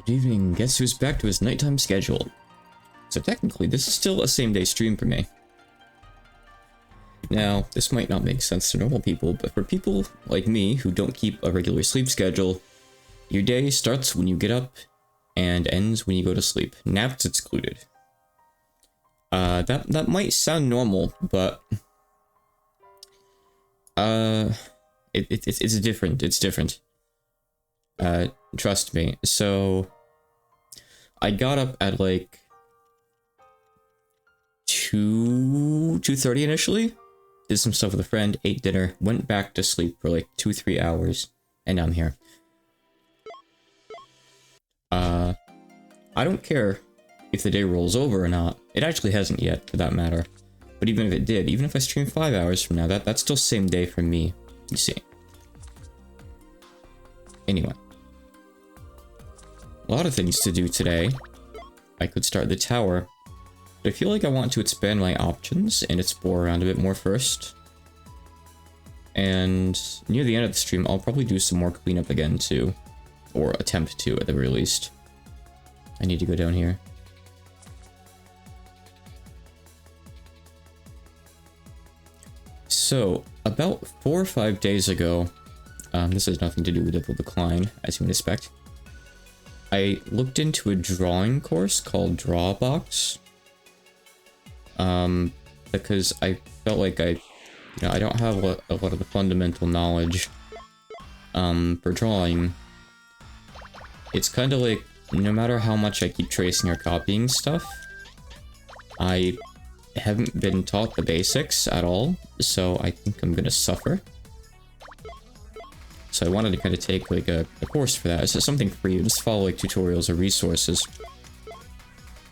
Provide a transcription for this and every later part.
Good evening. Guess who's back to his nighttime schedule? So technically, this is still a same-day stream for me. Now, this might not make sense to normal people, but for people like me who don't keep a regular sleep schedule, your day starts when you get up and ends when you go to sleep. Naps excluded. That might sound normal, but it's different. It's different. Trust me. So I got up at like 2:30 initially, did some stuff with a friend, ate dinner, went back to sleep for like 2-3 hours, and now I'm here. I don't care if the day rolls over or not. It actually hasn't yet, for that matter. But even if it did, even if I stream 5 hours from now, that's still same day for me, you see. Anyway. A lot of things to do today. I could start the tower, but I feel like I want to expand my options and explore around a bit more first. And near the end of the stream, I'll probably do some more cleanup again too. Or attempt to, at the very least. I need to go down here. So, about 4 or 5 days ago, this has nothing to do with double decline, as you would expect. I looked into a drawing course called Drawbox. Because I felt like I don't have a lot of the fundamental knowledge, for drawing. It's kind of like, no matter how much I keep tracing or copying stuff, I haven't been taught the basics at all, so I think I'm gonna suffer. So I wanted to kind of take like a course for that. It's something free, just follow like tutorials or resources.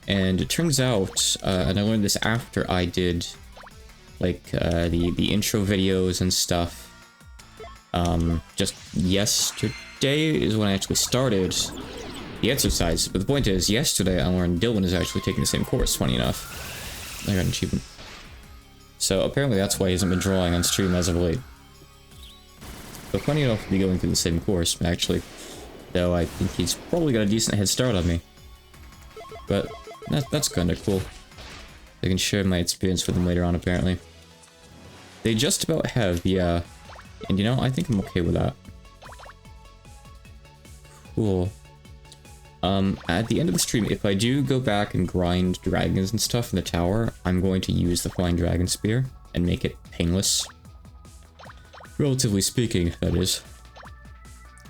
And it turns out, and I learned this after I did like the intro videos and stuff. Just yesterday is when I actually started the exercise. But the point is, yesterday I learned Dylan is actually taking the same course, funny enough. I got an achievement. So apparently that's why he hasn't been drawing on stream as of late. But funny enough to be going through the same course, actually. Though I think he's probably got a decent head start on me. But that's kinda cool. I can share my experience with him later on, apparently. They just about have, yeah. And you know, I think I'm okay with that. Cool. At the end of the stream, if I do go back and grind dragons and stuff in the tower, I'm going to use the Flying Dragon Spear and make it painless. Relatively speaking, that is.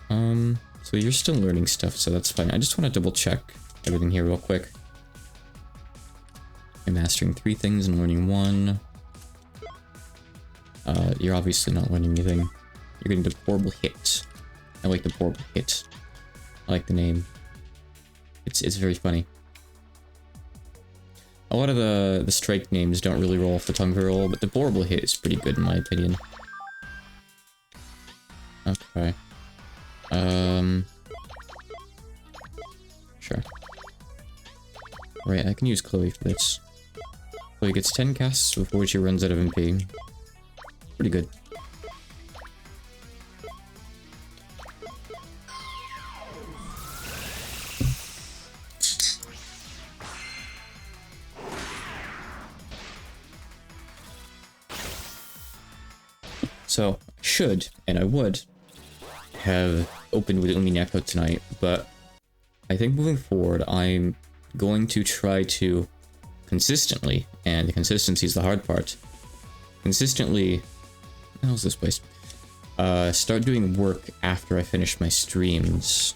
So you're still learning stuff, so that's fine. I just want to double check everything here real quick. I'm mastering 3 things and learning 1. You're obviously not learning anything. You're getting the Horrible Hit. I like the Horrible Hit. I like the name. It's very funny. A lot of the strike names don't really roll off the tongue very well, but the Horrible Hit is pretty good in my opinion. Okay. Sure. Right, I can use Chloe for this. Chloe gets 10 casts before she runs out of MP. Pretty good. So, I should, and I would, have opened with Umi Neko tonight, but I think moving forward, I'm going to try to consistently, and the consistency is the hard part, consistently, how's this place? Start doing work after I finish my streams.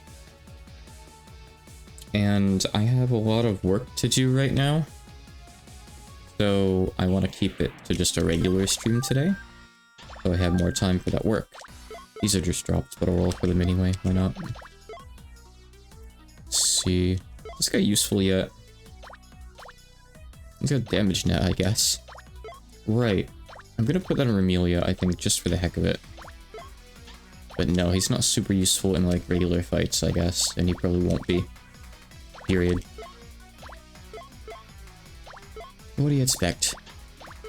And I have a lot of work to do right now, so I want to keep it to just a regular stream today. So I have more time for that work. These are just drops, but I'll roll for them anyway. Why not? Let's see. Is this guy useful yet? He's got damage net, I guess. Right. I'm gonna put that on Remelia, I think, just for the heck of it. But no, he's not super useful in, like, regular fights, I guess. And he probably won't be. Period. What do you expect?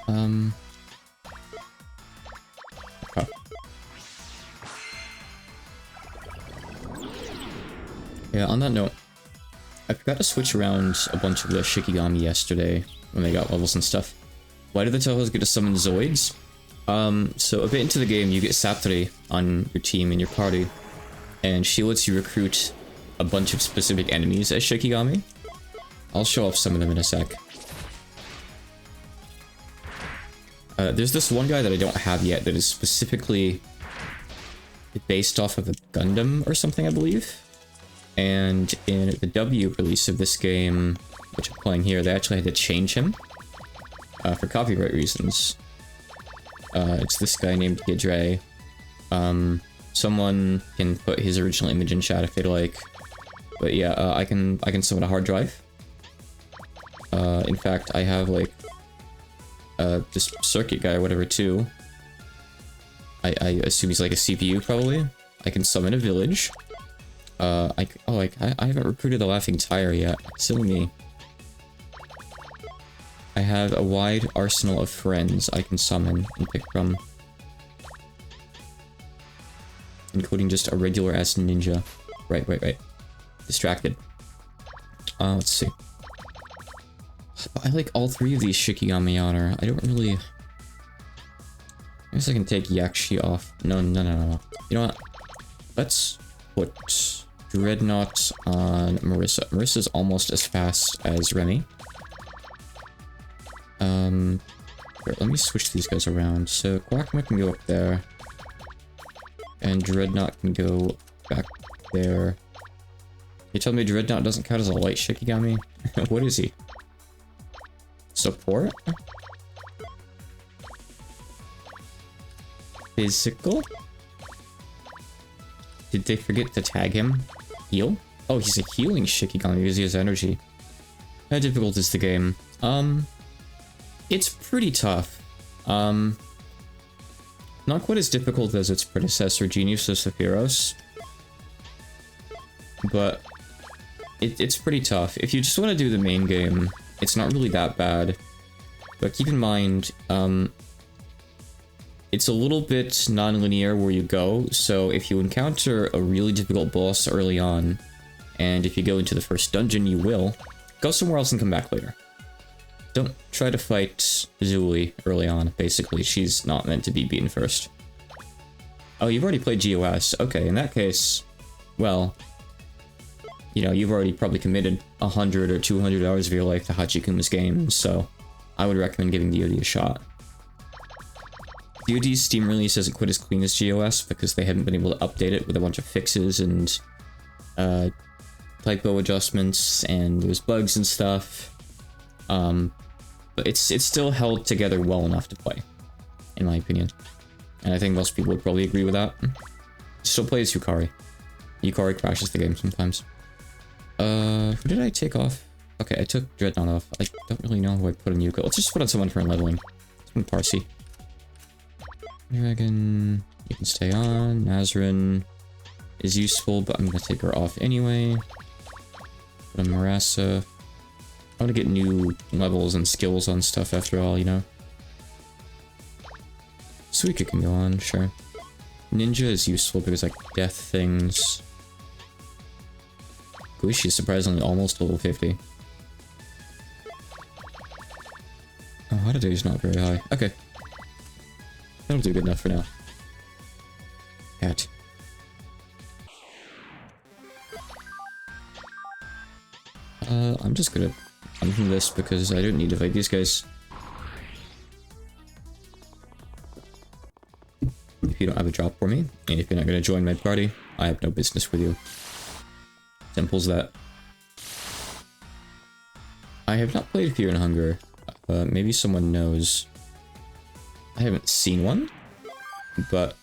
Okay. Yeah, on that note, I forgot to switch around a bunch of the Shikigami yesterday when they got levels and stuff. Why did the Touhouse get to summon Zoids? So a bit into the game, you get Satori on your team and your party, and she lets you recruit a bunch of specific enemies as Shikigami. I'll show off some of them in a sec. There's this one guy that I don't have yet that is specifically based off of a Gundam or something, I believe. And in the W release of this game, which I'm playing here, they actually had to change him for copyright reasons. It's this guy named Gidre. Someone can put his original image in chat if they'd like. But yeah, I can summon a hard drive. In fact, I have like this circuit guy or whatever too. I assume he's like a CPU probably. I can summon a village. I haven't recruited the Laughing Tire yet. Silly me. I have a wide arsenal of friends I can summon and pick from, including just a regular ass ninja. Right. Distracted. Let's see. I like all three of these Shikigami honor. I don't really... I guess I can take Yakshi off. No. You know what? Let's put Dreadnought on Marissa. Marissa's almost as fast as Remy. Here, let me switch these guys around. So Quackma can go up there. And Dreadnought can go back there. You told me Dreadnought doesn't count as a light Shikigami? What is he? Support? Physical? Did they forget to tag him? Heal? Oh, he's a healing Shikigami because he has energy. How difficult is the game? It's pretty tough. Not quite as difficult as its predecessor, Genius of Sephiros. But it's pretty tough. If you just want to do the main game, it's not really that bad. But keep in mind, it's a little bit non-linear where you go, so if you encounter a really difficult boss early on, and if you go into the first dungeon, you will, go somewhere else and come back later. Don't try to fight Zuli early on, basically. She's not meant to be beaten first. Oh, you've already played GOS. Okay, in that case, well, you know, you've already probably committed 100 or 200 hours of your life to Hachikuma's game, so I would recommend giving DoD a shot. DoD's Steam release isn't quite as clean as GOS because they haven't been able to update it with a bunch of fixes and typo adjustments, and there's bugs and stuff. But it's still held together well enough to play, in my opinion. And I think most people would probably agree with that. Still play as Yukari. Yukari crashes the game sometimes. Who did I take off? Okay, I took Dreadnought off. I don't really know who I put on Yuka. Let's just put on someone for leveling. Someone Parsi. Dragon, you can stay on. Nazrin is useful, but I'm gonna take her off anyway. Put on Marassa. I want to get new levels and skills on stuff after all, you know? Suika can go on, sure. Ninja is useful because, like, death things. Guishi is surprisingly almost level 50. Oh, Hadade's not very high. Okay. That'll do good enough for now. Cat. I'm just gonna unframe this because I don't need to fight these guys. If you don't have a drop for me, and if you're not gonna join my party, I have no business with you. Simple as that. I have not played Fear and Hunger. Maybe someone knows. I haven't seen one, but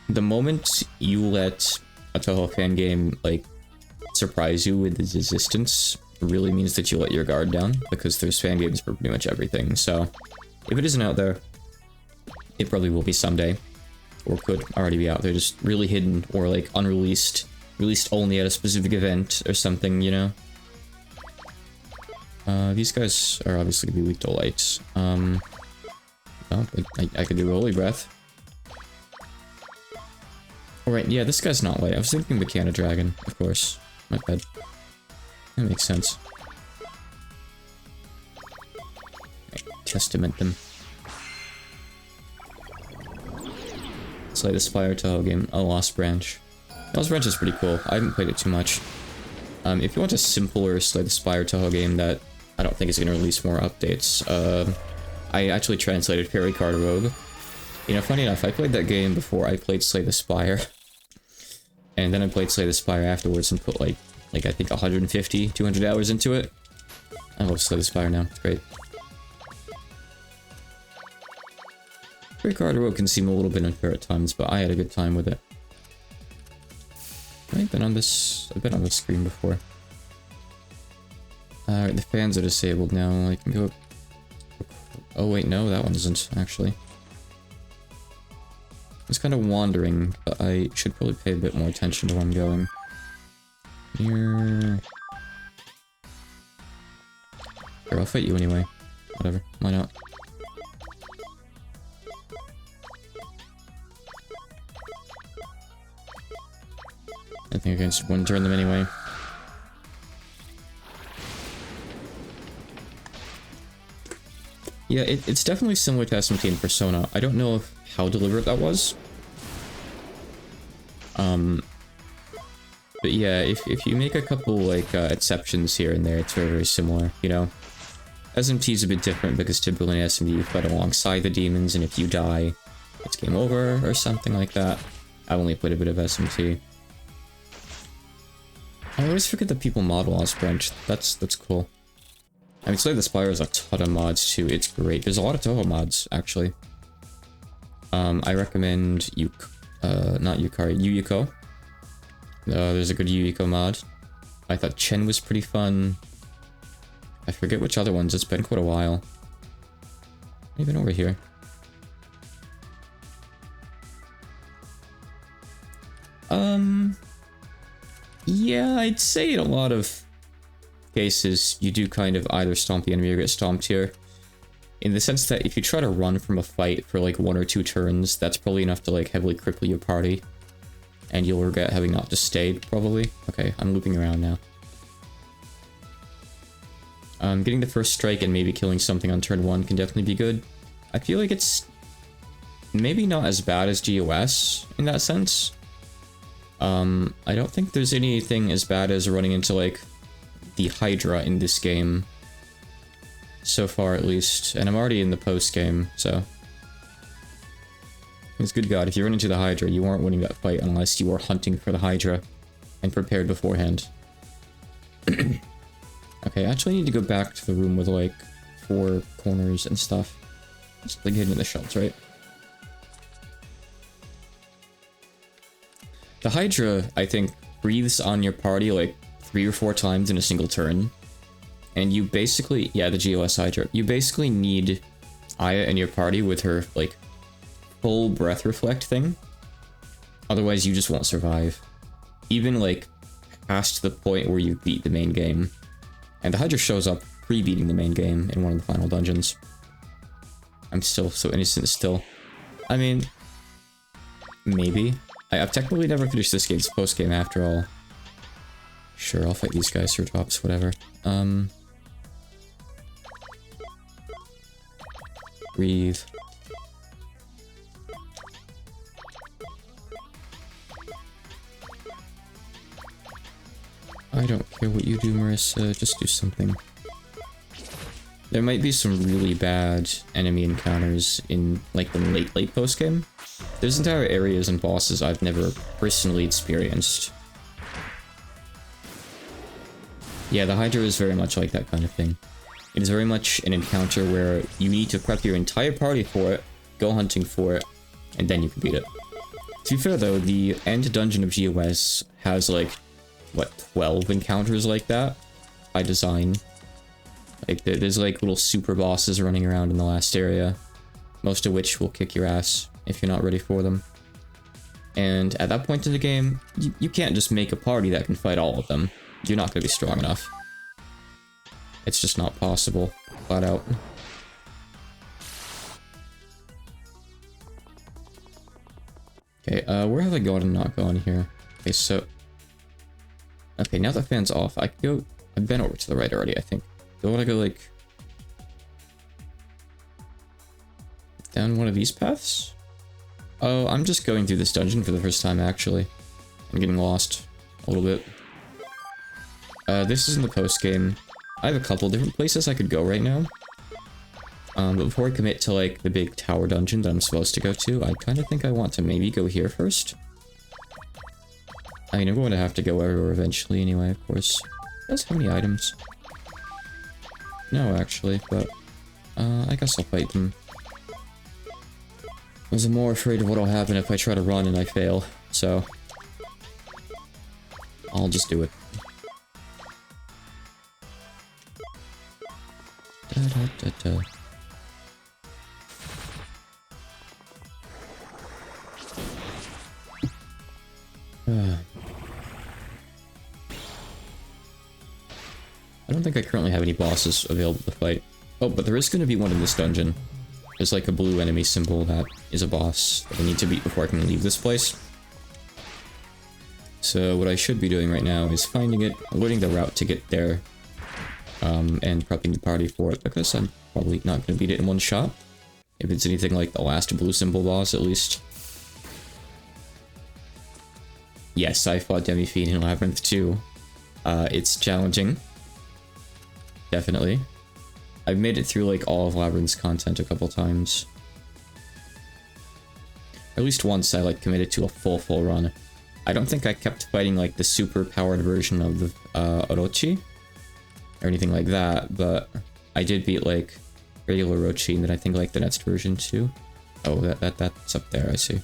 the moment you let a Toho fan game, like, surprise you with its existence really means that you let your guard down, because there's fan games for pretty much everything. So if it isn't out there, it probably will be someday, or could already be out there, just really hidden, or like unreleased, released only at a specific event or something, you know? These guys are obviously gonna be weak to light. Oh, I could do Holy Breath. Alright, yeah, this guy's not light. I was thinking Mechana Dragon, of course. My bad. That makes sense. Testament them. Slay the Spire Tahoe game, a Lost Branch. Lost Branch is pretty cool. I haven't played it too much. If you want a simpler Slay the Spire Tahoe game that I don't think is going to release more updates, I actually translated Fairy Card Rogue. You know, funny enough, I played that game before I played Slay the Spire. And then I played Slay the Spire afterwards and put like I think 150, 200 hours into it. I love Slay the Spire now, it's great. Fairy Card Rogue can seem a little bit unfair at times, but I had a good time with it. I've been on this screen before. Alright, the fans are disabled now. I can go... Oh wait, no, that one isn't, actually. I was kind of wandering, but I should probably pay a bit more attention to where I'm going. Here... Sure, I'll fight you anyway. Whatever, why not? I think I can just one-turn them anyway. Yeah, it's definitely similar to SMT and Persona. I don't know how deliberate that was. But yeah, if you make a couple, like, exceptions here and there, it's very, very similar, you know? SMT is a bit different because typically in SMT you fight alongside the demons, and if you die, it's game over, or something like that. I've only played a bit of SMT. I always forget that people mod Lost Branch. That's cool. I mean, Slay the Spire has a ton of mods too. It's great. There's a lot of Toho mods, actually. I recommend not Yukari, Yuyuko. There's a good Yuyuko mod. I thought Chen was pretty fun. I forget which other ones. It's been quite a while. Even over here. Yeah, I'd say in a lot of cases, you do kind of either stomp the enemy or get stomped here. In the sense that if you try to run from a fight for like 1 or 2 turns, that's probably enough to like heavily cripple your party. And you'll regret having not just stayed, probably. Okay, I'm looping around now. Getting the first strike and maybe killing something on turn 1 can definitely be good. I feel like it's maybe not as bad as GOS in that sense. I don't think there's anything as bad as running into, like, the Hydra in this game. So far, at least. And I'm already in the post-game, so... It's good God, if you run into the Hydra, you aren't winning that fight unless you are hunting for the Hydra and prepared beforehand. Okay, I actually need to go back to the room with, like, 4 corners and stuff. Just, like, hitting the shells, right? The Hydra, I think, breathes on your party, like, 3 or 4 times in a single turn. And you basically... Yeah, the GOS Hydra. You basically need Aya in your party with her, like, full breath reflect thing. Otherwise, you just won't survive. Even, like, past the point where you beat the main game. And the Hydra shows up pre-beating the main game in one of the final dungeons. I'm still so innocent still. I mean... Maybe. I've technically never finished this game. It's post-game after all. Sure, I'll fight these guys for drops, whatever. Breathe. I don't care what you do, Marissa. Just do something. There might be some really bad enemy encounters in, like, the late post-game. There's entire areas and bosses I've never personally experienced. Yeah, the Hydra is very much like that kind of thing. It is very much an encounter where you need to prep your entire party for it, go hunting for it, and then you can beat it. To be fair though, the end dungeon of GOS has like, what, 12 encounters like that? By design. Like, there's like little super bosses running around in the last area, most of which will kick your ass if you're not ready for them. And at that point in the game, you can't just make a party that can fight all of them. You're not going to be strong enough. It's just not possible, flat out. Okay, where have I gone and not gone here? Okay, so... Okay, now the fan's off. I could go... I've been over to the right already, I think. Do I want to go, like... down one of these paths? Oh, I'm just going through this dungeon for the first time, actually. I'm getting lost a little bit. This is in the post-game. I have a couple different places I could go right now. But before I commit to, like, the big tower dungeon that I'm supposed to go to, I kind of think I want to maybe go here first. I mean, I'm going to have to go everywhere eventually anyway, of course. Does have any items? No, actually, but... I guess I'll fight them. I'm more afraid of what'll happen if I try to run and I fail, so... I'll just do it. Da, da, da, da. I don't think I currently have any bosses available to fight. Oh, but there is going to be one in this dungeon. There's like a blue enemy symbol that is a boss that I need to beat before I can leave this place. So what I should be doing right now is finding it, learning the route to get there, and prepping the party for it, because I'm probably not going to beat it in one shot. If it's anything like the last blue symbol boss, at least. Yes, I fought Demi-Fiend in Labyrinth 2. It's challenging. Definitely. I've made it through, like, all of Labyrinth's content a couple times. Or at least once I, like, committed to a full run. I don't think I kept fighting, like, the super-powered version of the, Orochi. Or anything like that, but I did beat, like, regular Orochi, and then I think, like, the next version, too. Oh, that's up there, I see.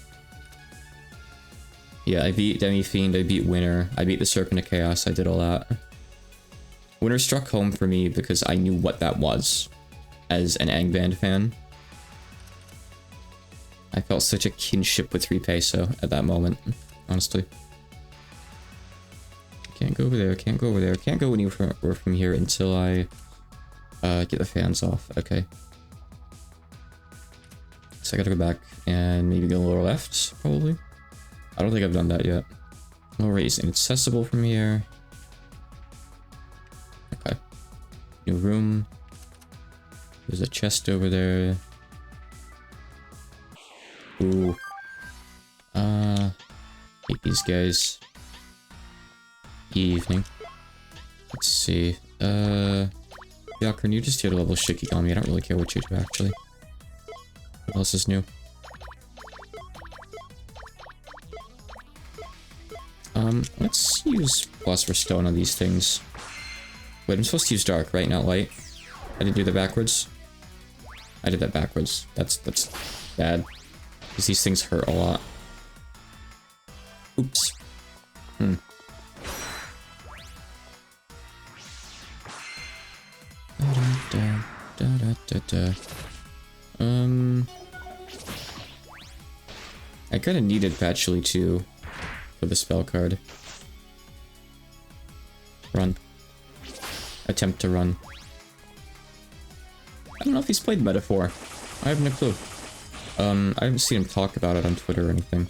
Yeah, I beat Demi-Fiend, I beat Winter, I beat the Serpent of Chaos, I did all that. Winter struck home for me because I knew what that was as an Angband fan. I felt such a kinship with Repeiso at that moment, honestly. Can't go over there, can't go over there, can't go anywhere from here until I get the fans off. Okay. So I gotta go back and maybe go lower left, probably. I don't think I've done that yet. Lower right is inaccessible from here. Okay. New room. There's a chest over there. Ooh. Hate these guys. Evening. Let's see. Yakern, you just here to level Shiki on me. I don't really care what you do, actually. What else is new? Let's use Philosopher's Stone on these things. Wait, I'm supposed to use Dark, right? Not Light? I didn't do that backwards? I did that backwards. That's bad. Because these things hurt a lot. Oops. I kinda needed Patchouli too for the spell card. Run. Attempt to run. I don't know if he's played Metaphor. I have no clue. I haven't seen him talk about it on Twitter or anything.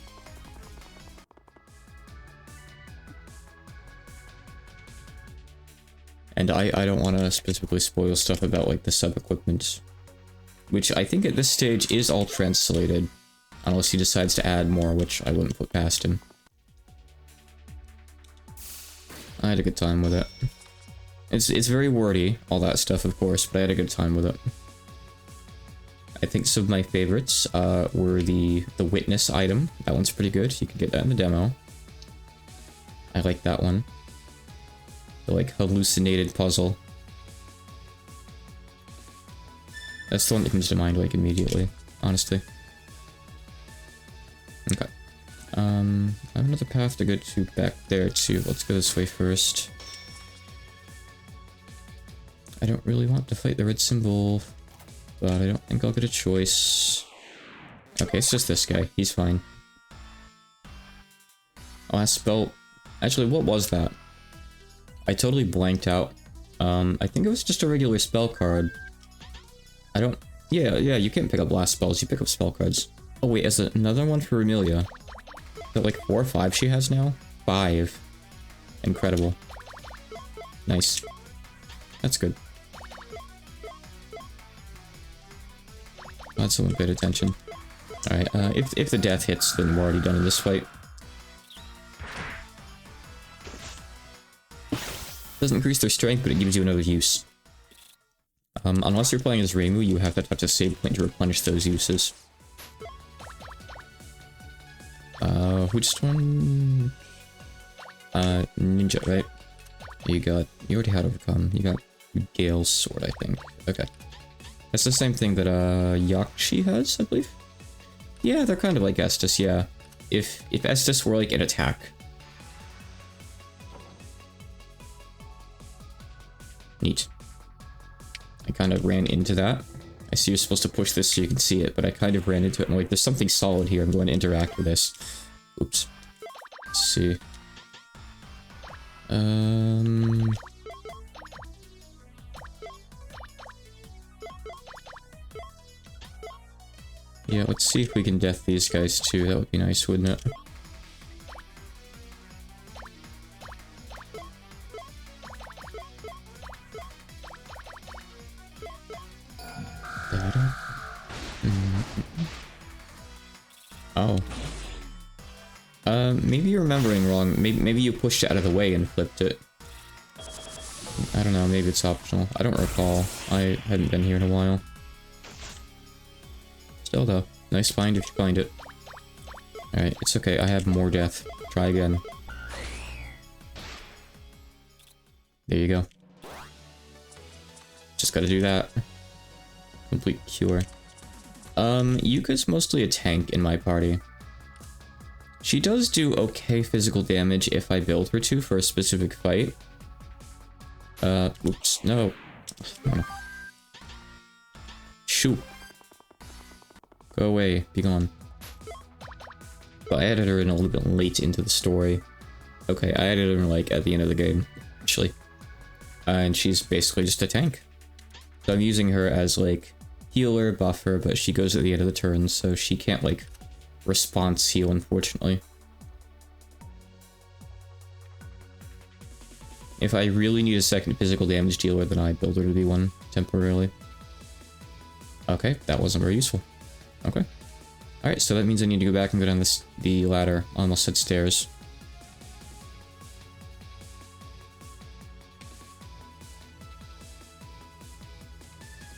And I don't want to specifically spoil stuff about, like, the sub-equipment. Which I think at this stage is all translated. Unless he decides to add more, which I wouldn't put past him. I had a good time with it. It's very wordy, all that stuff, of course, but I had a good time with it. I think some of my favorites were the Witness item. That one's pretty good. You can get that in the demo. I like that one. The, like, hallucinated puzzle. That's the one that comes to mind, like, immediately, honestly. Okay. I have another path to go to back there, too. Let's go this way first. I don't really want to fight the red symbol, but I don't think I'll get a choice. Okay, it's just this guy. He's fine. Last spell... Actually, what was that? I totally blanked out. I think it was just a regular spell card. I don't... Yeah, you can't pick up last spells, you pick up spell cards. Oh wait, is it another one for Emilia? that like 4 or 5 she has now? 5. Incredible. Nice. That's good. Glad someone paid attention. Alright, if the death hits, then we're already done in this fight. Doesn't increase their strength, but it gives you another use. Unless you're playing as Reimu, you have to touch a save point to replenish those uses. Who just won? Ninja, right? You already had Overcome. You got Gale's Sword, I think. Okay. That's the same thing that, Yakshi has, I believe? Yeah, they're kind of like Estus, yeah. If Estus were, like, an attack. Neat. I kind of ran into that. I see you're supposed to push this so you can see it, but I kind of ran into it and like, there's something solid here, I'm going to interact with this. Oops. Let's see. Yeah, let's see if we can death these guys too, that would be nice, wouldn't it? Oh. Maybe you're remembering wrong. Maybe you pushed it out of the way and flipped it. I don't know, maybe it's optional. I don't recall. I hadn't been here in a while. Still though, nice find if you find it. Alright, it's okay, I have more death. Try again. There you go. Just gotta do that. Complete cure. Yuka's mostly a tank in my party. She does do okay physical damage if I build her to for a specific fight. Oops, no. Shoot. Go away, be gone. But I added her in a little bit late into the story. Okay, I added her like at the end of the game, actually. And she's basically just a tank. So I'm using her as like healer, buffer, but she goes at the end of the turn, so she can't like response heal, unfortunately. If I really need a second physical damage dealer, then I build her to be one temporarily. Okay, that wasn't very useful. Okay. Alright, so that means I need to go back and go down the ladder. I almost said stairs.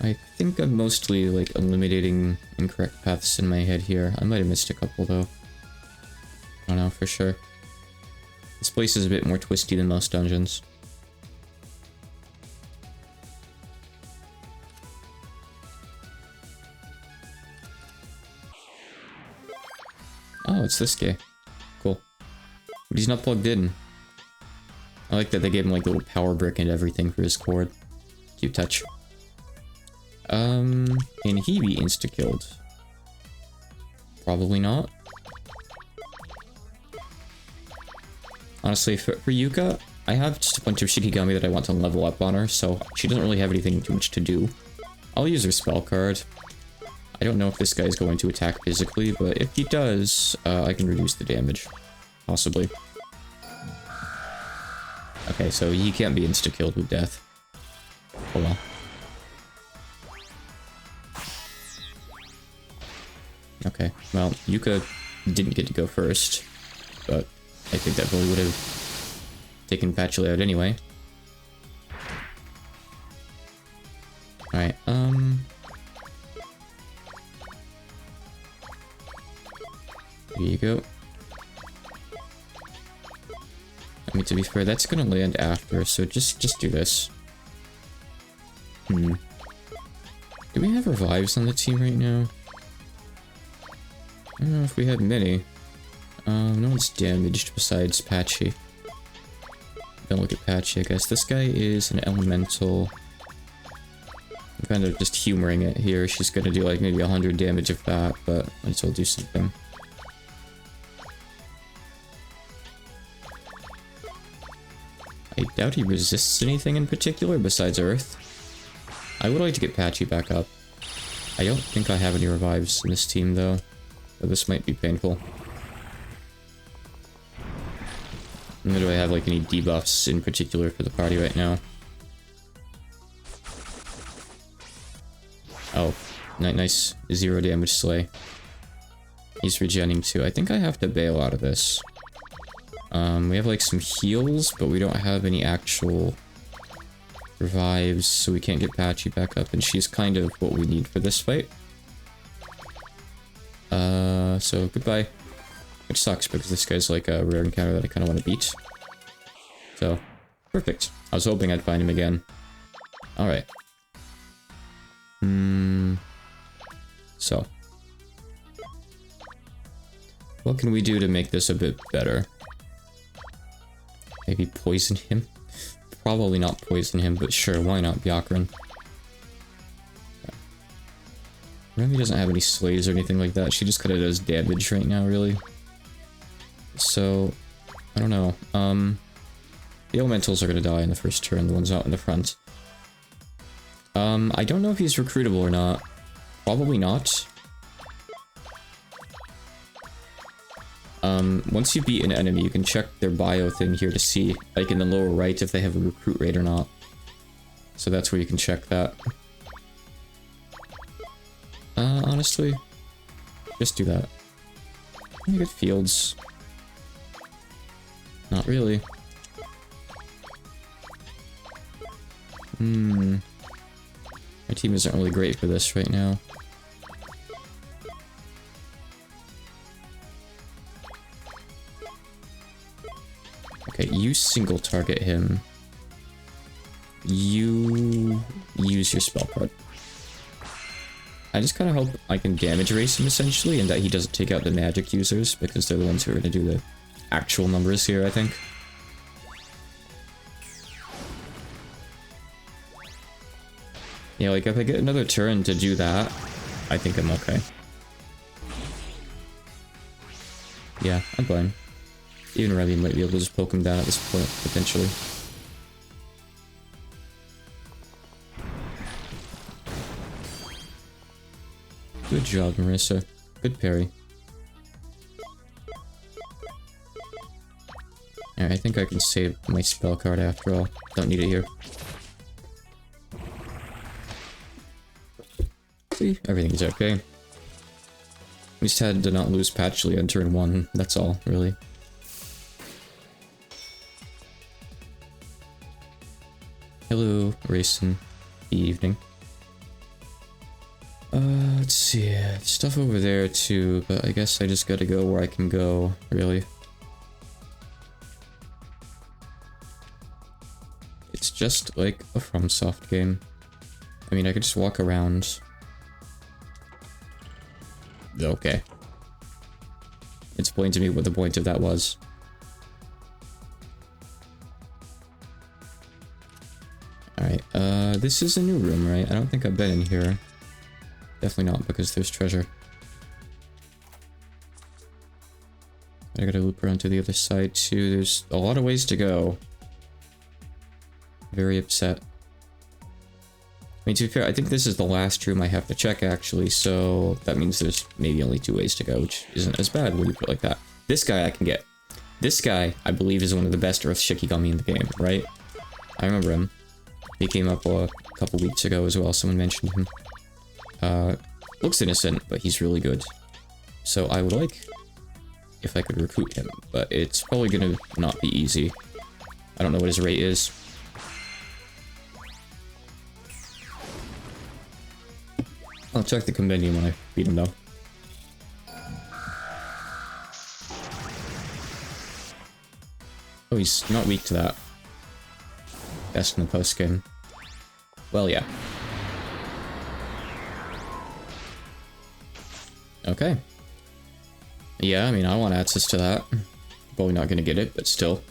I think I'm mostly, like, eliminating incorrect paths in my head here. I might have missed a couple, though. I don't know, for sure. This place is a bit more twisty than most dungeons. Oh, it's this guy. Cool. But he's not plugged in. I like that they gave him, like, a little power brick and everything for his cord. Cute touch. Can he be insta-killed? Probably not. Honestly, for Yuka, I have just a bunch of Shikigami that I want to level up on her, so she doesn't really have anything too much to do. I'll use her spell card. I don't know if this guy is going to attack physically, but if he does, I can reduce the damage. Possibly. Okay, so he can't be insta-killed with death. Oh well. Okay, well, Yuka didn't get to go first, but I think that probably would have taken Patchouli out anyway. Alright, there you go. I mean, to be fair, that's gonna land after, so just do this. Do we have revives on the team right now? I don't know if we had many. No one's damaged besides Patchy. Don't look at Patchy, I guess. This guy is an elemental. I'm kind of just humoring it here. She's gonna do like maybe 100 damage of that, but might as well do something. I doubt he resists anything in particular besides Earth. I would like to get Patchy back up. I don't think I have any revives in this team though. So this might be painful. Nor do I have like any debuffs in particular for the party right now. Oh, nice 0 damage Slay. He's regenning too. I think I have to bail out of this. We have like some heals, but we don't have any actual revives, so we can't get Patchy back up, and she's kind of what we need for this fight. So goodbye. Which sucks, because this guy's like a rare encounter that I kind of want to beat. So, perfect. I was hoping I'd find him again. Alright. So. What can we do to make this a bit better? Maybe poison him? Probably not poison him, but sure, why not, Byakuran? Remy doesn't have any slays or anything like that. She just kind of does damage right now, really. So, I don't know. The elementals are gonna die in the first turn, the ones out in the front. I don't know if he's recruitable or not. Probably not. Once you beat an enemy, you can check their bio thing here to see, like in the lower right, if they have a recruit rate or not. So that's where you can check that. Honestly, just do that. You get fields. Not really. My team isn't really great for this right now. Okay, you single target him. You use your spell card. I just kind of hope I can damage race him essentially, and that he doesn't take out the magic users, because they're the ones who are going to do the actual numbers here, I think. Yeah, like if I get another turn to do that, I think I'm okay. Yeah, I'm fine. Even Remy might be able to just poke him down at this point, potentially. Good job, Marissa. Good parry. Alright, I think I can save my spell card after all. Don't need it here. See, everything's okay. We just had to not lose Patchley on turn 1, that's all, really. Hello, Racing. Evening. Let's see. Stuff over there too, but I guess I just gotta go where I can go, really. It's just like a FromSoft game. I mean, I could just walk around. Okay. Explain to me what the point of that was. Alright, this is a new room, right? I don't think I've been in here. Definitely not, because there's treasure. I gotta loop around to the other side, too. There's a lot of ways to go. Very upset. I mean, to be fair, I think this is the last room I have to check, actually, so that means there's maybe only 2 ways to go, which isn't as bad when you put it like that. This guy I can get. This guy, I believe, is one of the best DLShiki gummy in the game, right? I remember him. He came up a couple weeks ago as well, someone mentioned him. Looks innocent, but he's really good. So I would like if I could recruit him, but it's probably gonna not be easy. I don't know what his rate is. I'll check the compendium when I beat him, though. Oh, he's not weak to that. Best in the post-game. Well, yeah. Okay. Yeah, I mean, I want access to that. Probably not gonna get it, but still.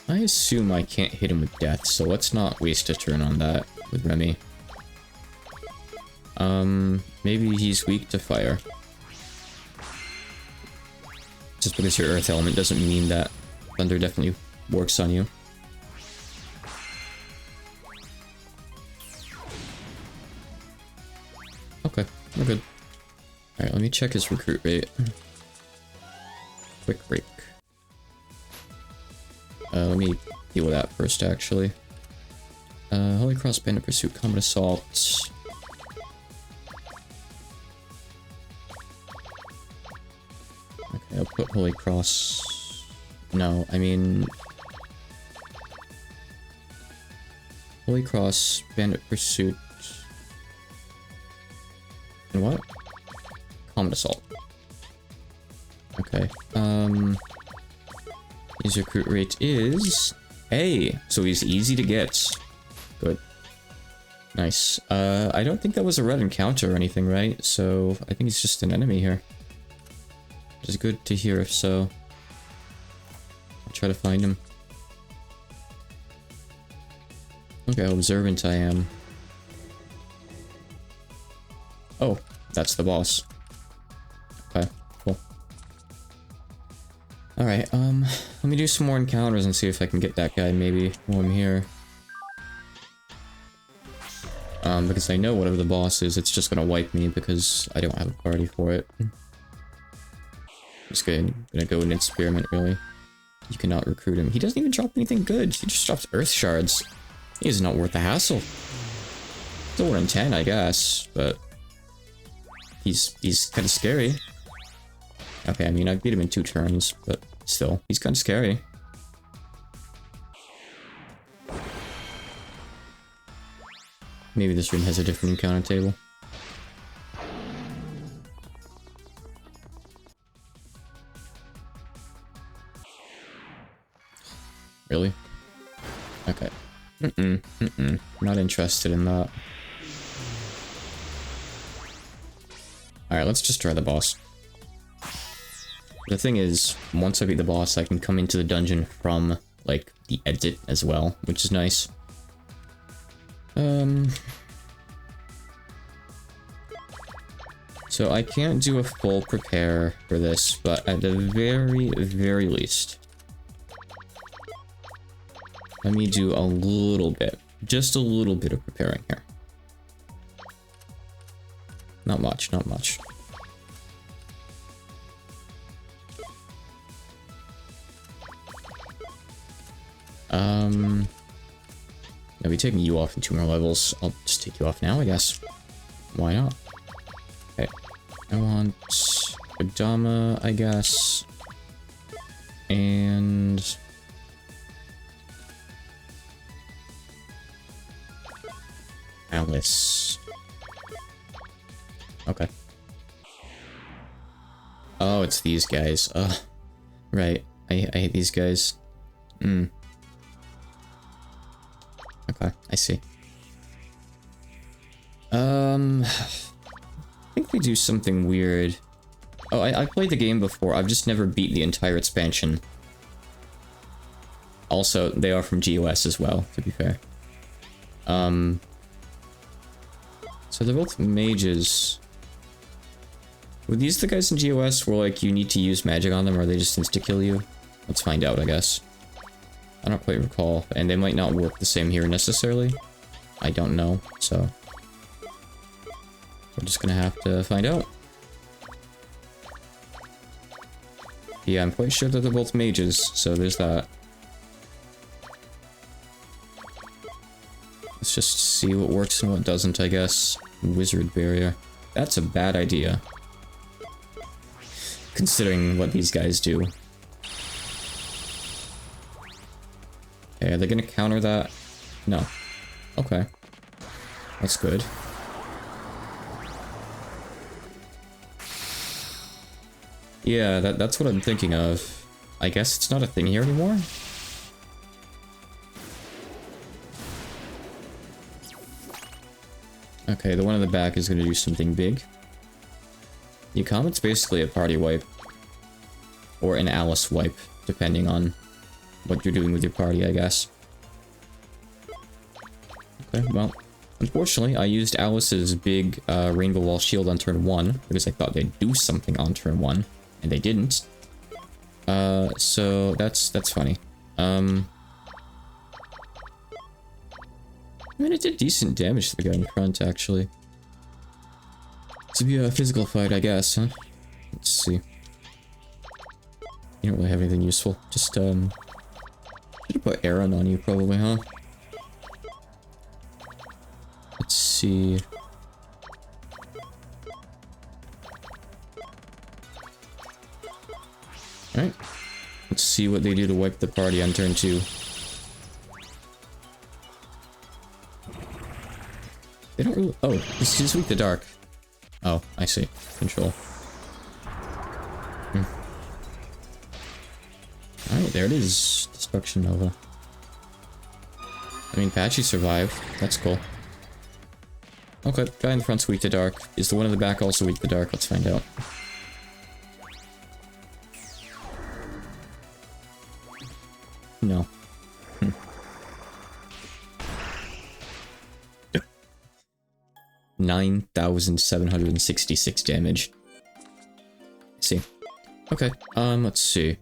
I assume I can't hit him with death, so let's not waste a turn on that with Remy. Maybe he's weak to fire. Just because your earth element doesn't mean that thunder definitely works on you. Okay, we're good. Alright, let me check his recruit rate. Quick break. Let me deal with that first, actually. Holy Cross, Bandit Pursuit, Combat Assault. Okay, I'll put Holy Cross... No, I mean... Holy Cross, Bandit Pursuit... And what? Combat Assault. Okay, his recruit rate is... Hey! So he's easy to get. Good. Nice. I don't think that was a red encounter or anything, right? So, I think he's just an enemy here. Which is good to hear if so. I'll try to find him. Look how observant I am. Oh, that's the boss. Okay, cool. Alright, let me do some more encounters and see if I can get that guy maybe while I'm here. Because I know whatever the boss is, it's just gonna wipe me because I don't have a party for it. Just gonna go and experiment, really. You cannot recruit him. He doesn't even drop anything good. He just drops earth shards. He is not worth the hassle. Still 1 in 10, I guess, but... He's kind of scary. Okay, I mean, I beat him in 2 turns, but still, he's kind of scary. Maybe this room has a different encounter table. Really? Okay. Not interested in that. Alright, let's just try the boss. The thing is, once I beat the boss, I can come into the dungeon from, like, the exit as well, which is nice. So I can't do a full prepare for this, but at the very least, let me do a little bit, just a little bit of preparing here. Not much, not much. I'll be taking you off in 2 more levels. I'll just take you off now, I guess. Why not? Okay. I want Adama, I guess. And... Alice. Okay. Oh, it's these guys. Ugh. Right. I hate these guys. Okay, I see. I think we do something weird. Oh, I played the game before. I've just never beat the entire expansion. Also, they are from GOS as well, to be fair. So they're both mages. Were these the guys in GOS where, like, you need to use magic on them, or are they just insta-kill you? Let's find out, I guess. I don't quite recall, and they might not work the same here necessarily. I don't know, so... We're just gonna have to find out. Yeah, I'm quite sure that they're both mages, so there's that. Let's just see what works and what doesn't, I guess. Wizard barrier. That's a bad idea. Considering what these guys do. Okay, are they gonna counter that? No. Okay. That's good. Yeah, that's what I'm thinking of. I guess it's not a thing here anymore? Okay, the one in the back is gonna do something big. The Comet's basically a party wipe. Or an Alice wipe, depending on what you're doing with your party, I guess. Okay, well, unfortunately, I used Alice's big Rainbow Wall shield on turn 1, because I thought they'd do something on turn 1, and they didn't. So that's funny. I mean, it did decent damage to the guy in front, actually. To be a physical fight, I guess, huh? Let's see. You don't really have anything useful. Just, should have put Aaron on you, probably, huh? Let's see. Alright. Let's see what they do to wipe the party on turn 2. They don't really... Oh, this is weak to dark. Oh, I see. Control. Alright, there it is. Destruction Nova. I mean, Patchy survived. That's cool. Okay, guy in the front's weak to dark. Is the one in the back also weak to dark? Let's find out. No. 9,766 damage. Let's see. Okay, let's see.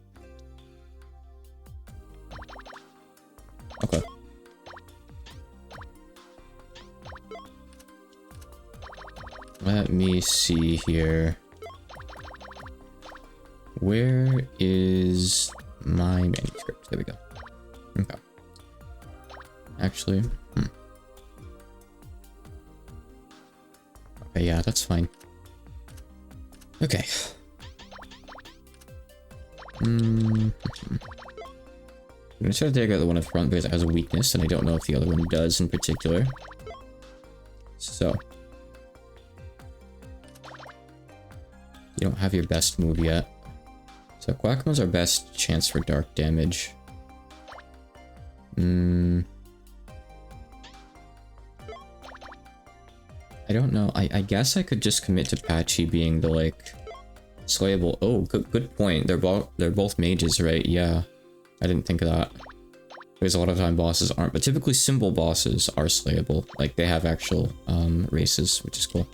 Okay. Let me see here. Where is my manuscript? There we go. Okay. Actually, okay, yeah, that's fine. Okay. I'm gonna try to take out the one in front because it has a weakness, and I don't know if the other one does in particular. So. You don't have your best move yet. So Quackmo's our best chance for dark damage. I don't know. I guess I could just commit to Patchy being the, like, slayable. Oh, good point. They're both mages, right? Yeah. I didn't think of that. Because a lot of time bosses aren't, but typically symbol bosses are slayable. Like, they have actual races, which is cool.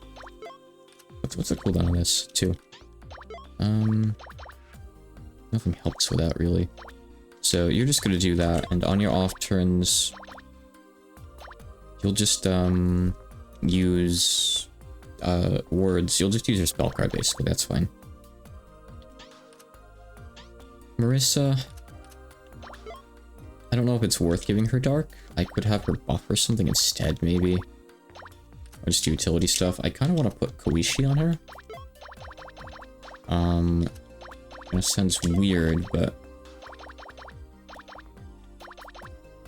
What's the cooldown on this? 2. Nothing helps with that, really. So you're just gonna do that, and on your off turns, you'll just use words. You'll just use your spell card, basically. That's fine. Marissa, I don't know if it's worth giving her dark. I could have her buff or something instead, maybe. Or just utility stuff. I kind of want to put Koishi on her. It sounds weird, but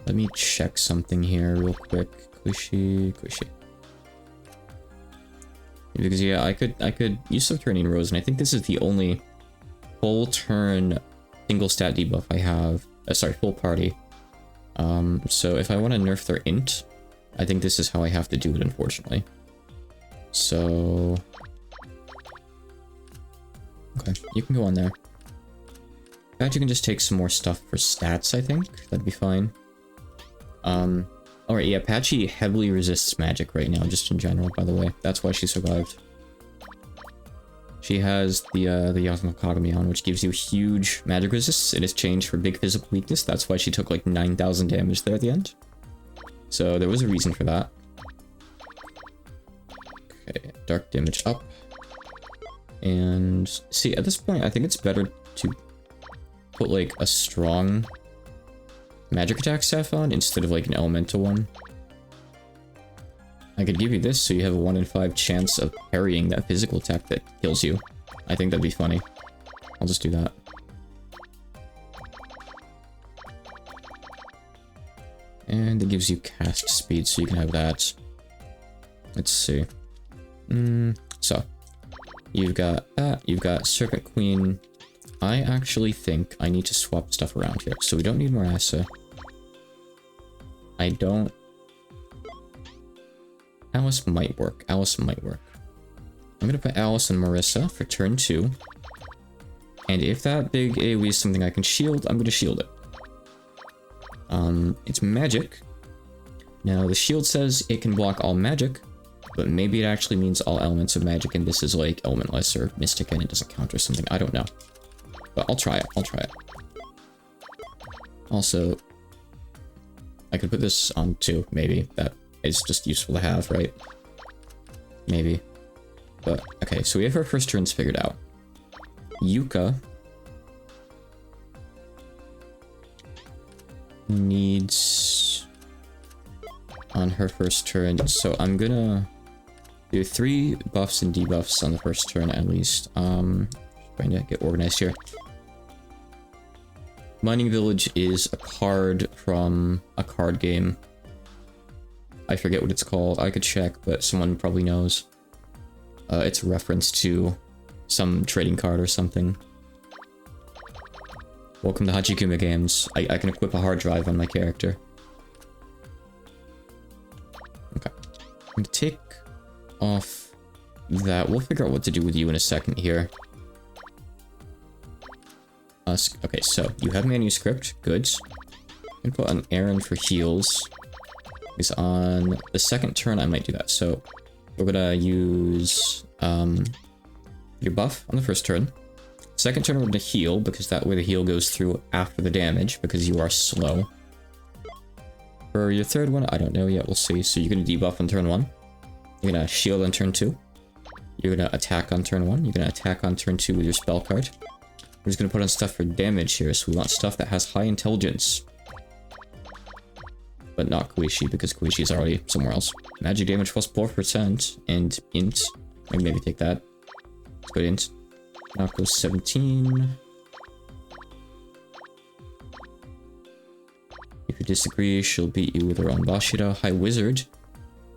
let me check something here real quick. Koishi. Because yeah, I could use some turning rows, and I think this is the only full turn single stat debuff I have. Sorry, full party. So if I want to nerf their int, I think this is how I have to do it, unfortunately. So okay, you can go on there. In fact, you can just take some more stuff for stats, I think. That'd be fine. Alright, yeah, Patchy heavily resists magic right now, just in general, by the way. That's why she survived. She has the Yasma Kagami on, which gives you huge magic resist. It is changed for big physical weakness. That's why she took like 9,000 damage there at the end. So there was a reason for that. Okay, dark damage up. And see, at this point, I think it's better to put like a strong magic attack staff on instead of like an elemental one. I could give you this so you have a 1 in 5 chance of parrying that physical attack that kills you. I think that'd be funny. I'll just do that. And it gives you cast speed, so you can have that. Let's see. So, you've got that, you've got Serpent Queen. I actually think I need to swap stuff around here. So we don't need Marassa. I don't... Alice might work. Alice might work. I'm gonna put Alice and Marissa for turn 2. And if that big AoE is something I can shield, I'm gonna shield it. It's magic. Now, the shield says it can block all magic, but maybe it actually means all elements of magic, and this is like elementless or mystic and it doesn't count or something. I don't know. But I'll try it. I'll try it. Also, I could put this on too, maybe. That is just useful to have, right? Maybe. but okay, so we have our first turns figured out. Yuka needs on her first turn, so I'm gonna do 3 buffs and debuffs on the first turn at least. Trying to get organized here. Mining Village is a card from a card game. I forget what it's called. I could check, but someone probably knows. It's a reference to some trading card or something. Welcome to Hachikuma games. I can equip a hard drive on my character. Okay. I'm gonna take off that. We'll figure out what to do with you in a second here. Okay, so you have manuscript. Good. I'm gonna put on Aaron for heals. Because on the second turn, I might do that. So we're gonna use your buff on the first turn. Second turn, we're gonna heal, because that way the heal goes through after the damage, because you are slow. For your third one, I don't know yet. We'll see. So you're gonna debuff on turn 1. You're gonna shield on turn 2. You're gonna attack on turn 1. You're gonna attack on turn 2 with your spell card. We're just gonna put on stuff for damage here, so we want stuff that has high intelligence. But not Koishi, because Koishi is already somewhere else. Magic damage plus 4%, and int. Maybe take that. Let's go to int. Knock goes 17. If you disagree, she'll beat you with her own Bashira. High Wizard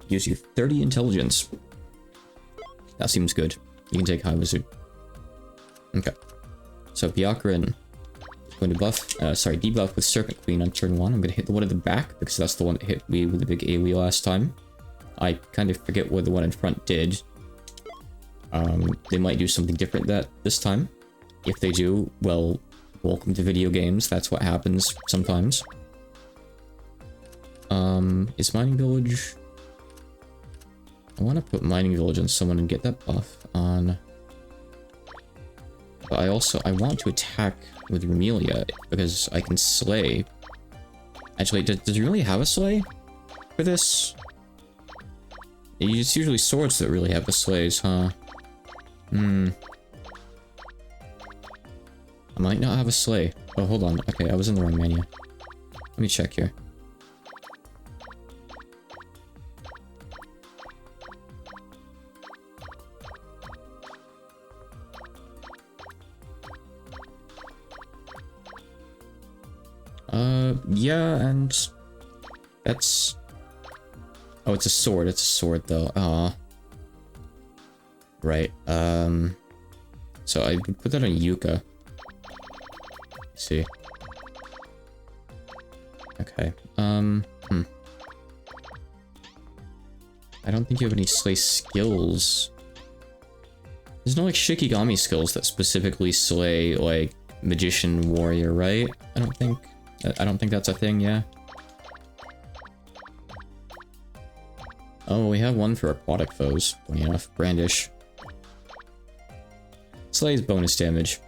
gives you 30 intelligence. That seems good. You can take High Wizard. Okay. So Byakuran is going to debuff with Serpent Queen on turn 1. I'm going to hit the one at the back, because that's the one that hit me with the big AoE last time. I kind of forget what the one in front did. They might do something different this time. If they do, well, welcome to video games. That's what happens sometimes. Is Mining Village... I want to put Mining Village on someone and get that buff on... But I want to attack with Remelia, because I can slay. Actually, does he really have a slay for this? It's usually swords that really have the slays, huh? I might not have a slay. Oh, hold on. Okay, I was in the wrong menu. Let me check here. Yeah, and that's... Oh, it's a sword. It's a sword, though. Aw. Right, so I would put that on Yuka. Let's see. Okay, I don't think you have any slay skills. There's no, like, Shikigami skills that specifically slay, like, Magician Warrior, right? I don't think that's a thing, yeah. Oh, we have one for aquatic foes. Funny enough, Brandish. Slay's bonus damage.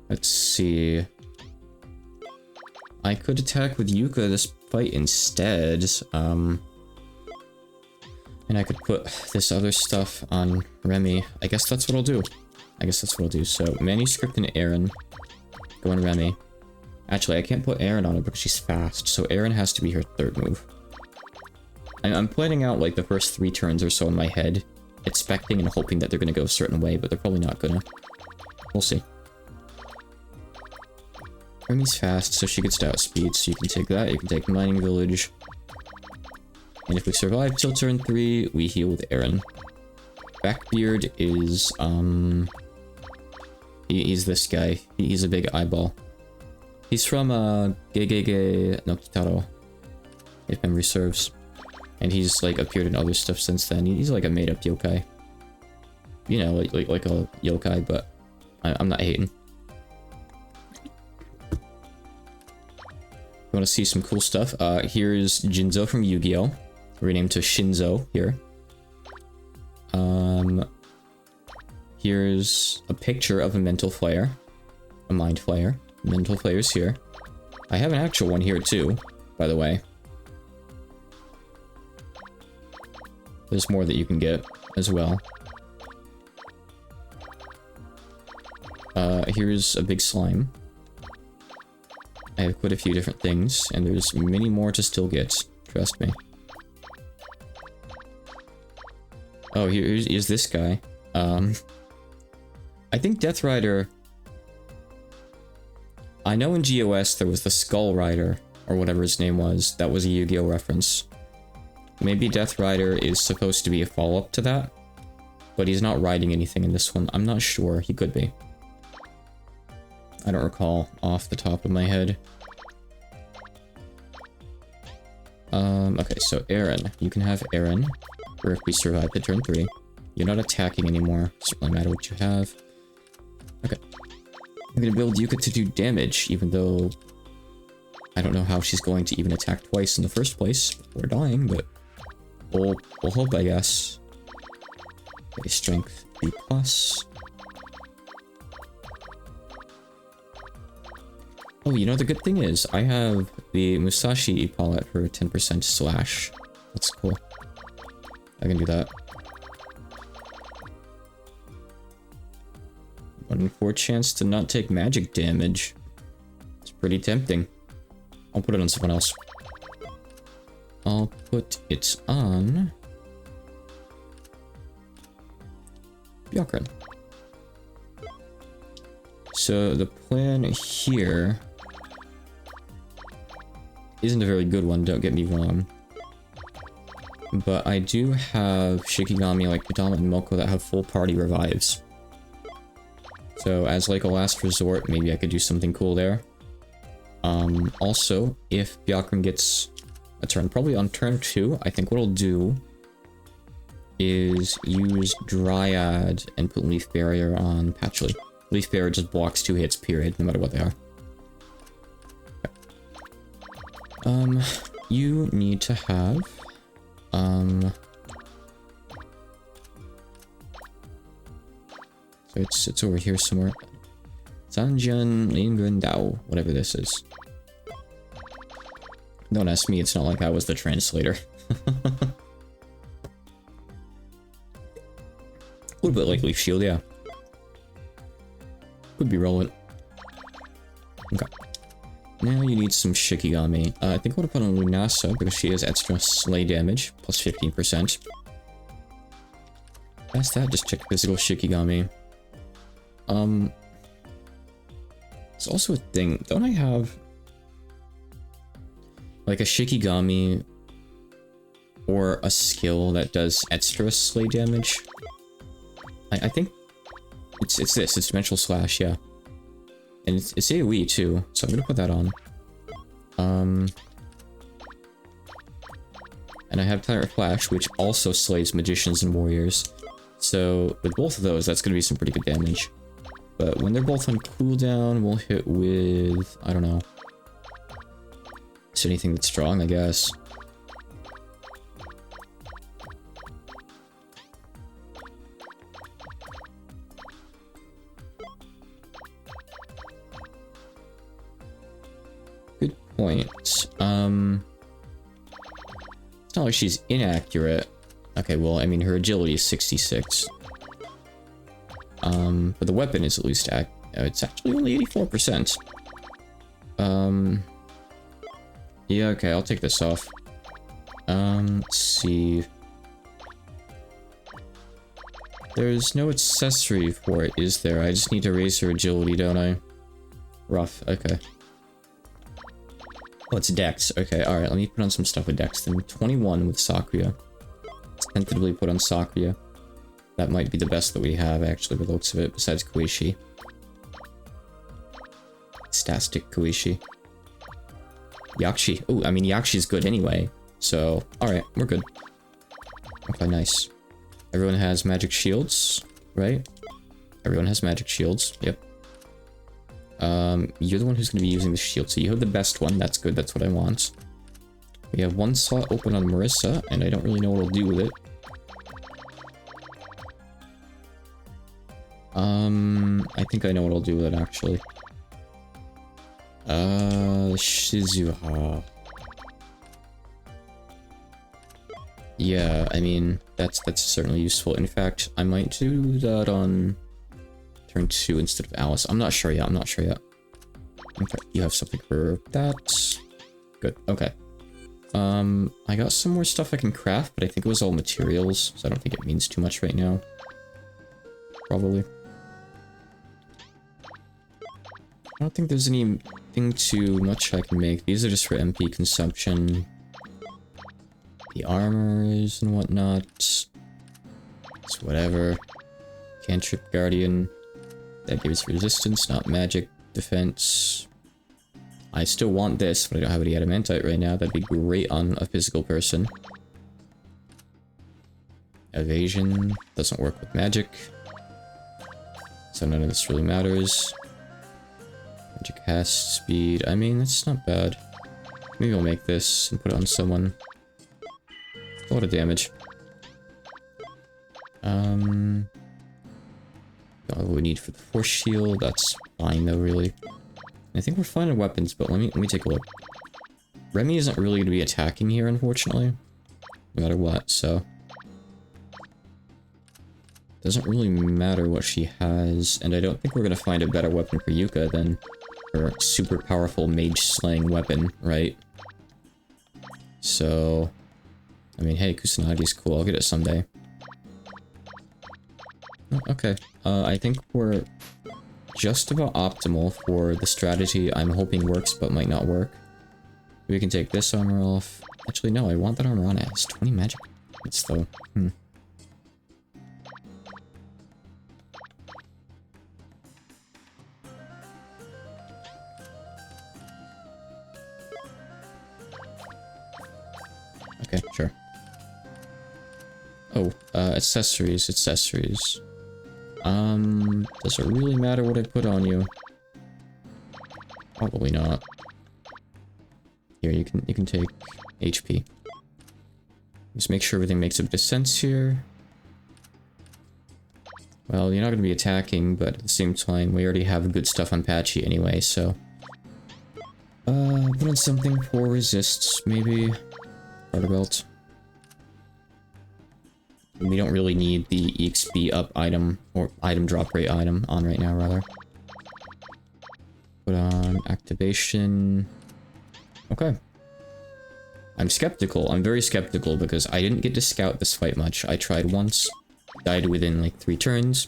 Let's see. I could attack with Yuka this fight instead. And I could put this other stuff on Remy. I guess that's what I'll do. So, Manuscript and Aaron. Go on Remy. Actually, I can't put Aaron on it because she's fast, so Aaron has to be her third move. I'm planning out, like, the first 3 turns or so in my head, expecting and hoping that they're gonna go a certain way, but they're probably not gonna. We'll see. Remy's fast, so she gets to outspeed, so you can take that. You can take Mining Village. And if we survive till turn 3, we heal with Aaron. Backbeard is, he's this guy. He's a big eyeball. He's from, Gegege no Kitaro, if memory serves. And he's, like, appeared in other stuff since then. He's, like, a made-up yokai. You know, like a yokai, but I'm not hating. You want to see some cool stuff? Here's Jinzo from Yu-Gi-Oh! Renamed to Shinzo here. Here's a picture of a Mental Flare. A Mind Flayer. Mental Flayer's here. I have an actual one here too, by the way. There's more that you can get as well. Here's a big slime. I have quite a few different things, and there's many more to still get. Trust me. Oh, here's this guy. I think Death Rider... I know in GOS there was the Skull Rider, or whatever his name was. That was a Yu-Gi-Oh reference. Maybe Death Rider is supposed to be a follow-up to that, but he's not riding anything in this one. I'm not sure. He could be. I don't recall off the top of my head. Okay, so Aaron. You can have Aaron, or if we survive the turn 3. You're not attacking anymore. Doesn't really matter what you have. Okay. I'm gonna build Yuka to do damage, even though I don't know how she's going to even attack twice in the first place before dying, but we'll hope, I guess. Okay, strength 3+. Oh, you know, the good thing is, I have the Musashi palette for 10% slash. That's cool. I can do that. 1 in 4 chance to not take magic damage. It's pretty tempting. I'll put it on someone else. I'll put it on... Bjorkren. So the plan here... isn't a very good one, don't get me wrong. But I do have Shikigami like Kodama and Moko that have full party revives. So as like a last resort, maybe I could do something cool there. Also, if Byakuren gets a turn, probably on turn 2, I think what I'll do is use Dryad and put Leaf Barrier on Patchouli. Leaf Barrier just blocks 2 hits, period, no matter what they are. Okay. You need to have... So it's over here somewhere. Sanjian Lingren Dao, whatever this is. Don't ask me, it's not like I was the translator. A little bit like Leaf Shield, yeah. Could be relevant. Okay. Now you need some Shikigami. I think I want to put on Lunasa because she has extra slay damage, plus 15%. Past that, just check physical Shikigami. It's also a thing. Don't I have like a Shikigami or a skill that does extra slay damage? I think it's this. It's Dimensional Slash, yeah. And it's AoE too, so I'm gonna put that on. And I have Tyrant Flash, which also slays magicians and warriors. So with both of those, that's gonna be some pretty good damage. But when they're both on cooldown, we'll hit with... I don't know. Is there anything that's strong, I guess? Good point. It's not like she's inaccurate. Okay, well, I mean, her agility is 66. But the weapon is at least it's actually only 84%. Yeah, okay, I'll take this off. Let's see. There's no accessory for it, is there? I just need to raise her agility, don't I? Rough, okay. Oh, it's Dex. Okay, alright, let me put on some stuff with Dex then. 21 with Sakuya. Let's tentatively put on Sakuya. That might be the best that we have, actually, by the looks of it, besides Koishi. Stastic Koishi. Yakshi. Oh, I mean, Yakshi's good anyway. So, alright, we're good. Okay, nice. Everyone has magic shields, right? Everyone has magic shields, yep. You're the one who's going to be using the shield, so you have the best one. That's good, that's what I want. We have one slot open on Marissa, and I don't really know what I'll do with it. I think I know what I'll do with it, actually. Shizuha. Yeah, I mean... That's certainly useful. In fact, I might do that on turn 2 instead of Alice. I'm not sure yet. I'm not sure yet. Okay, you have something for that. Good. Okay. I got some more stuff I can craft, but I think it was all materials, so I don't think it means too much right now. Probably. I don't think there's anything too much I can make. These are just for MP consumption. The armors and whatnot. It's whatever. Cantrip Guardian. That gives resistance, not magic defense. I still want this, but I don't have any adamantite right now. That'd be great on a physical person. Evasion doesn't work with magic, so none of this really matters. Magic cast speed. I mean, that's not bad. Maybe I'll make this and put it on someone. A lot of damage. Got what we need for the force shield. That's fine though, really. I think we're fine on weapons, but let me take a look. Remy isn't really going to be attacking here, unfortunately. No matter what, so... Doesn't really matter what she has, and I don't think we're going to find a better weapon for Yuka than her super powerful mage-slaying weapon, right? So... I mean, hey, Kusanagi's cool, I'll get it someday. Oh, okay, I think we're just about optimal for the strategy I'm hoping works but might not work. We can take this armor off. Actually, no, I want that armor on. It has 20 magic points, though. Okay, sure. Oh, accessories, accessories. Does it really matter what I put on you? Probably not. Here, you can take HP. Just make sure everything makes a bit of sense here. Well, you're not going to be attacking, but at the same time, we already have good stuff on Patchy anyway, so... put on something for resists, maybe. Starter belt. We don't really need the EXP up item, or item drop rate item on right now, rather. Put on activation. Okay. I'm skeptical. I'm very skeptical because I didn't get to scout this fight much. I tried once, died within like 3 turns.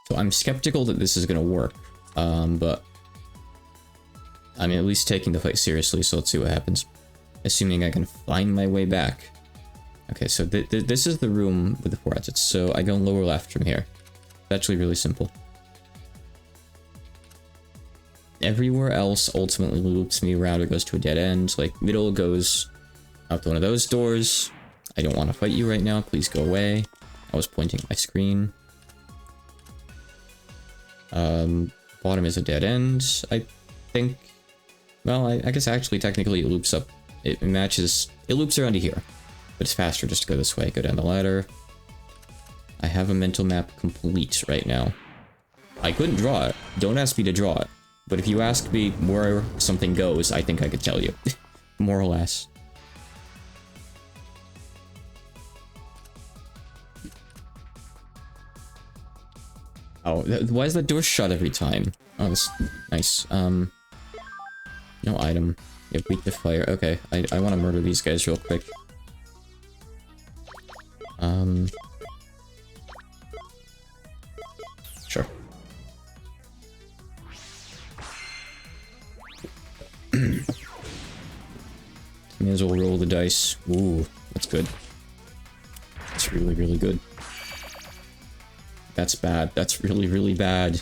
So I'm skeptical that this is gonna work. But I'm at least taking the fight seriously, so let's see what happens. Assuming I can find my way back. Okay, so this is the room with the 4 exits. So I go lower left from here. It's actually really simple. Everywhere else ultimately loops me around or goes to a dead end. Like, middle goes out to one of those doors. I don't want to fight you right now. Please go away. I was pointing at my screen. Bottom is a dead end, I think. Well, I guess actually technically it loops up. It matches... It loops around to here. But it's faster just to go this way. Go down the ladder. I have a mental map complete right now. I couldn't draw it. Don't ask me to draw it. But if you ask me where something goes, I think I could tell you. More or less. Oh, why is that door shut every time? Oh, that's nice. No item. You have weak to fire. Okay, I want to murder these guys real quick. Sure. May as well roll the dice. Ooh, that's good. That's really, really good. That's bad. That's really, really bad.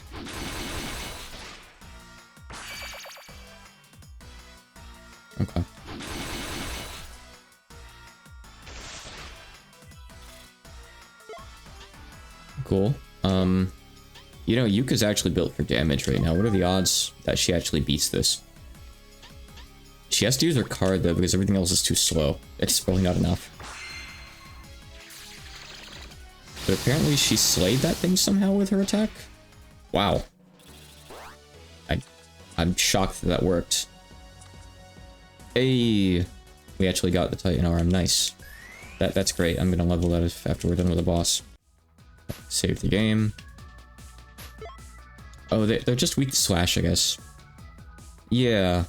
Okay. Cool. You know, Yuka's actually built for damage right now. What are the odds that she actually beats this? She has to use her card, though, because everything else is too slow. It's probably not enough. But apparently she slayed that thing somehow with her attack? Wow. I'm shocked that worked. Hey! We actually got the Titan arm. Nice. That's great. I'm gonna level that after we're done with the boss. Save the game. Oh, they're just weak to slash, I guess. Yeah,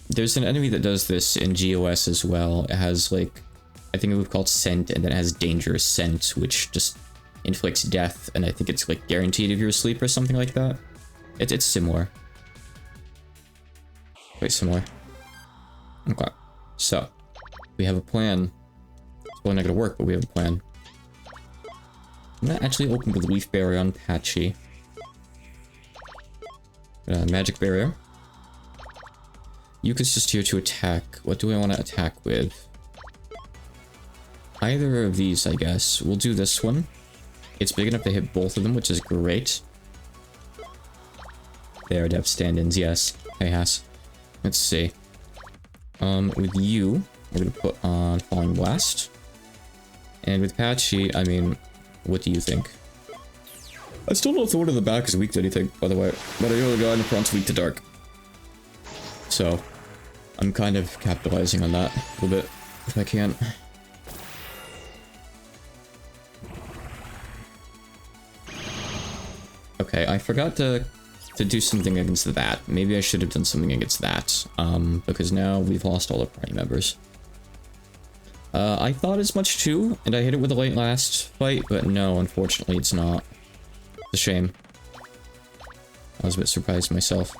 there's an enemy that does this in GOS as well. It has, like, I think a move called Scent, and then it has Dangerous Scent, which just inflicts death, and I think it's, like, guaranteed if you're asleep or something like that. It's similar. Quite similar. Okay, so, we have a plan. It's probably not gonna work, but we have a plan. I'm gonna actually open the Leaf Barrier on Patchy. Magic Barrier. Yuka's just here to attack. What do I want to attack with? Either of these, I guess. We'll do this one. It's big enough to hit both of them, which is great. There, dev stand-ins, yes. Hey, Hass. Let's see. With you, we're gonna put on Falling Blast. And with Patchy, I mean, what do you think? I still don't know if the one in the back is weak to anything, by the way. But I know the guy in the front's weak to dark. So, I'm kind of capitalizing on that a little bit, if I can. Okay, I forgot to do something against that. Maybe I should have done something against that, because now we've lost all the party members. I thought as much too, and I hit it with a late last fight, but no, unfortunately it's not. It's a shame. I was a bit surprised myself.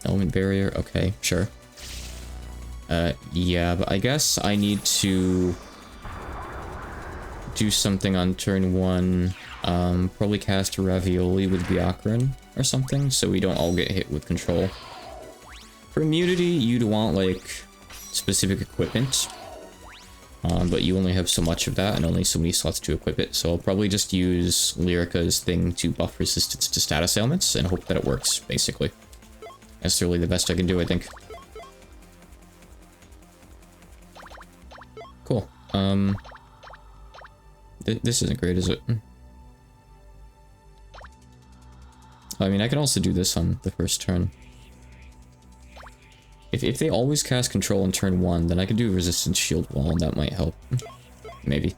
Element barrier, okay, sure. Yeah, but I guess I need to do something on turn 1. Probably cast Ravioli with Byakuran or something, so we don't all get hit with control. For immunity, you'd want, like, specific equipment. But you only have so much of that and only so many slots to equip it, so I'll probably just use Lyrica's thing to buff resistance to status ailments and hope that it works, basically. That's really the best I can do, I think. Cool. This isn't great, is it? I mean, I can also do this on the first turn. If they always cast control on turn 1, then I could do resistance shield wall, and that might help. Maybe.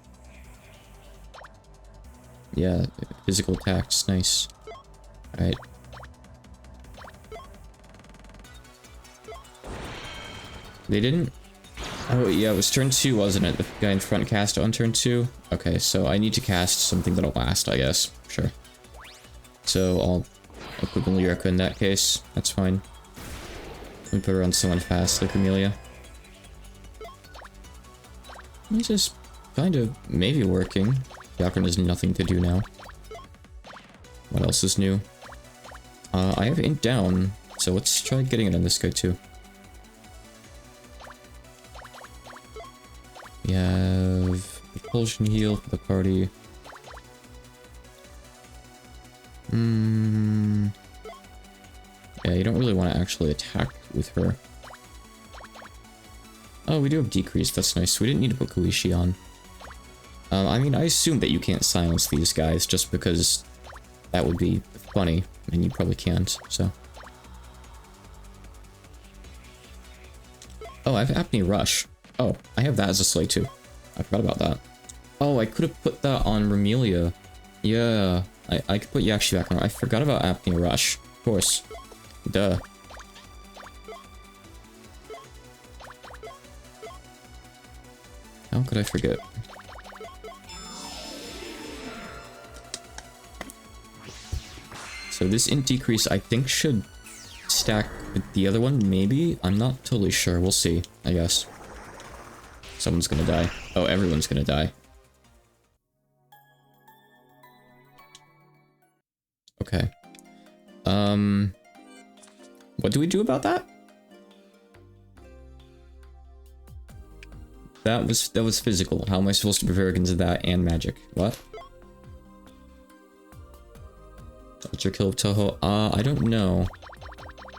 Yeah, physical attacks, nice. Alright. They didn't... Oh, yeah, it was turn 2, wasn't it? The guy in front cast on turn 2? Okay, so I need to cast something that'll last, I guess. Sure. So I'll equip Lyrica in that case. That's fine. Let me put her on someone fast, like Amelia. This is kind of maybe working. Byakuran has nothing to do now. What else is new? I have int down, so let's try getting it on this guy too. We have repulsion heal for the party. Yeah, you don't really want to actually attack with her. Oh, we do have decrease, that's nice. We didn't need to put Kuishi on. I mean, I assume that you can't silence these guys just because that would be funny, and you probably can't, so. Oh, I have Apnea Rush. Oh, I have that as a slay too. I forgot about that. Oh, I could have put that on Remelia. Yeah, I could put Yakshi back on. I forgot about Apnea Rush. Of course. Duh. How could I forget? So this int decrease, I think, should stack with the other one, maybe? I'm not totally sure. We'll see, I guess. Someone's gonna die. Oh, everyone's gonna die. Okay. What do we do about that? That was physical. How am I supposed to prepare against that and magic? What? Ultra kill of Toho? I don't know.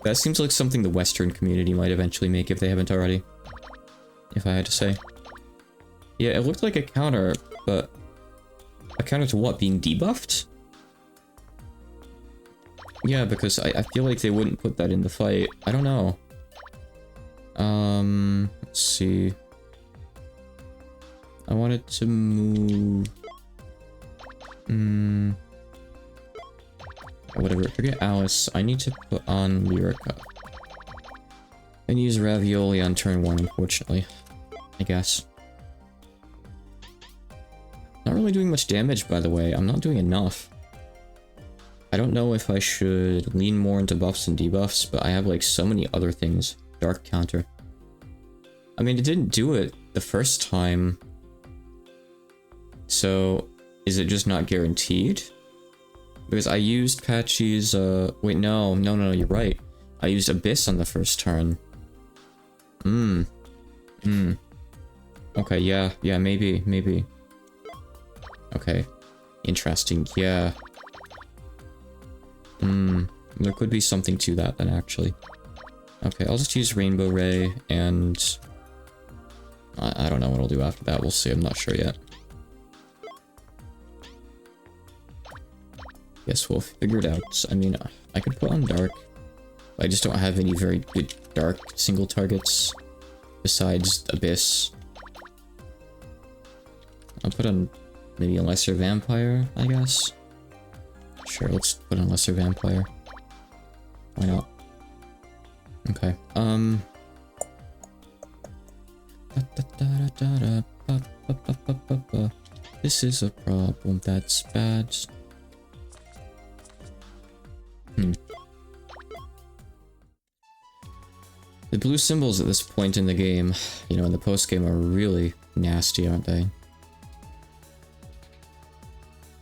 That seems like something the Western community might eventually make if they haven't already. If I had to say. Yeah, it looked like a counter, but... A counter to what? Being debuffed? Yeah, because I feel like they wouldn't put that in the fight. I don't know. Let's see. I wanted to move... Whatever, forget Alice. I need to put on Lyrica. And use Ravioli on turn 1, unfortunately. I guess. Not really doing much damage, by the way. I'm not doing enough. I don't know if I should lean more into buffs and debuffs, but I have like so many other things. Dark counter. I mean, it didn't do it the first time. So, is it just not guaranteed? Because I used Patchy's, wait, no, you're right. I used Abyss on the first turn. Okay, yeah, maybe. Okay. Interesting, yeah. There could be something to that then, actually. Okay, I'll just use Rainbow Ray, and... I don't know what I'll do after that, we'll see, I'm not sure yet. Guess we'll figure it out. I mean, I could put on Dark. I just don't have any very good Dark single targets, besides Abyss. I'll put on maybe a Lesser Vampire, I guess. Sure, let's put on Lesser Vampire. Why not? Okay, This is a problem that's bad. The blue symbols at this point in the game, you know, in the post-game are really nasty, aren't they?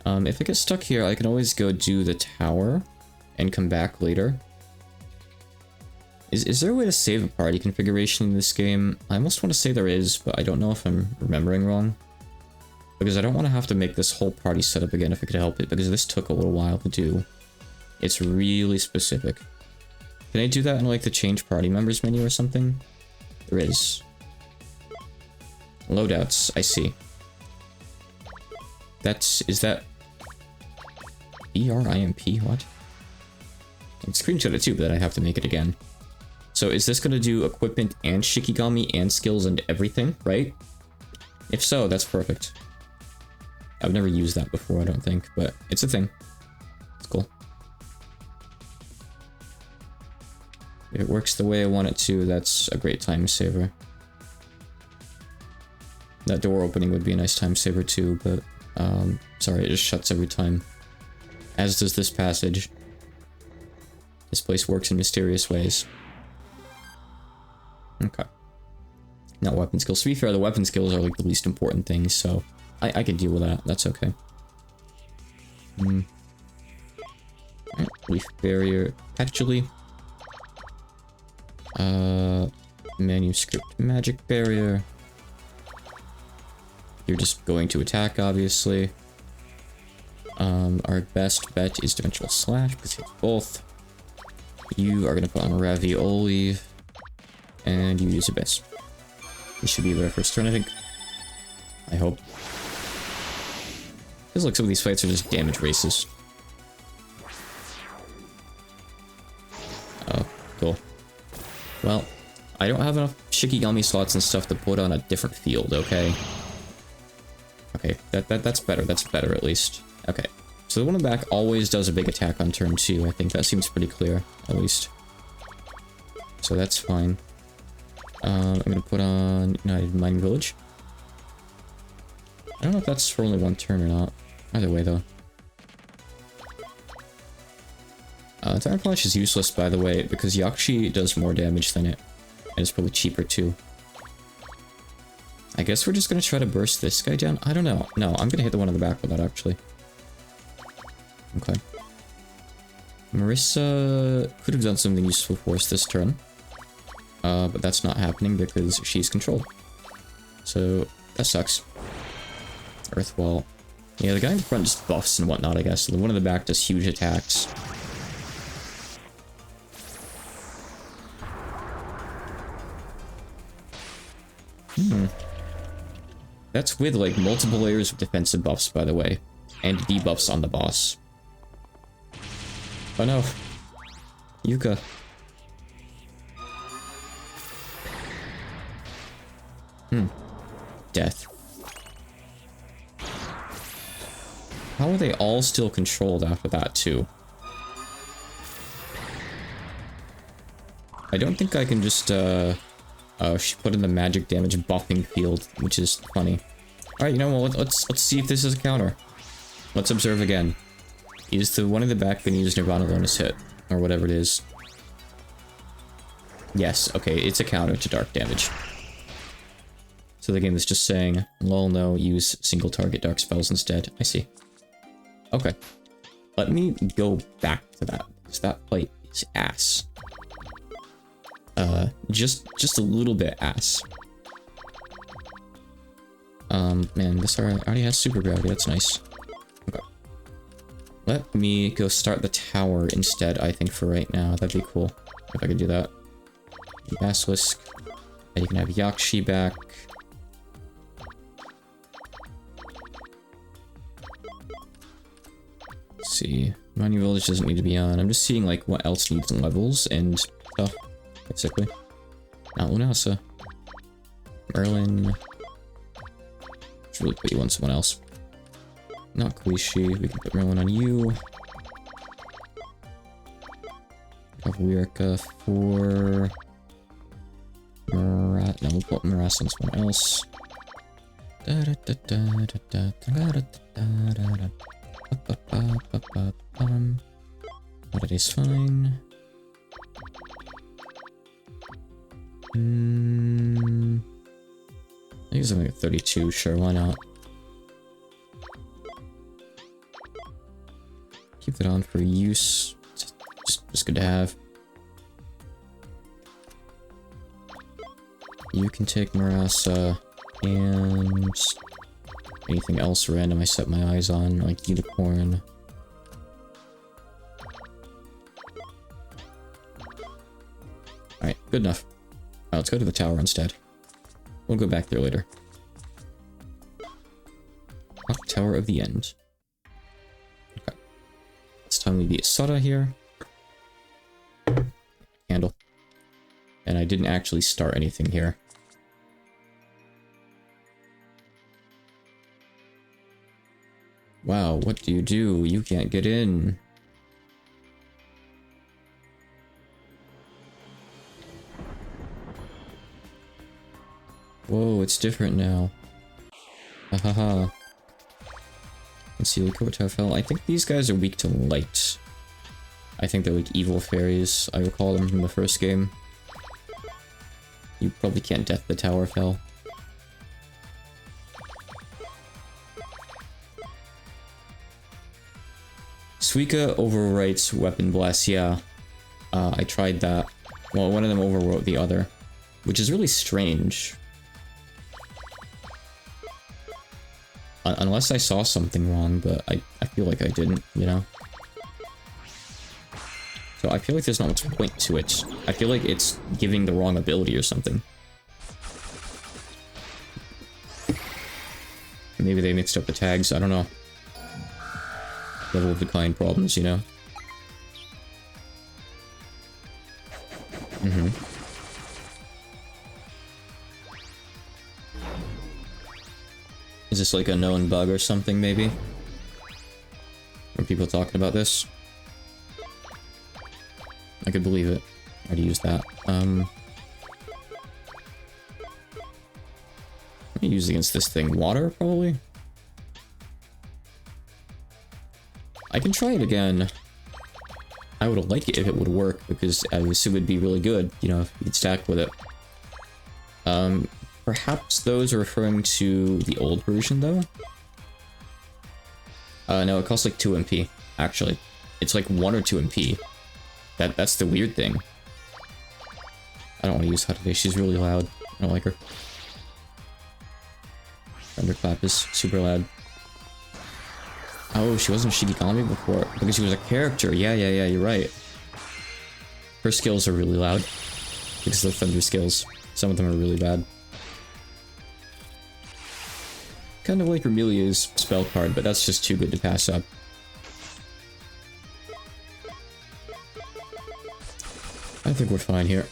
If I get stuck here, I can always go do the tower and come back later. Is there a way to save a party configuration in this game? I almost want to say there is, but I don't know if I'm remembering wrong. Because I don't want to have to make this whole party setup again if I could help it, because this took a little while to do. It's really specific. Can I do that in like the change party members menu or something? There is. Loadouts, I see. Is that... BRIMP? What? I can screenshot it too, but then I have to make it again. So is this going to do equipment and Shikigami and skills and everything, right? If so, that's perfect. I've never used that before, I don't think, but it's a thing. It's cool. If it works the way I want it to, that's a great time saver. That door opening would be a nice time saver too, but sorry, it just shuts every time. As does this passage. This place works in mysterious ways. Okay. Now weapon skills. To be fair, the weapon skills are like the least important things, so I can deal with that. That's okay. Alright, leaf barrier. Actually. Manuscript magic barrier. You're just going to attack, obviously. Our best bet is Dimensional Slash, because it's both. You are going to put on Ravioli, and you use Abyss. This should be their first turn, I think. I hope. Feels like some of these fights are just damage races. Oh, cool. Well, I don't have enough Shikigami slots and stuff to put on a different field, okay? Okay, that's better. That's better, at least. Okay. So the one in the back always does a big attack on turn 2. I think that seems pretty clear, at least. So that's fine. I'm gonna put on United Mining Village. I don't know if that's for only one turn or not. Either way, though. Tire Polish is useless, by the way, because Yakshi does more damage than it. And it's probably cheaper, too. I guess we're just gonna try to burst this guy down? I don't know. No, I'm gonna hit the one in the back with that, actually. Okay. Marissa could have done something useful for us this turn. But that's not happening because she's controlled. So, that sucks. Earthwall. Yeah, the guy in front just buffs and whatnot, I guess. The one in the back does huge attacks. That's with, like, multiple layers of defensive buffs, by the way. And debuffs on the boss. Oh no. Yuka. Death. How are they all still controlled after that, too? I don't think I can just, she put in the magic damage buffing field, which is funny. Alright, you know what, let's see if this is a counter. Let's observe again. Is the one in the back gonna use Nirvana bonus hit? Or whatever it is. Yes, okay, it's a counter to dark damage. So the game is just saying, lol, no, use single target dark spells instead. I see. Okay. Let me go back to that, because that fight is ass. Just a little bit ass. Man, this already has super gravity, that's nice. Okay. Let me go start the tower instead, I think, for right now. That'd be cool, if I could do that. Basilisk. And you can have Yakshi back. Let's see. Money Village doesn't need to be on. I'm just seeing, like, what else needs levels and stuff, basically. Not Lunasa. Merlin. Should really put you on someone else. Not Kuishi. We can put Merlin on you. Have Wirka for... No, we'll put Maras on someone else. That is fine. I think something at 32, sure, why not? Keep that on for use. Just good to have. You can take Marasa and anything else random I set my eyes on, like Unicorn. Alright, good enough. Let's go to the tower instead. We'll go back there later. Clock Tower of the End. Okay. It's time we beat Sora here. Candle. And I didn't actually start anything here. Wow, what do? You can't get in. Whoa, it's different now. Hahaha. Let's see, Lakota fell. I think these guys are weak to light. I think they're like evil fairies. I recall them from the first game. You probably can't death the tower fell. Suika overwrites Weapon Blast, yeah. I tried that. Well, one of them overwrote the other, which is really strange. Unless I saw something wrong, but I feel like I didn't, you know? So I feel like there's not much point to it. I feel like it's giving the wrong ability or something. Maybe they mixed up the tags, I don't know. Level of decline problems, you know? Is this like a known bug or something, maybe? Are people talking about this? I could believe it. I'd use that. Let me use against this thing. Water, probably? I can try it again. I would like it if it would work, because I assume it'd be really good, you know, if you could stack with it. Perhaps those are referring to the old version, though? No, it costs like 2 MP, actually. It's like 1 or 2 MP. That's the weird thing. I don't want to use her today, she's really loud. I don't like her. Thunderclap is super loud. Oh, she wasn't Shikigami before, because she was a character. Yeah, you're right. Her skills are really loud, because of the thunder skills. Some of them are really bad. Kind of like Remelia's spell card, but that's just too good to pass up. I think we're fine here.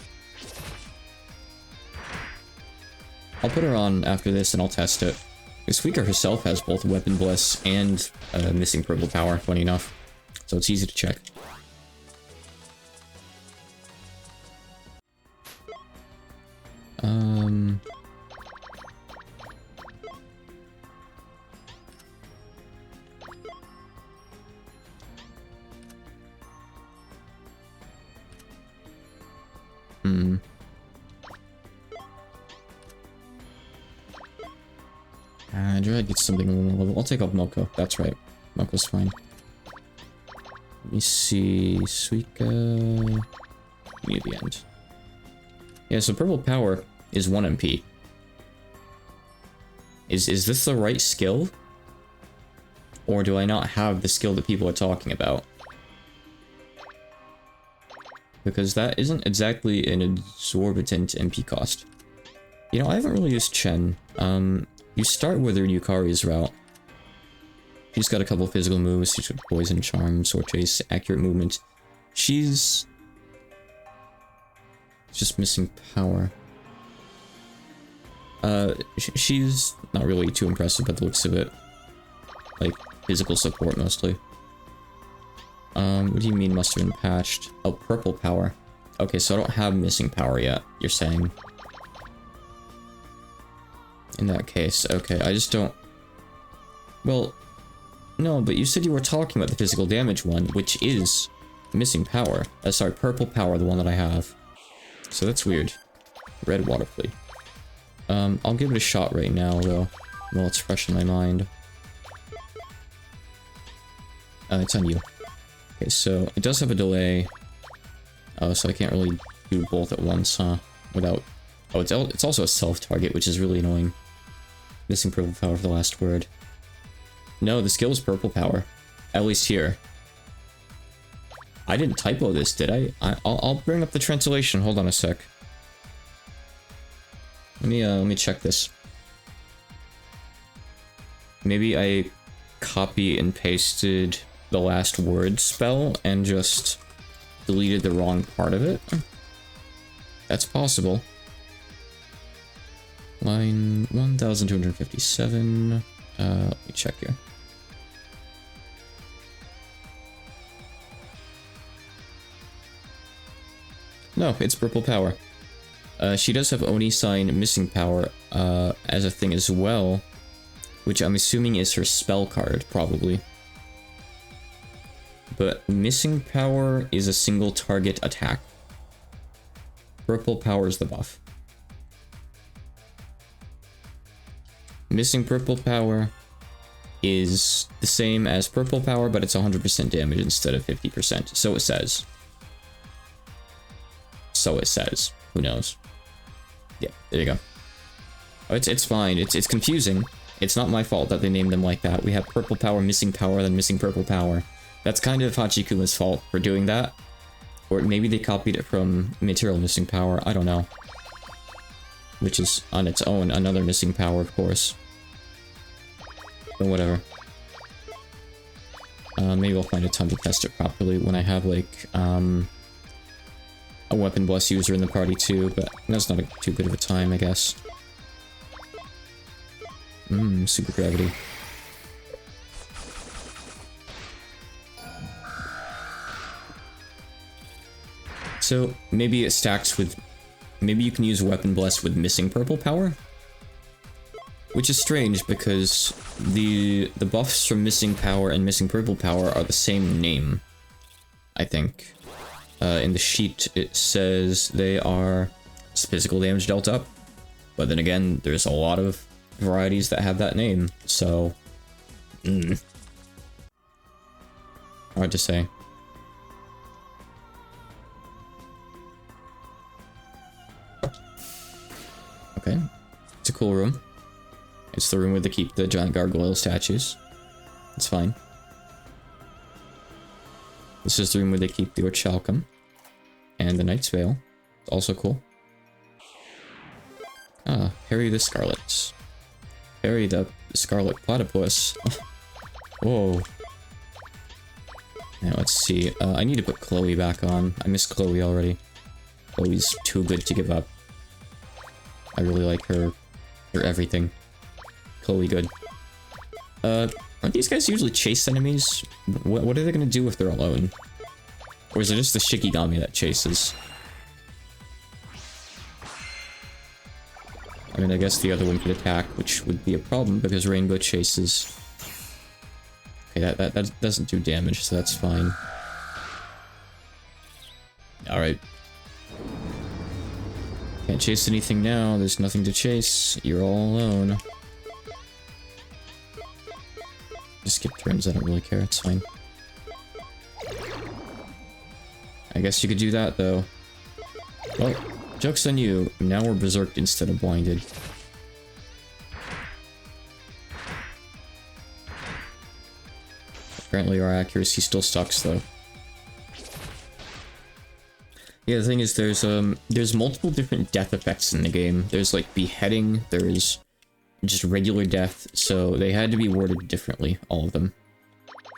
I'll put her on after this and I'll test it, Suika herself has both Weapon Bless and Missing Purple Power, funny enough. So it's easy to check. Dread gets something on the level. I'll take off Milko. That's right. Milko's fine. Let me see. Suika. Near the end. Yeah, so Purple Power is 1 MP. Is this the right skill? Or do I not have the skill that people are talking about? Because that isn't exactly an exorbitant MP cost. You know, I haven't really used Chen. You start with her Yukari's route. She's got a couple physical moves. She's got Poison, Charm, Sword Chase, Accurate Movement. She's just missing power. She's not really too impressive by the looks of it. Like, physical support mostly. What do you mean must have been patched? Oh, Purple Power. Okay, so I don't have missing power yet, you're saying. In that case, okay, I just don't... Well, no, but you said you were talking about the physical damage one, which is missing power. Sorry, Purple Power, the one that I have. So that's weird. Red Water Flea. I'll give it a shot right now, though, while it's fresh in my mind. It's on you. Okay, so it does have a delay. Oh, so I can't really do both at once, huh? Without... Oh, it's also a self-target, which is really annoying. Missing Purple Power for the last word. No, the skill is Purple Power. At least here. I didn't typo this, did I? I'll bring up the translation. Hold on a sec. Let me check this. Maybe I copy and pasted the last word spell and just deleted the wrong part of it. That's possible. Line 1257. Let me check here. No, it's Purple Power. She does have Oni Sign Missing Power as a thing as well, which I'm assuming is her spell card, probably. But Missing Power is a single target attack. Purple Power is the buff. Missing Purple Power is the same as Purple Power, but it's 100% damage instead of 50%. So it says. So it says. Who knows? Yeah, there you go. Oh, it's fine. It's confusing. It's not my fault that they named them like that. We have Purple Power, Missing Power, then Missing Purple Power. That's kind of Hachikuma's fault for doing that. Or maybe they copied it from Material Missing Power. I don't know. Which is, on its own, another missing power, of course. But whatever. Maybe I'll find a time to test it properly when I have, like, a Weapon Bless user in the party, too, but that's not too good of a time, I guess. Super Gravity. So, maybe it stacks with... Maybe you can use Weapon Bless with Missing Purple Power? Which is strange, because the buffs from Missing Power and Missing Purple Power are the same name, I think. In the sheet, it says they are physical damage dealt up. But then again, there's a lot of varieties that have that name, so... Hard to say. Okay, it's a cool room. It's the room where they keep the giant gargoyle statues. It's fine. This is the room where they keep the Orichalcum. And the Knight's Veil. It's also cool. Ah, Harry the Scarlet. Harry the Scarlet Platypus. Whoa. Now let's see. I need to put Chloe back on. I miss Chloe already. Chloe's too good to give up. I really like her everything. Chloe good. Aren't these guys usually chase enemies? What are they gonna do if they're alone? Or is it just the Shikigami that chases? I mean, I guess the other one could attack, which would be a problem because Rainbow chases. Okay, that doesn't do damage, so that's fine. Alright. Can't chase anything now, there's nothing to chase, you're all alone. Just skip turns, I don't really care, it's fine. I guess you could do that, though. Well, joke's on you, now we're berserked instead of blinded. Apparently our accuracy still sucks, though. Yeah, the thing is, there's multiple different death effects in the game. There's, like, beheading, there's just regular death, so they had to be worded differently, all of them.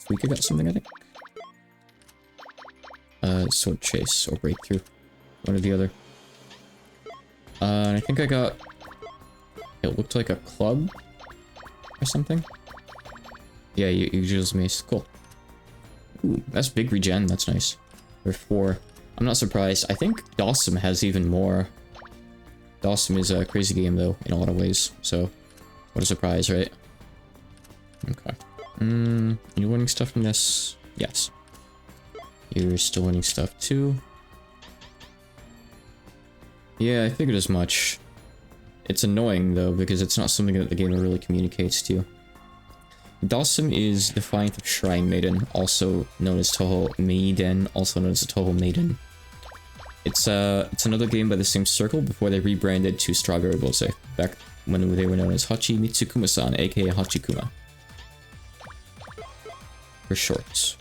We could get something, I think. Sword chase, or breakthrough. One or the other. And I think I got... It looked like a club? Or something? Yeah, you use mace. Cool. Ooh, that's big regen, that's nice. Or 4. I'm not surprised. I think Dawson has even more. Dawson is a crazy game, though, in a lot of ways. So, what a surprise, right? Okay. You winning stuff from this? Yes. You're still winning stuff, too. Yeah, I figured as much. It's annoying, though, because it's not something that the game really communicates to you. Dawson is Defiant of Shrine Maiden, also known as Toho Maiden, also known as the Toho Maiden. It's another game by the same circle before they rebranded to Strawberry Bose, back when they were known as Hachi Mitsukuma-san, aka Hachikuma. For short.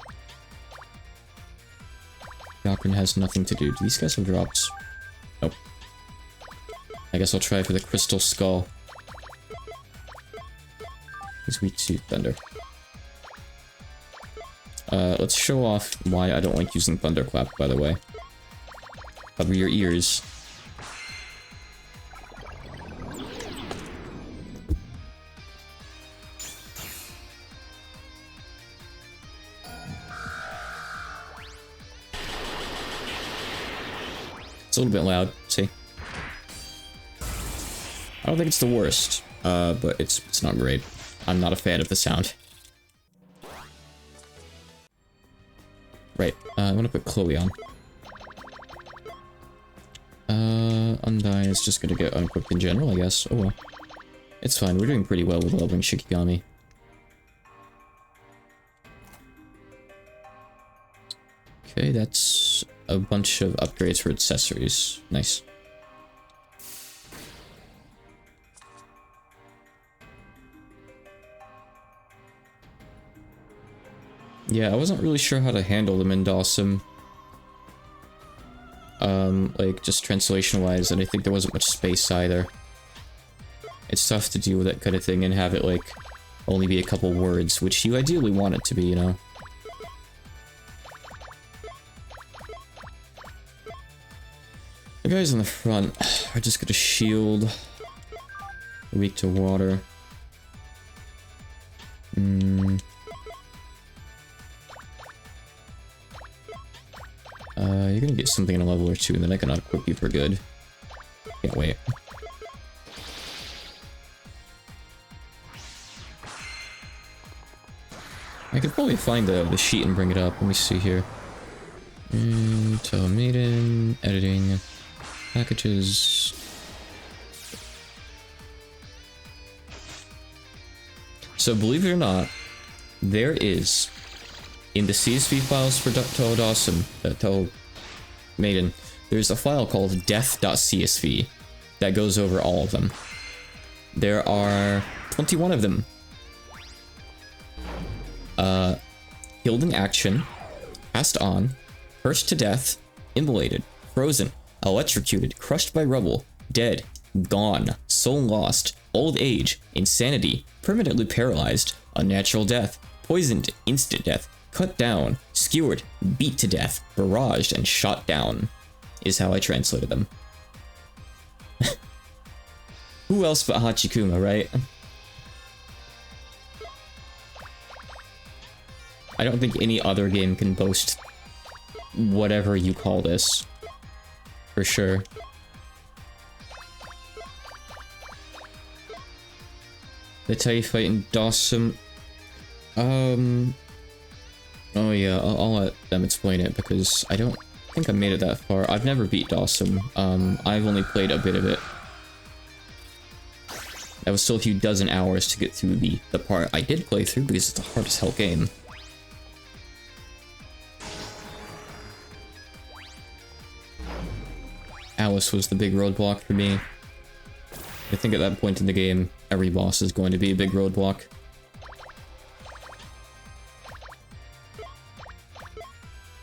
Yakrin has nothing to do. Do these guys have drops? Nope. I guess I'll try for the Crystal Skull. He's weak to Thunder. Let's show off why I don't like using Thunderclap, by the way. Cover your ears. It's a little bit loud, see? I don't think it's the worst, but it's not great. I'm not a fan of the sound. Right, I'm gonna put Chloe on. Undyne is just gonna get unequipped in general, I guess. Oh well. It's fine, we're doing pretty well with leveling Shikigami. Okay, that's a bunch of upgrades for accessories. Nice. Yeah, I wasn't really sure how to handle them in Dawson. Like, just translation-wise, and I think there wasn't much space either. It's tough to deal with that kind of thing and have it, like, only be a couple words, which you ideally want it to be, you know? The guys in the front are just gonna shield. Weak to water. You're gonna get something in a level or two, and then I can equip you for good. Can't wait. I could probably find the sheet and bring it up. Let me see here. Tell Maiden, editing, packages. So believe it or not, there is, in the CSV files for Toho Dawson, Toho Maiden, there's a file called death.csv that goes over all of them. There are 21 of them. Killed in action, passed on, cursed to death, immolated, frozen, electrocuted, crushed by rubble, dead, gone, soul lost, old age, insanity, permanently paralyzed, unnatural death, poisoned, instant death, cut down, skewered, beat to death, barraged, and shot down, is how I translated them. Who else but Hachikuma, right? I don't think any other game can boast whatever you call this. For sure. That's how you fight in Dawson. Oh yeah, I'll let them explain it because I don't think I made it that far. I've never beat Dawson. I've only played a bit of it. That was still a few dozen hours to get through the part I did play through because it's a hard as hell game. Alice was the big roadblock for me. I think at that point in the game, every boss is going to be a big roadblock.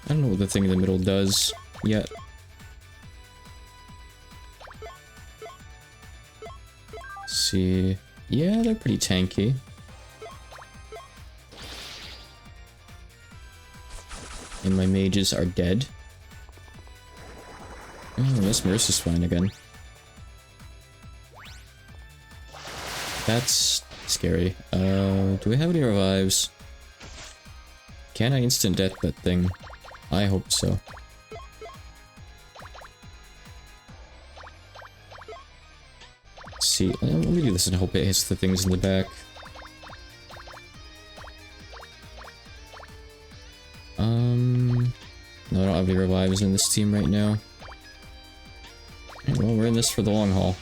I don't know what the thing in the middle does yet. Let's see. Yeah, they're pretty tanky. And my mages are dead. Oh, this Marissa's fine again. That's scary. Do we have any revives? Can I instant death that thing? I hope so. Let's see. Let me do this and hope it hits the things in the back. No, I don't have any revives in this team right now. Well, we're in this for the long haul.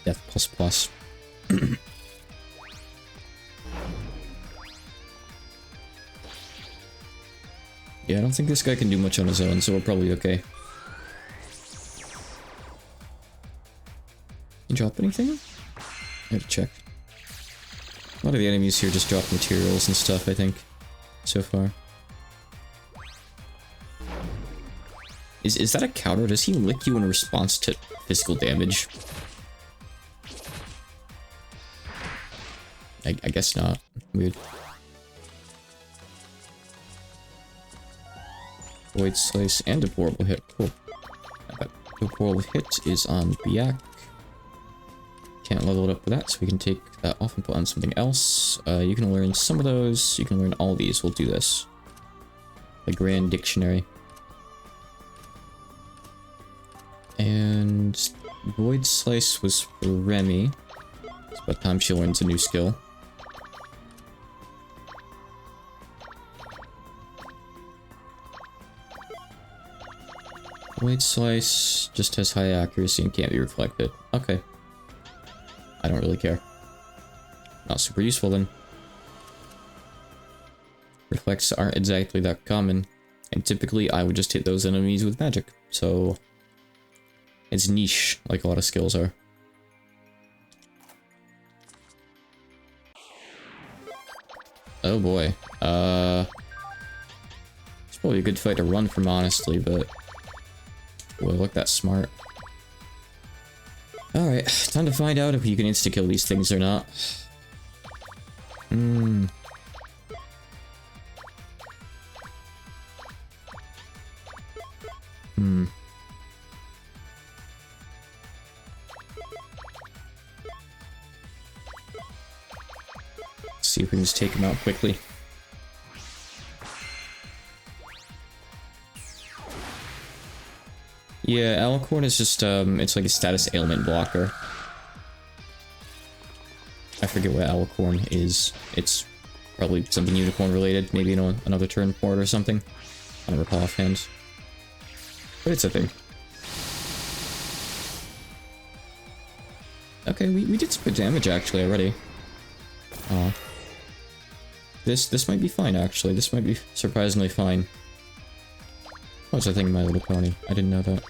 Death plus plus. Yeah, I don't think this guy can do much on his own, so we're probably okay. Can you drop anything? I have to check. A lot of the enemies here just drop materials and stuff, I think, so far. Is that a counter? Does he lick you in response to physical damage? I guess not. Weird. Void Slice and Deplorable Hit. Cool. That Deplorable Hit is on Biak. Can't level it up with that, so we can take that off and put on something else. You can learn some of those. You can learn all these. We'll do this. The Grand Dictionary. And Void Slice was for Remy. It's about time she learns a new skill. Void Slice just has high accuracy and can't be reflected. Okay. I don't really care. Not super useful then. Reflects aren't exactly that common. And typically I would just hit those enemies with magic. So it's niche, like a lot of skills are. Oh boy. It's probably a good fight to run from, honestly, but boy, look that smart. Alright, time to find out if you can insta-kill these things or not. See if we can just take him out quickly. Yeah, Alicorn is just, it's like a status ailment blocker. I forget what Alicorn is. It's probably something unicorn related, maybe another turn port or something. I don't recall offhand. But it's a thing. Okay, we did some good damage actually already. This might be fine actually. This might be surprisingly fine. Oh, it's a thing in My Little Pony. I didn't know that.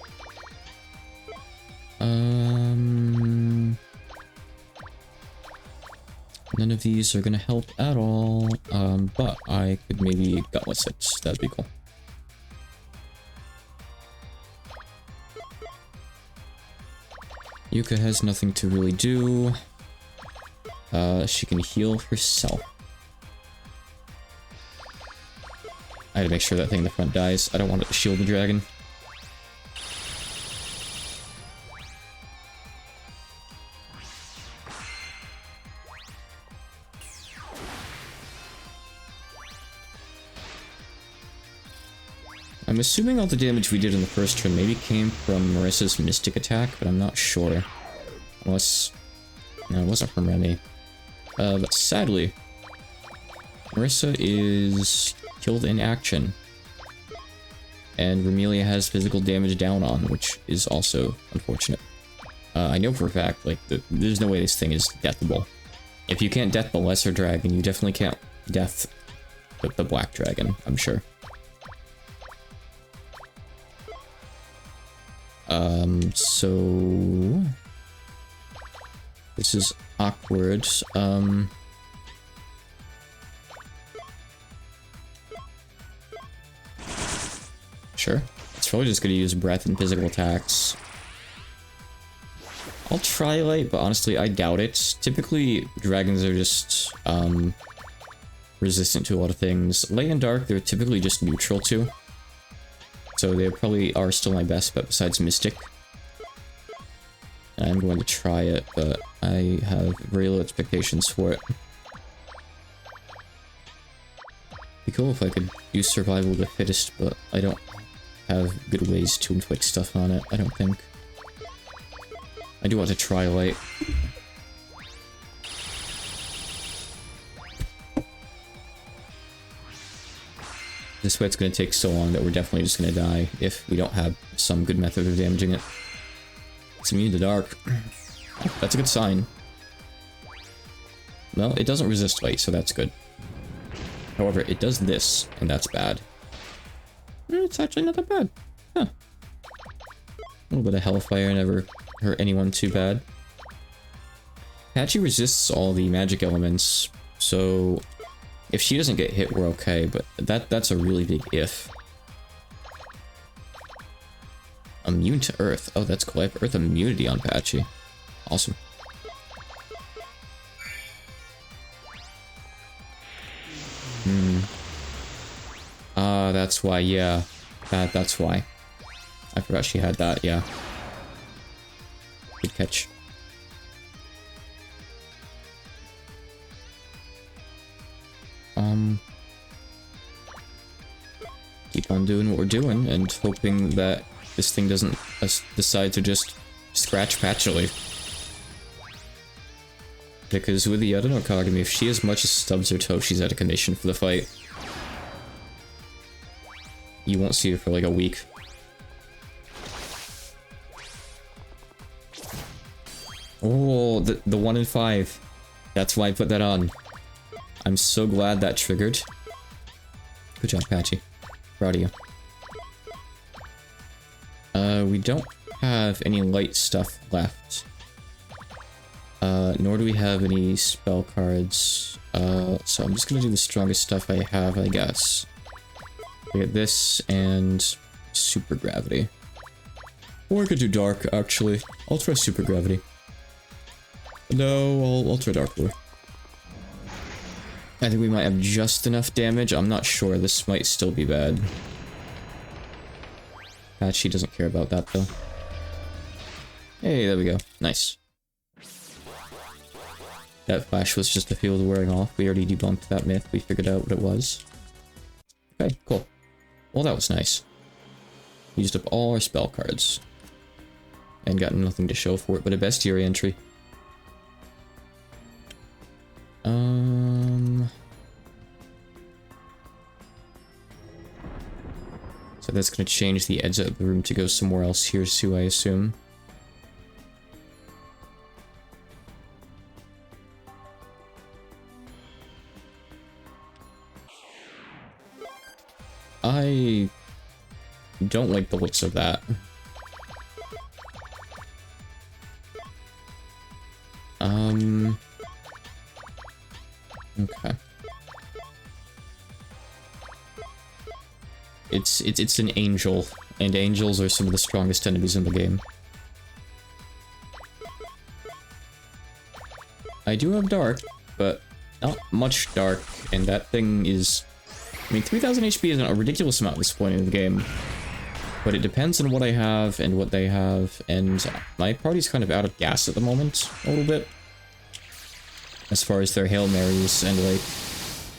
None of these are gonna help at all. But I could maybe gutless it. That'd be cool. Yuka has nothing to really do. She can heal herself. I had to make sure that thing in the front dies. I don't want it to shield the dragon. I'm assuming all the damage we did in the first turn maybe came from Marissa's Mystic attack, but I'm not sure. Unless... No, it wasn't from Remy. But sadly, Marissa is killed in action. And Remelia has physical damage down on, which is also unfortunate. I know for a fact, like, there's no way this thing is deathable. If you can't death the lesser dragon, you definitely can't death the black dragon, I'm sure. So... This is awkward. Sure. It's probably just gonna use breath and physical attacks. I'll try light, but honestly, I doubt it. Typically, dragons are just, resistant to a lot of things. Light and dark, they're typically just neutral to. So they probably are still my best bet besides Mystic. And I'm going to try it, but I have very low expectations for it. Be cool if I could use survival of the fittest, but I don't have good ways to inflict stuff on it, I don't think. I do want to try light. This way it's going to take so long that we're definitely just going to die if we don't have some good method of damaging it. It's immune to dark. Oh, that's a good sign. Well, it doesn't resist light, so that's good. However, it does this, and that's bad. It's actually not that bad. Huh. A little bit of Hellfire never hurt anyone too bad. Patchy resists all the magic elements, so if she doesn't get hit, we're okay, but that's a really big if. Immune to Earth. Oh, that's cool. I have Earth immunity on Patchy. Awesome. That's why, yeah. That's why. I forgot she had that, yeah. Good catch. Keep on doing what we're doing and hoping that this thing doesn't decide to just scratch Patchily. Because with the, I don't know, Kagami, if she as much as stubs her toe, she's out of condition for the fight. You won't see her for like a week. Oh, the 1 in 5. That's why I put that on. I'm so glad that triggered. Good job, Patchy. Proud of you. We don't have any light stuff left. Nor do we have any spell cards. So I'm just gonna do the strongest stuff I have, I guess. We get this and super gravity. Or I could do dark, actually. I'll try super gravity. No, I'll try dark blue. I think we might have just enough damage. I'm not sure. This might still be bad. Patchy doesn't care about that, though. Hey, there we go. Nice. That flash was just a field wearing off. We already debunked that myth. We figured out what it was. Okay, cool. Well, that was nice. We used up all our spell cards. And got nothing to show for it but a bestiary entry. So that's gonna change the edge of the room to go somewhere else here too, I assume. I don't like the looks of that. Okay. It's an angel, and angels are some of the strongest enemies in the game. I do have dark, but not much dark, and that thing is... I mean, 3000 HP isn't a ridiculous amount at this point in the game, but it depends on what I have and what they have, and my party's kind of out of gas at the moment, a little bit. As far as their Hail Marys and, like,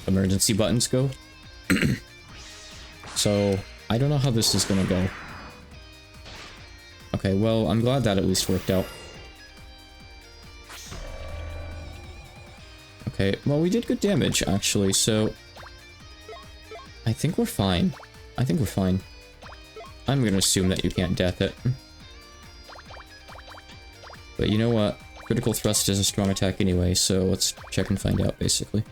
emergency buttons go. So, I don't know how this is gonna go. Okay, well, I'm glad that at least worked out. Okay, well, we did good damage, actually, so... I think we're fine. I think we're fine. I'm gonna assume that you can't death it. But you know what? Critical thrust is a strong attack anyway, so let's check and find out, basically.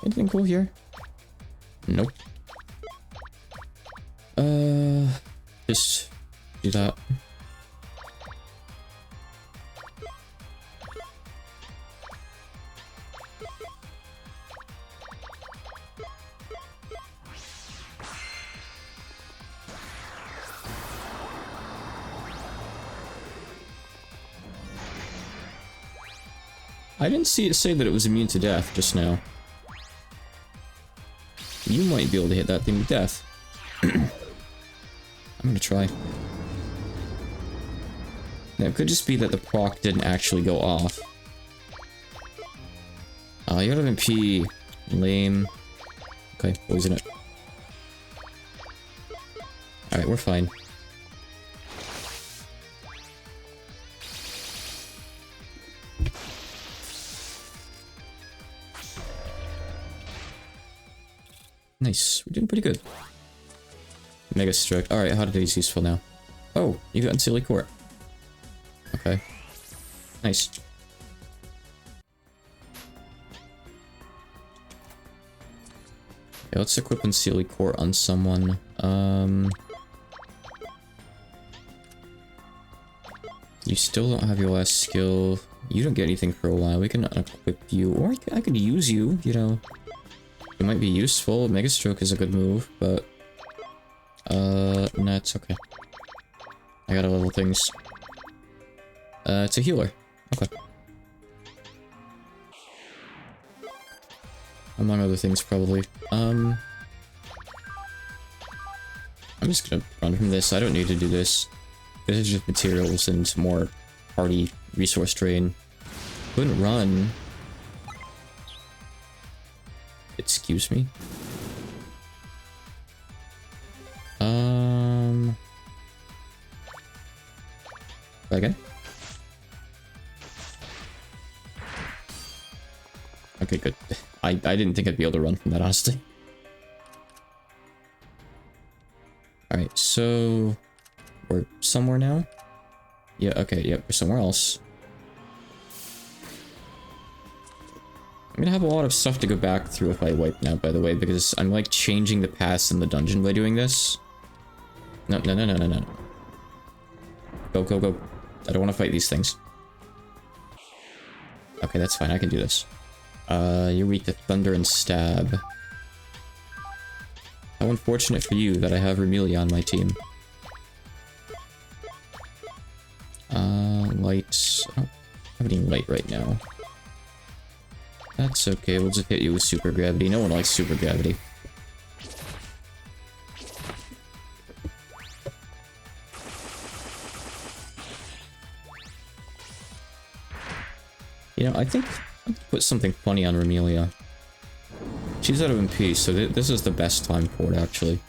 Anything cool here? Nope. Just do that. I didn't see it say that it was immune to death just now. You might be able to hit that thing with death. I'm gonna try. Now, it could just be that the proc didn't actually go off. Oh, you got an MP. Lame. Okay, poison it. Alright, we're fine. Nice. We're doing pretty good. Mega Strike. Alright, how did he's useful now? Oh, you got Silly Court. Okay. Nice. Okay, let's equip Unseelie Court on someone. You still don't have your last skill. You don't get anything for a while. We can equip you. Or I could use you, you know. It might be useful. Mega Stroke is a good move, but... no, it's okay. I gotta level things. It's a healer. Okay. Among other things, probably. I'm just gonna run from this. I don't need to do this. This is just materials and more party resource drain. Couldn't run. Excuse me. Okay. Okay, good. I didn't think I'd be able to run from that, honestly. Alright, so... we're somewhere now? Yeah, okay, yep, we're somewhere else. I'm gonna have a lot of stuff to go back through if I wipe now, by the way, because I'm, like, changing the paths in the dungeon by doing this. No, no, no, no, no, no. Go, go, go. I don't want to fight these things. Okay, that's fine, I can do this. You're weak to Thunder and Stab. How unfortunate for you that I have Remelia on my team. Light. I don't have any light right now. That's okay, we'll just hit you with Super Gravity. No one likes Super Gravity. You know, I think I'll put something funny on Remelia. She's out of MP, so this is the best time for it, actually.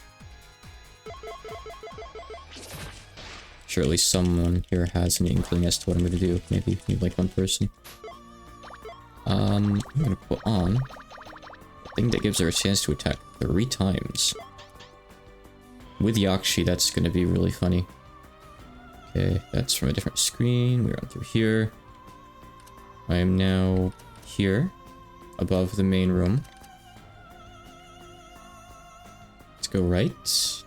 Sure, at least someone here has an inkling as to what I'm going to do. Maybe like one person. I'm going to put on a thing that gives her a chance to attack 3 times. With Yakshi, that's going to be really funny. Okay, that's from a different screen. We run through here. I am now here, above the main room. Let's go right.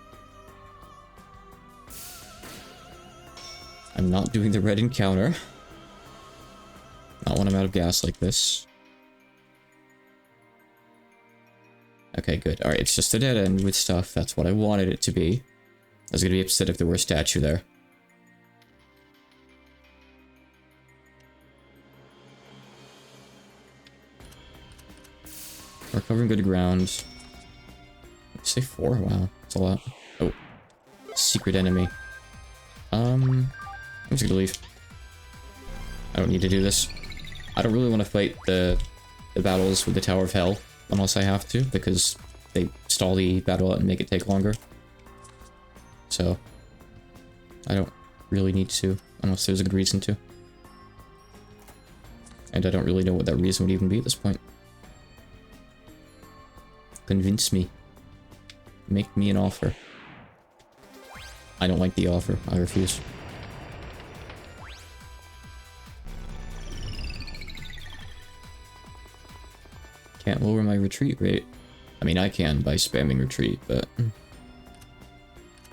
I'm not doing the red encounter. Not when I'm out of gas like this. Okay, good. Alright, it's just a dead end with stuff. That's what I wanted it to be. I was gonna be upset if there were a statue there. We're covering good ground. Say 4? Wow, that's a lot. Oh. Secret enemy. I'm just gonna leave. I don't need to do this. I don't really want to fight the battles with the Tower of Hell, unless I have to, because they stall the battle out and make it take longer. So, I don't really need to, unless there's a good reason to. And I don't really know what that reason would even be at this point. Convince me. Make me an offer. I don't like the offer. I refuse. Can't lower my retreat rate. I mean, I can by spamming retreat, but...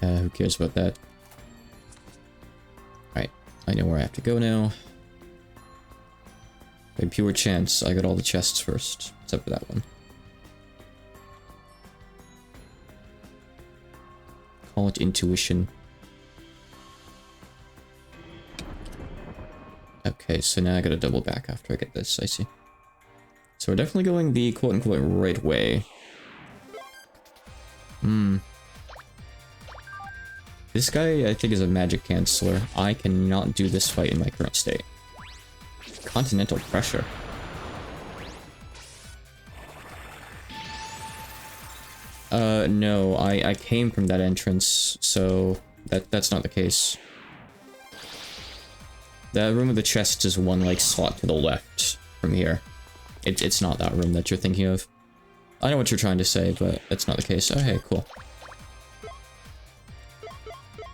who cares about that? Alright, I know where I have to go now. By pure chance, I got all the chests first, except for that one. Call it intuition. Okay, so now I gotta double back after I get this, I see. So we're definitely going the quote-unquote right way. This guy, I think, is a magic canceller. I cannot do this fight in my current state. Continental pressure. No, I came from that entrance, so that's not the case. The room of the chests is one, like, slot to the left from here. It's not that room that you're thinking of. I know what you're trying to say, but that's not the case. Oh, hey, cool.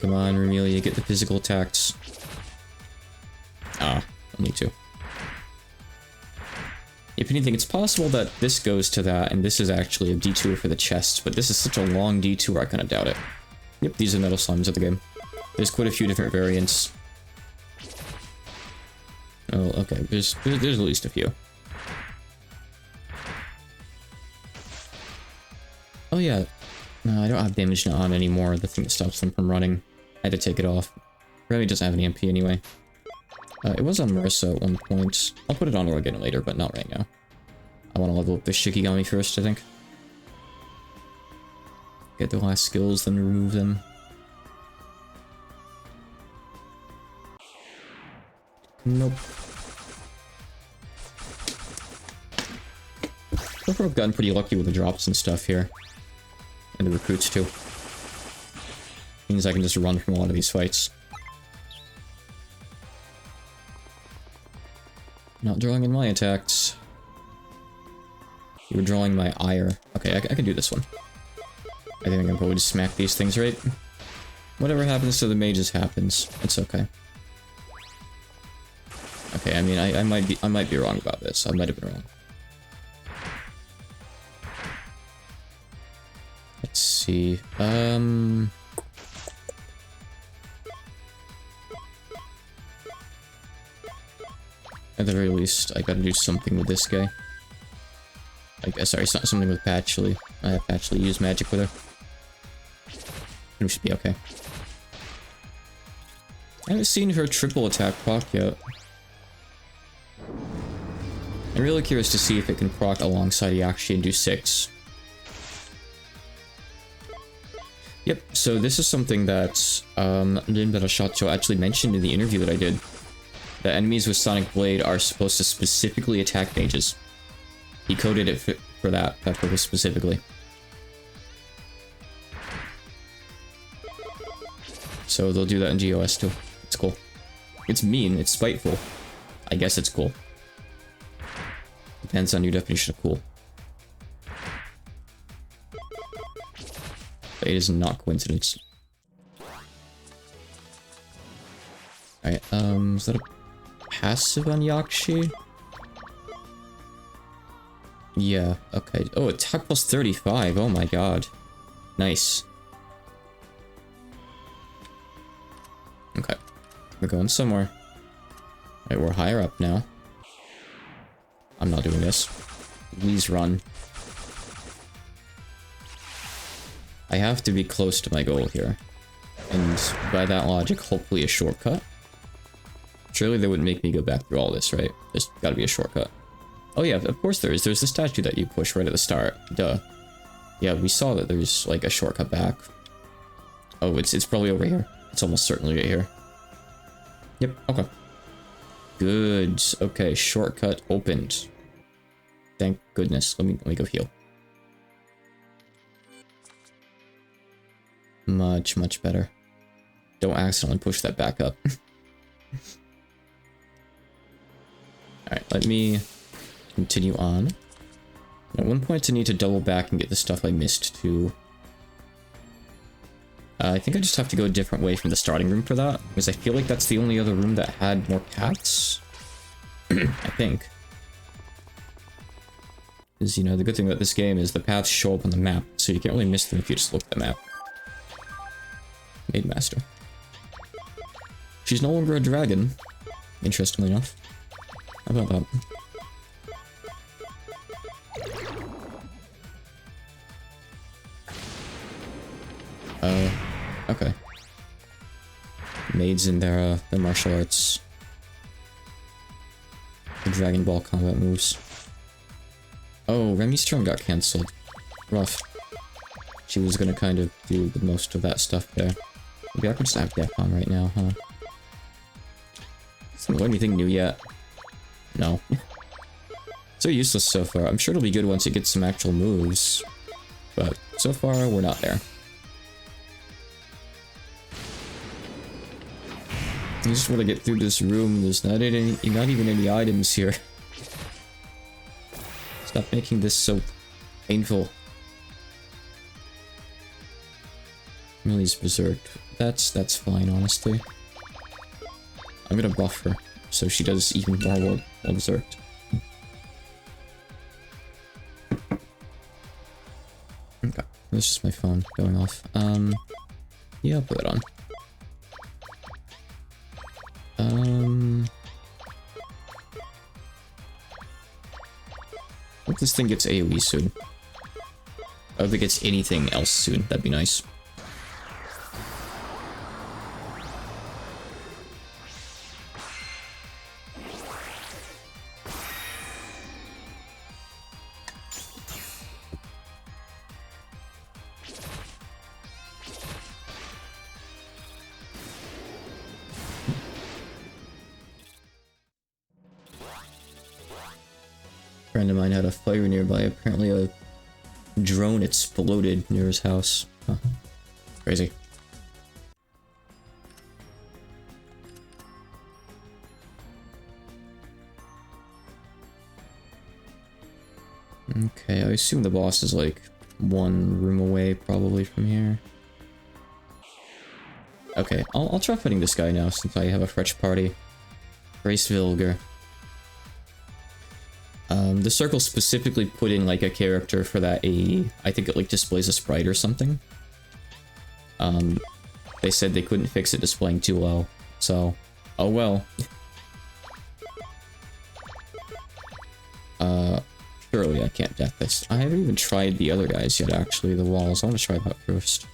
Come on, Remelia, get the physical attacks. Ah, only two. If anything, it's possible that this goes to that, and this is actually a detour for the chest, but this is such a long detour, I kind of doubt it. Yep, these are metal slimes of the game. There's quite a few different variants. Oh, okay, there's at least a few. Oh yeah, no, I don't have damage on anymore, the thing that stops them from running. I had to take it off. Remy doesn't have any MP anyway. It was on Marissa at one point. I'll put it on her again later, but not right now. I want to level up the Shikigami first, I think. Get the last skills, then remove them. Nope. So far I've gotten pretty lucky with the drops and stuff here. And the recruits too. Means I can just run from a lot of these fights. Not drawing in my attacks. You were drawing my ire. Okay, I can do this one. I think I can probably just smack these things, right? Whatever happens to the mages happens. It's okay. Okay, I mean, I might be wrong about this. I might have been wrong. Let's see. At the very least, I gotta do something with this guy. Sorry, it's not something with Patchley. I have Patchley use magic with her. And we should be okay. I haven't seen her triple attack proc yet. I'm really curious to see if it can proc alongside Yakshi and do 6. Yep, so this is something that DLShiki actually mentioned in the interview that I did. The enemies with Sonic Blade are supposed to specifically attack mages. He coded it for that purpose specifically. So they'll do that in GOS too. It's cool. It's mean, it's spiteful. I guess it's cool. Depends on your definition of cool. But it is not coincidence. Alright, is that a passive on Yakshi? Yeah, okay. Oh, attack plus 35. Oh my god. Nice. Okay. We're going somewhere. Alright, we're higher up now. I'm not doing this. Please run. I have to be close to my goal here. And by that logic, hopefully a shortcut. Surely they wouldn't make me go back through all this, right? There's gotta be a shortcut. Oh yeah, of course there is. There's the statue that you push right at the start. Duh. Yeah, we saw that there's like a shortcut back. Oh, it's probably over here. It's almost certainly right here. Yep, okay. Good. Okay, shortcut opened. Thank goodness. Let me go heal. Much better. don't accidentally push that back up. Alright, let me continue on. At one point I need to double back and get the stuff I missed too. I think I just have to go a different way from the starting room for that, because I feel like that's the only other room that had more paths. I think. Because, you know, the good thing about this game is the paths show up on the map, so you can't really miss them if you just look at the map. Maid Master. She's no longer a dragon, interestingly enough. How about that? Okay. Maids in their martial arts. The Dragon Ball combat moves. Oh, Remy's turn got cancelled. Rough. She was gonna kind of do the most of that stuff there. Maybe I could just have Death on right now, huh? Hasn't learned anything new yet. No. So useless so far. I'm sure it'll be good once it gets some actual moves. But so far, we're not there. I just want to get through this room. There's not even any items here. Stop making this so painful. Millie's berserked. That's fine, honestly. I'm gonna buff her so she does even more while berserked. Okay, that's just my phone going off. Yeah, I'll put it on. Hope this thing gets AoE soon. I hope it gets anything else soon, that'd be nice. A friend of mine had a fire nearby. Apparently a drone exploded near his house. Huh. Crazy. Okay, I assume the boss is like one room away probably from here. Okay, I'll try fighting this guy now since I have a fresh party. Grace Vilger. The circle specifically put in like a character for that AE. I think it like displays a sprite or something. They said they couldn't fix it displaying too low, so oh well. Surely I can't death this. I haven't even tried the other guys yet, actually, the walls. I want to try that first.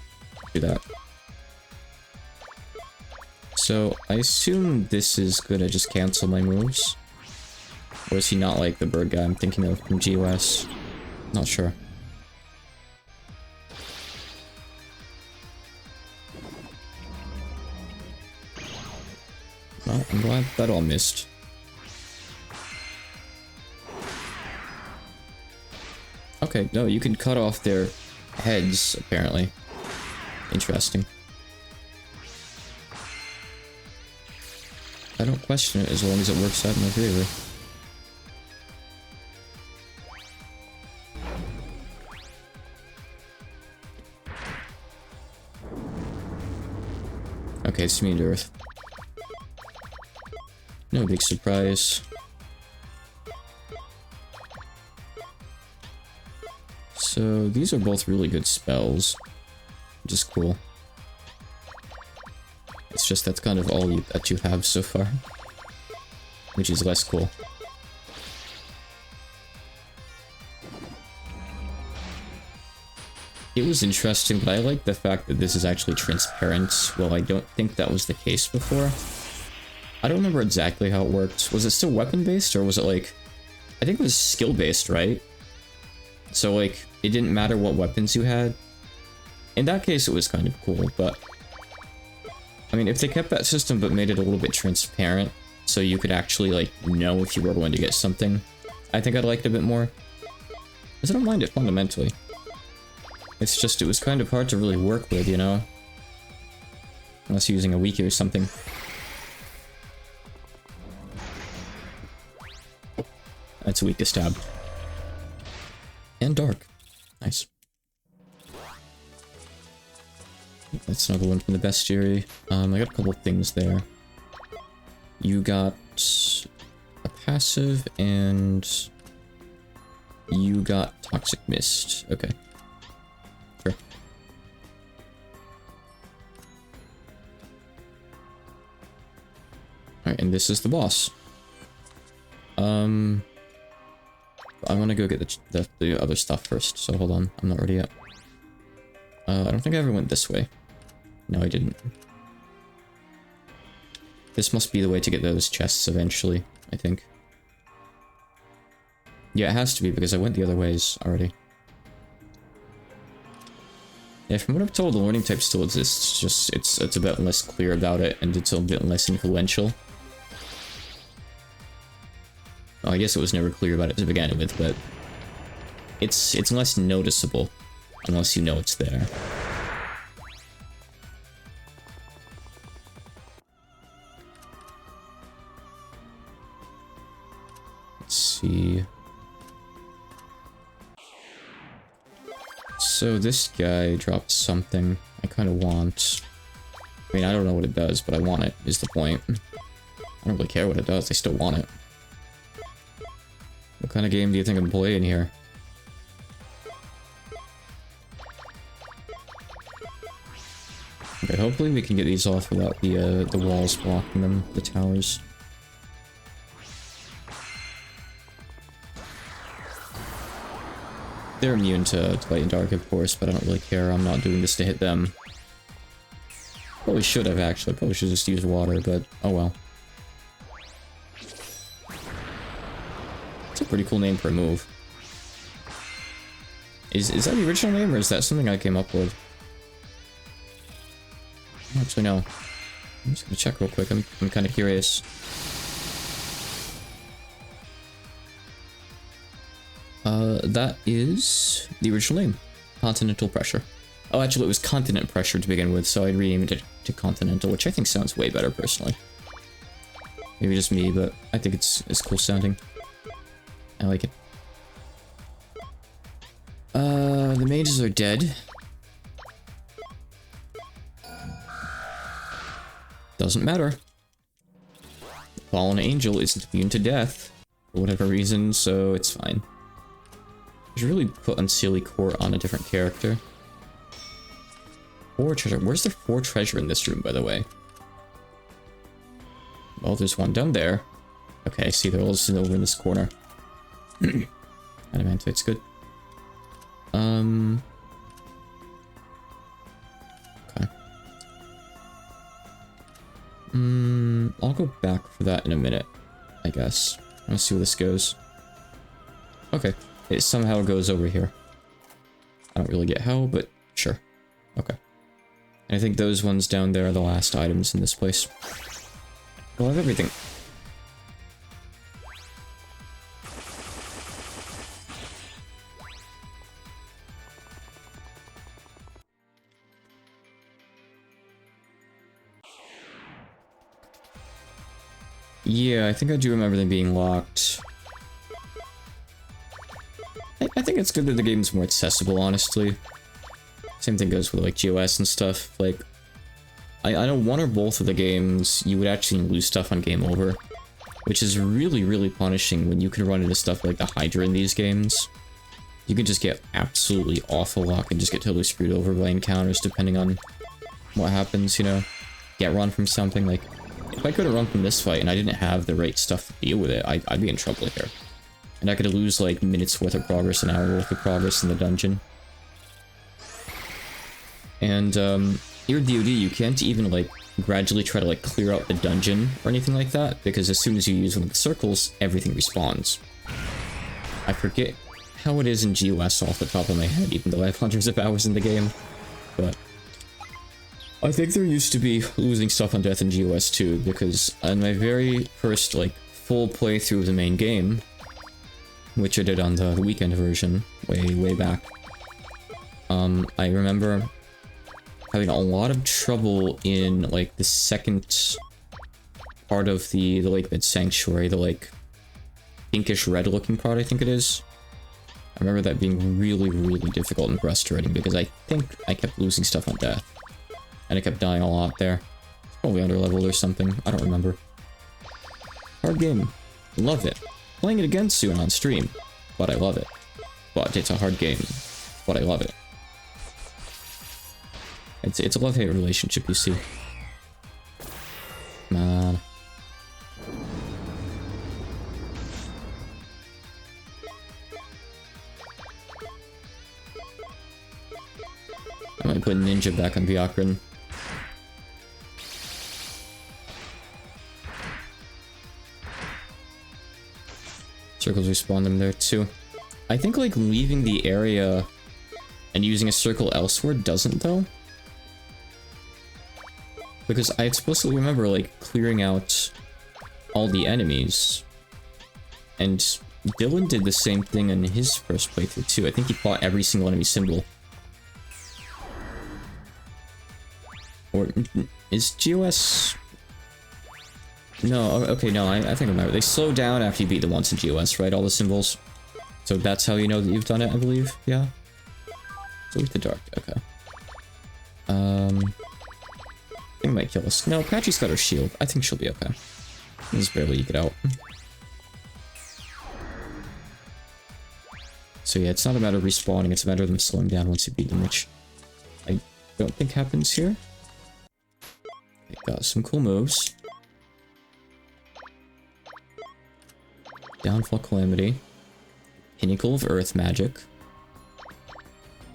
Do that. So I assume this is gonna just cancel my moves. Or is he not like the bird guy I'm thinking of from GOS? Not sure. Well, I'm glad that all missed. Okay, no, you can cut off their heads, apparently. Interesting. I don't question it as long as it works out in my favor. Okay, it's me to Earth. No big surprise. So these are both really good spells, which is cool. It's just that's kind of all that you have so far, which is less cool. It was interesting, but I like the fact that this is actually transparent. Well, I don't think that was the case before. I don't remember exactly how it worked. Was it still weapon-based, or was it like... I think it was skill-based, right? So, like, it didn't matter what weapons you had. In that case, it was kind of cool, but... I mean, if they kept that system but made it a little bit transparent, so you could actually, like, know if you were going to get something, I think I'd like it a bit more. Because I don't mind it fundamentally. It's just, it was kind of hard to really work with, you know? Unless you're using a wiki or something. That's weak to stab. And dark. Nice. That's another one from the bestiary. I got a couple things there. You got a passive and you got toxic mist. Okay. Sure. Alright, and this is the boss. I want to go get the other stuff first, so hold on. I'm not ready yet. I don't think I ever went this way. No, I didn't. This must be the way to get those chests eventually, I think. Yeah, it has to be, because I went the other ways already. Yeah, from what I'm told, the learning type still exists, just it's a bit less clear about it, and it's a bit less influential. Well, I guess it was never clear about it to begin with, but it's less noticeable, unless you know it's there. Let's see. So this guy dropped something I kind of want. I mean, I don't know what it does, but I want it, is the point. I don't really care what it does, I still want it. What kind of game do you think I'm playing here? Okay, hopefully we can get these off without the walls blocking them, the towers. They're immune to light and dark, of course, but I don't really care. I'm not doing this to hit them. Probably should have, actually. Probably should just use water, but oh well. It's a pretty cool name for a move. Is that the original name, or is that something I came up with? I don't actually know. I'm just gonna check real quick. I'm kind of curious. That is the original name. Continental Pressure. Oh, actually, it was Continent Pressure to begin with, so I renamed it to Continental, which I think sounds way better, personally. Maybe just me, but I think it's cool sounding. I like it. The mages are dead. Doesn't matter. The fallen angel isn't immune to death, for whatever reason, so it's fine. I should really put Unseelie Court on a different character. 4 treasure. Where's there 4 treasure in this room, by the way? Well, there's one down there. Okay, I see they're all sitting over in this corner. Adamantite's good. Okay. I'll go back for that in a minute, I guess. Let's see where this goes. Okay. It somehow goes over here. I don't really get how, but sure. Okay. And I think those ones down there are the last items in this place. We'll have everything. Yeah, I think I do remember them being locked. I think it's good that the game's more accessible, honestly. Same thing goes with, like, GOS and stuff. Like, I know one or both of the games, you would actually lose stuff on Game Over. Which is really, really punishing when you can run into stuff like the Hydra in these games. You can just get absolutely awful luck and just get totally screwed over by encounters depending on what happens, you know? Get run from something, like... If I could have run from this fight and I didn't have the right stuff to deal with it, I'd be in trouble here. And I could lose, like, minutes worth of progress, an hour worth of progress in the dungeon. And, here at DoD, you can't even, like, gradually try to, like, clear out the dungeon or anything like that, because as soon as you use one of the circles, everything respawns. I forget how it is in GOS off the top of my head, even though I have hundreds of hours in the game. But I think there used to be losing stuff on death in GOS too, because on my very first, like, full playthrough of the main game, which I did on the weekend version, way back, I remember having a lot of trouble in, like, the second part of the Lake Bed Sanctuary, the, like, pinkish red looking part, I think it is. I remember that being really, really difficult and frustrating because I think I kept losing stuff on death. And I kept dying a lot there. Probably underleveled or something, I don't remember. Hard game. Love it. Playing it again soon on stream, but I love it. But it's a hard game, but I love it. It's a love-hate relationship, you see. Man. I might put Ninja back on Vyakrin. Circles respawn them there too. I think like leaving the area and using a circle elsewhere doesn't though. Because I explicitly remember like clearing out all the enemies. And Dylan did the same thing in his first playthrough too. I think he fought every single enemy symbol. Or is GOS... No, okay, no, I think I remember. They slow down after you beat the ones in GOS, right? All the symbols. So that's how you know that you've done it, I believe. Yeah. Delete the dark, okay. I think it might kill us. No, Patchy's got her shield. I think she'll be okay. Just barely eke it out. So yeah, it's not a matter of respawning, it's a matter of them slowing down once you beat them, which I don't think happens here. Okay, got some cool moves. Downfall Calamity. Pinnacle of Earth Magic.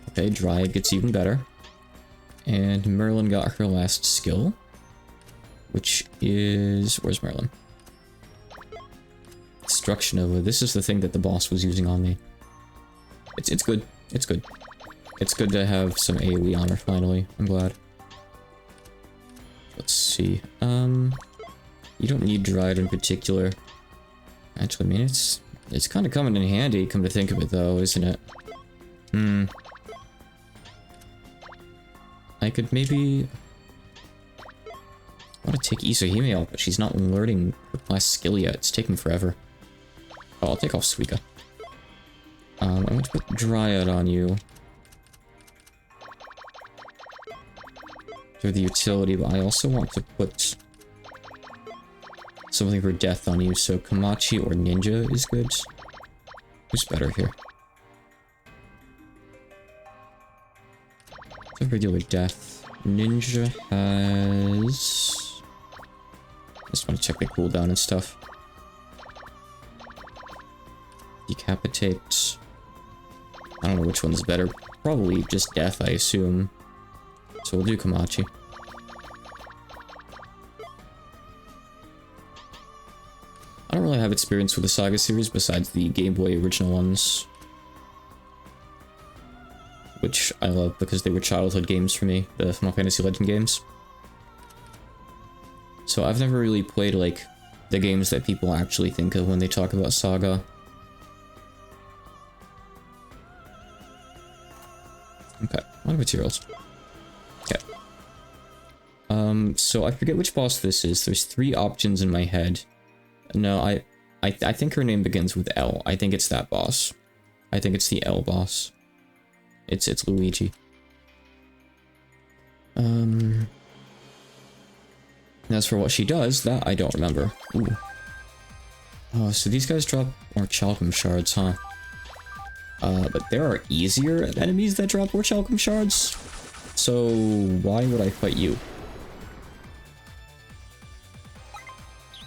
Okay, Dryad gets even better. And Merlin got her last skill. Which is... Where's Merlin? Destruction Nova. This is the thing that the boss was using on me. It's good. It's good. It's good to have some AoE on her finally. I'm glad. Let's see. You don't need Dryad in particular. Actually, I mean, it's kind of coming in handy, come to think of it, though, isn't it? I could maybe... I want to take Isahime out, but she's not learning her last skill yet. It's taking forever. Oh, I'll take off Suika. I'm going to put Dryad on you. For the utility, but I also want to put... something for death on you, so Kamachi or Ninja is good. Who's better here? So regular death. Ninja has... Just want to check the cooldown and stuff. Decapitate. I don't know which one's better. Probably just death, I assume. So we'll do Kamachi. I don't really have experience with the Saga series besides the Game Boy original ones. Which I love because they were childhood games for me, the Final Fantasy Legend games. So I've never really played, like, the games that people actually think of when they talk about Saga. Okay, a lot of materials. Okay. So I forget which boss this is. There's 3 options in my head. No, I think her name begins with L. I think it's that boss. I think it's the L boss. It's Luigi. As for what she does, that I don't remember. Ooh. Oh, so these guys drop more Chalcum shards, huh? But there are easier enemies that drop more Chalcum shards. So why would I fight you?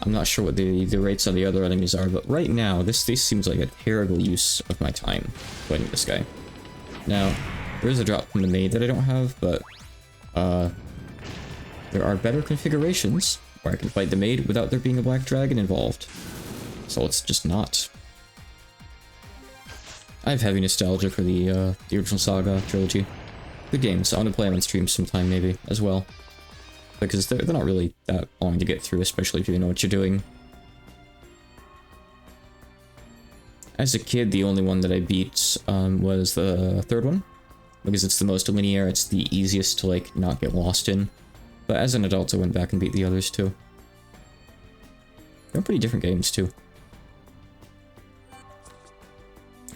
I'm not sure what the rates on the other enemies are, but right now, this seems like a terrible use of my time fighting this guy. Now, there is a drop from the maid that I don't have, but there are better configurations where I can fight the maid without there being a black dragon involved. So let's just not. I have heavy nostalgia for the original Saga trilogy. Good games. I want to play them on stream sometime, maybe, as well. Because they're not really that long to get through, especially if you know what you're doing. As a kid, the only one that I beat was the third one. because it's the most linear, it's the easiest to, like, not get lost in. But as an adult, I went back and beat the others, too. They're pretty different games, too.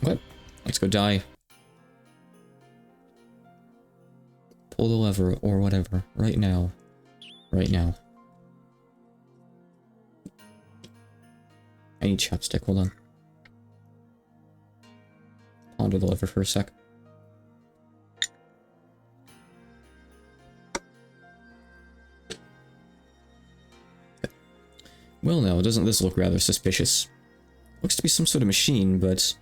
What? Let's go die. Pull the lever, or whatever, right now. Right now. I need chopstick, hold on. Ponder the lever for a sec. Well now, doesn't this look rather suspicious? Looks to be some sort of machine, but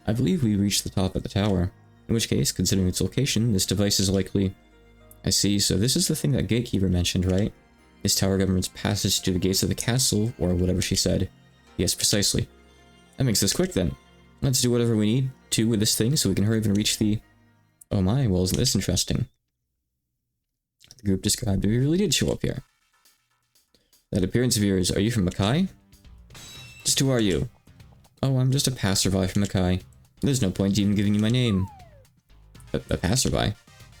I believe we reached the top of the tower. In which case, considering its location, this device is likely... I see, so this is the thing that Gatekeeper mentioned, right? This tower governs passage to the gates of the castle, or whatever she said. Yes, precisely. That makes this quick then. Let's do whatever we need to with this thing so we can hurry up and reach the... Oh my, well isn't this interesting? The group described we really did show up here. That appearance of yours, are you from Mackay? Just who are you? Oh, I'm just a passerby from Mackay. There's no point even giving you my name. A passerby?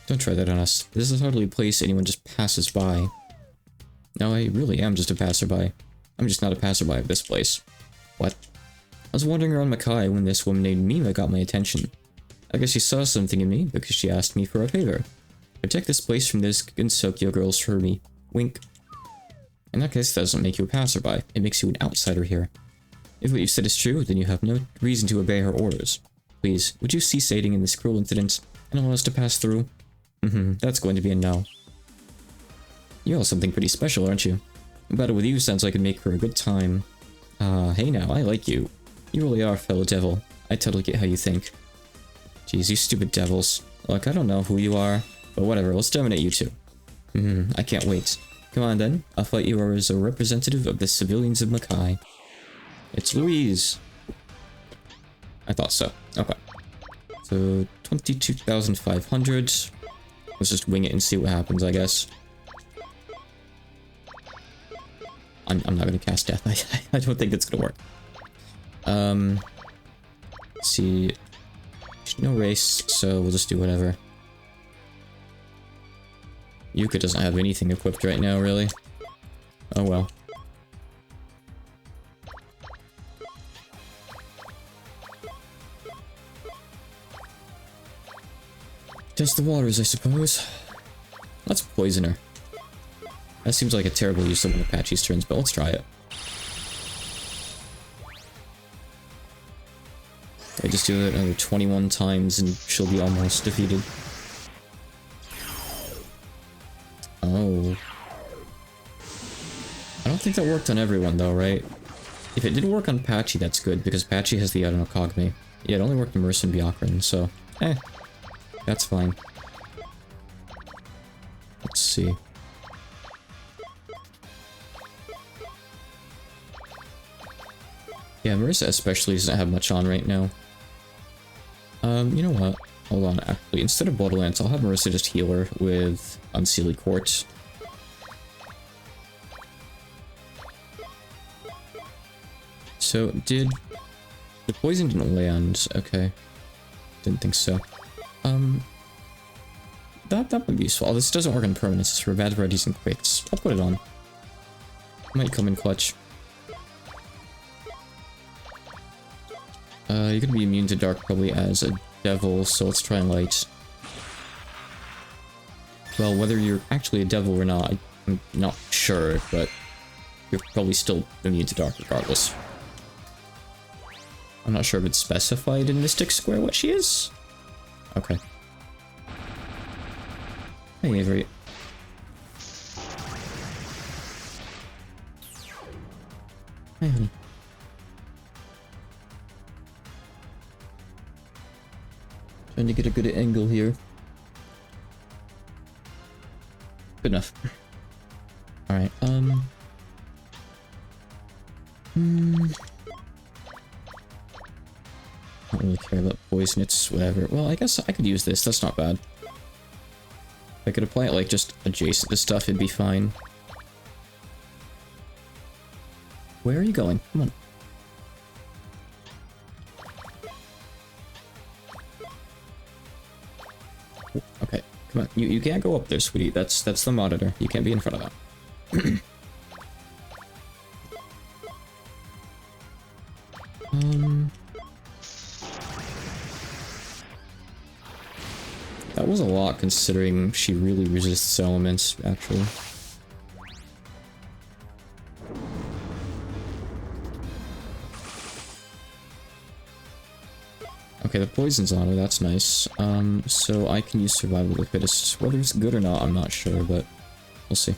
Don't try that on us. This is hardly a place anyone just passes by. No, I really am just a passerby. I'm just not a passerby of this place. What? I was wandering around Mackay when this woman named Mima got my attention. I guess she saw something in me because she asked me for a favor. Protect this place from those Gensokyo girls for me. Wink. In that case, that doesn't make you a passerby. It makes you an outsider here. If what you said is true, then you have no reason to obey her orders. Please, would you cease aiding in this cruel incident and allow us to pass through? That's going to be a no. You're all something pretty special, aren't you? A battle with you sounds like it'd make for a good time. Hey now, I like you. You really are, fellow devil. I totally get how you think. Jeez, you stupid devils. Look, I don't know who you are, but whatever, let's dominate you two. I can't wait. Come on then, I'll fight you as a representative of the civilians of Mackay. It's Louise. I thought so. Okay. So, 22,500. Let's just wing it and see what happens, I guess. I'm not gonna cast death. I don't think it's gonna work. Let's see. No race, so we'll just do whatever. Yuka doesn't have anything equipped right now, really. Oh well. Test the waters, I suppose. Let's poison her. That seems like a terrible use of one of Apache's turns, but let's try it. I just do it another 21 times and she'll be almost defeated. Oh. I don't think that worked on everyone though, right? If it did work on Apache, that's good, because Apache has the Adano Kogme. Yeah, it only worked on Mercy and Byakuran, so... that's fine. Let's see. Yeah, Marissa especially doesn't have much on right now. You know what? Hold on, actually, instead of Borderlands, I'll have Marissa just heal her with Unseelie Quartz. So, the poison didn't land, okay. Didn't think so. That would be useful. Oh, this doesn't work on permanence, it's for bad varieties and quakes. I'll put it on. Might come in clutch. You're gonna be immune to dark probably as a devil, so let's try and light. Well, whether you're actually a devil or not, I'm not sure, but you're probably still immune to dark regardless. I'm not sure if it's specified in Mystic Square what she is. Okay. Hey, Avery. Hey, honey. Trying to get a good angle here. Good enough. Alright, Don't really care about poison, it's whatever. Well, I guess I could use this, that's not bad. If I could apply it like just adjacent to stuff, it'd be fine. Where are you going? Come on. Okay, come on. You can't go up there, sweetie. That's the monitor. You can't be in front of that. That was a lot considering she really resists elements, actually. Okay, the poison's on her, that's nice. So I can use survival of the fittest. Whether it's good or not, I'm not sure, but we'll see.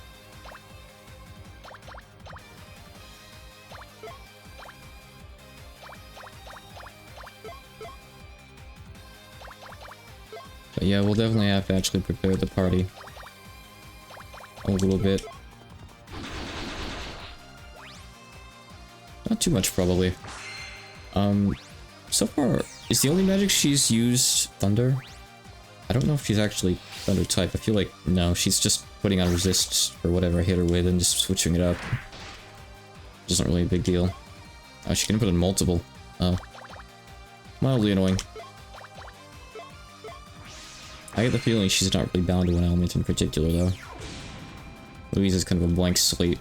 But yeah, we'll definitely have to actually prepare the party a little bit. Not too much, probably. So far, is the only magic she's used Thunder? I don't know if she's actually Thunder type. I feel like, no, she's just putting on resist for whatever I hit her with and just switching it up. Which isn't really a big deal. Oh, she can put in multiple. Oh. Mildly annoying. I get the feeling she's not really bound to an element in particular, though. Louise is kind of a blank slate.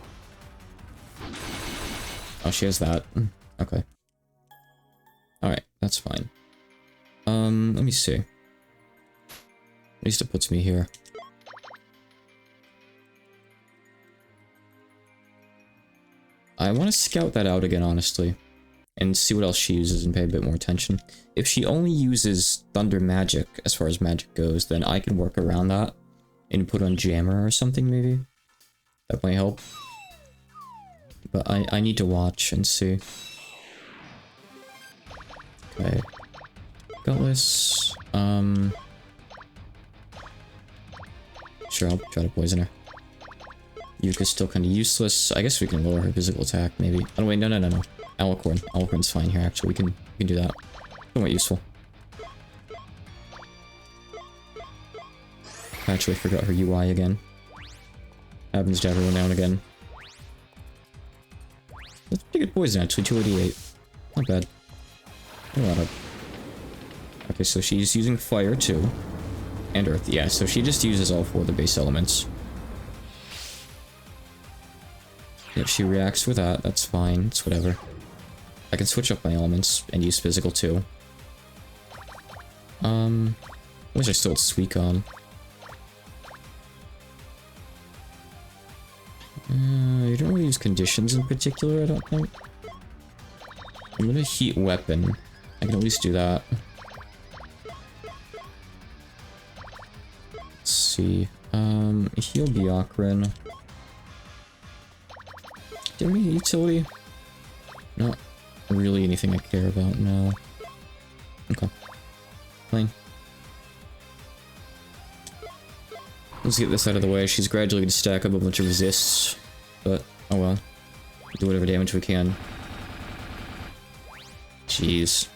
Oh, she has that. Okay. Alright, that's fine. Let me see. At least it puts me here. I want to scout that out again, honestly. And see what else she uses and pay a bit more attention. If she only uses Thunder Magic, as far as magic goes, then I can work around that. And put on Jammer or something, maybe. That might help. But I need to watch and see. Okay. Gutless. Sure, I'll try to poison her. Yuka's still kind of useless. I guess we can lower her physical attack, maybe. Oh, wait, no. Alicorn. Alicorn's fine here, actually. We can do that. Somewhat useful. I actually forgot her UI again. Happens to everyone now and again. That's pretty good poison, actually. 288. Not bad. A lot of... Okay, so she's using fire, too. And earth, yeah. So she just uses all four of the base elements. If she reacts with that, that's fine. It's whatever. I can switch up my elements and use physical, too. I wish I still had Suicon. You don't really use conditions in particular, I don't think. I'm gonna heat weapon. I can at least do that. Let's see. Heal Byakurin. Give me utility. Not really anything I care about, no. Okay. Fine. Let's get this out of the way. She's gradually gonna stack up a bunch of resists. But, oh well. Do whatever damage we can. Jeez.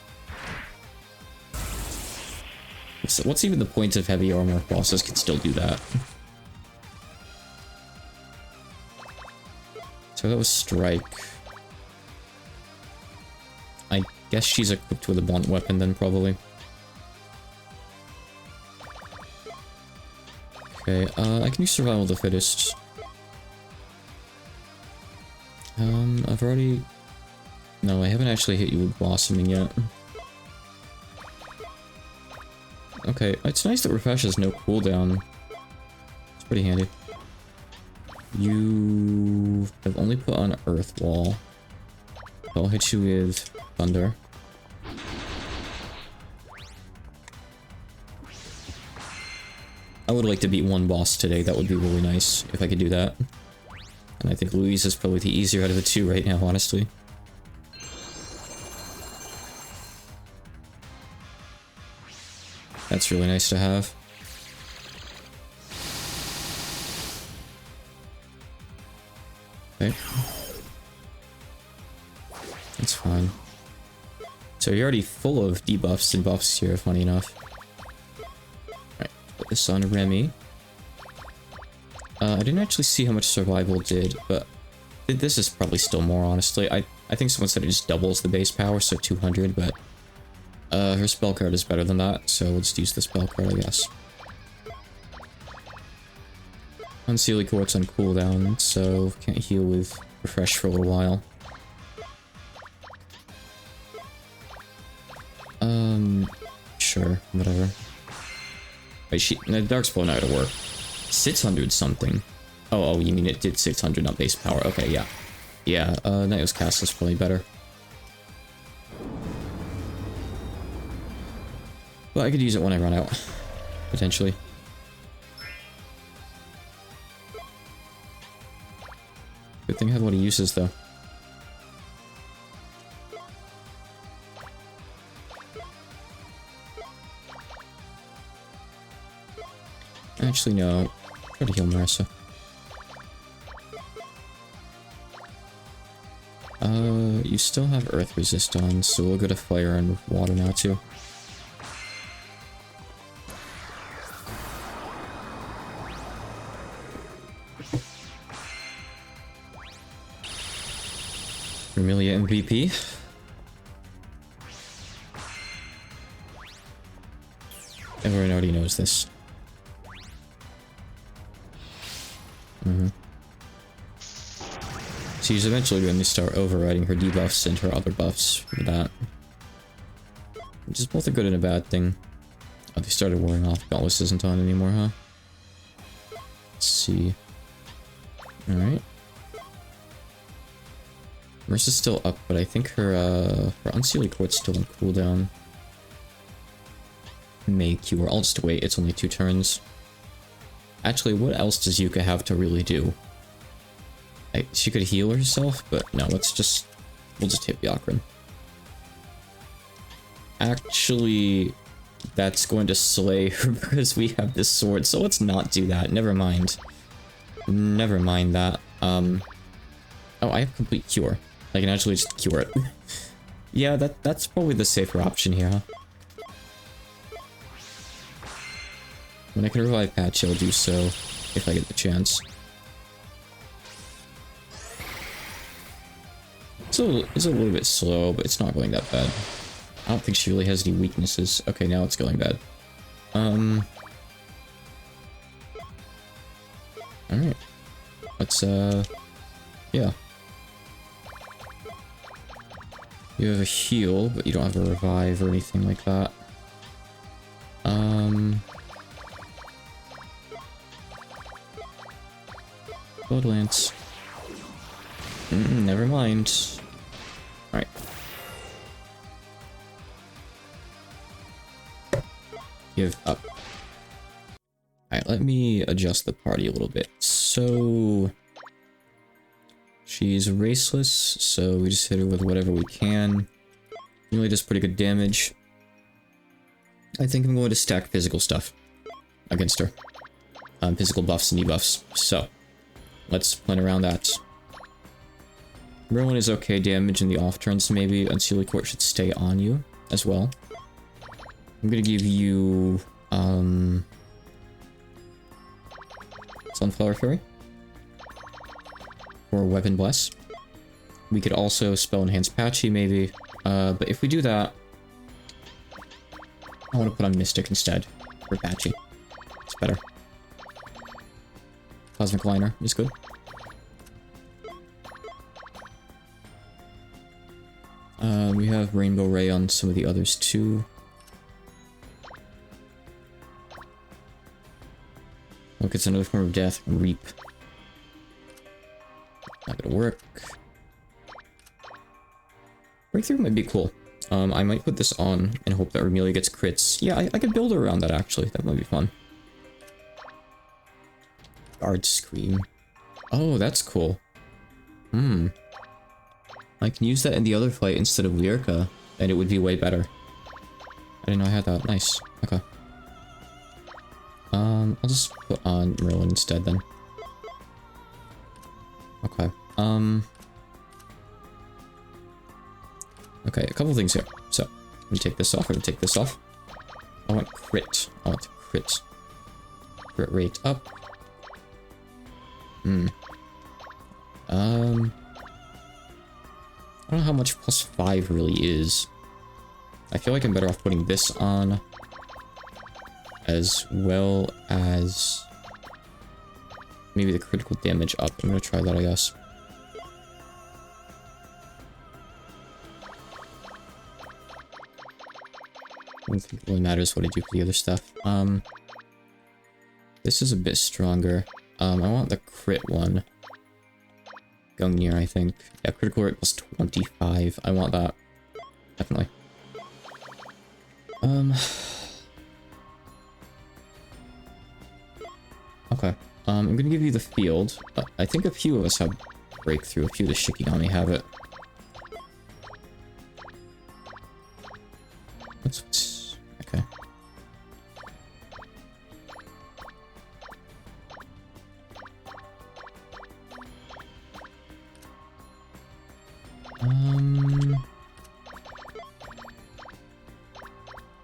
What's even the point of heavy armor? Bosses can still do that. So that was Strike. I guess she's equipped with a blunt weapon then, probably. Okay, I can use Survival of the Fittest. I've already... No, I haven't actually hit you with Blossoming yet. Okay, it's nice that Refresh has no cooldown. It's pretty handy. You have only put on Earth Wall. I'll hit you with Thunder. I would like to beat one boss today. That would be really nice if I could do that. And I think Louise is probably the easier out of the two right now, honestly. That's really nice to have. Okay. That's fine. So you're already full of debuffs and buffs here, funny enough. Alright, put this on Remy. I didn't actually see how much survival did, but this is probably still more, honestly. I think someone said it just doubles the base power, so 200, but her spell card is better than that, so we'll just use the spell card, I guess. Unseelie Quartz on cooldown, so can't heal with Refresh for a little while. Sure, whatever. Wait, the Darkspawn out of work. 600 something. Oh, you mean it did 600, not base power. Okay, yeah. Yeah, Night's Castle is probably better. But I could use it when I run out, potentially. Good thing I have a lot of uses, though. Actually, no. Try to heal Marissa. You still have Earth Resist on, so we'll go to Fire and Water now, too. Vermilia MVP. Everyone already knows this. She's eventually going to start overriding her debuffs and her other buffs for that. Which is both a good and a bad thing. Oh, they started wearing off. Dauntless isn't on anymore, huh? Let's see. Alright. Marissa's still up, but I think her Unseelie Quartz still on cooldown. May cure. I'll just wait, it's only 2 turns. Actually, what else does Yuka have to really do? She could heal herself, but no, we'll just hit Byakuran. Actually, that's going to slay her because we have this sword, so let's not do that. Never mind. Never mind that. Oh, I have complete cure. I can actually just cure it. Yeah, that's probably the safer option here, huh? When I can revive Patchy, I'll do so if I get the chance. It's a little bit slow, but it's not going that bad. I don't think she really has any weaknesses. Okay, now it's going bad. Alright. Let's, yeah. You have a heal, but you don't have a revive or anything like that. Blood Lance. Never mind. Alright. Give up. Alright, let me adjust the party a little bit. So... she's raceless, so we just hit her with whatever we can. Really does pretty good damage. I think I'm going to stack physical stuff against her. Physical buffs and debuffs. So, let's plan around that. Rowan is okay damage in the off turns, maybe. Unseelie Court should stay on you as well. I'm gonna give you Sunflower Fairy or Weapon Bless. We could also spell enhance Patchy maybe, but if we do that, I want to put on Mystic instead for Patchy. It's better. Cosmic Liner is good. We have Rainbow Ray on some of the others too. Look, it's another form of death. Reap. Not gonna work. Breakthrough might be cool. I might put this on and hope that Vermilia gets crits. Yeah, I could build around that actually. That might be fun. Guard Scream. Oh, that's cool. I can use that in the other fight instead of Lyrica, and it would be way better. I didn't know I had that. Nice. Okay. I'll just put on Merlin instead then. Okay. Okay, a couple things here. So, let me take this off. I'm gonna take this off. I want crit. I want crit. Crit rate up. I don't know how much +5 really is. I feel like I'm better off putting this on, as well as maybe the critical damage up. I'm gonna try that, I guess. I don't think it really matters what I do for the other stuff. This is a bit stronger. I want the crit one. Gungnir, I think. Yeah, critical rate plus 25. I want that. Definitely. Okay. I'm gonna give you the field. I think a few of us have breakthrough. A few of the Shikigami have it. Okay.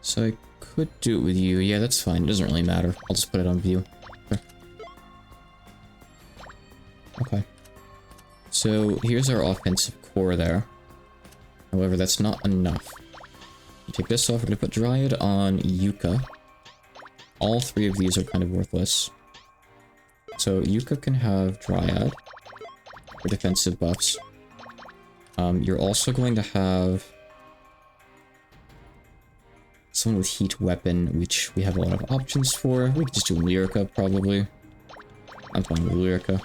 So I could do it with you. Yeah, that's fine. It doesn't really matter. I'll just put it on view. Okay. So here's our offensive core there. However, that's not enough. You take this off, we're gonna put Dryad on Yuka. All three of these are kind of worthless. So Yuka can have Dryad for defensive buffs. You're also going to have someone with Heat Weapon, which we have a lot of options for. We could just do Lyrica, probably. I'm fine with Lyrica.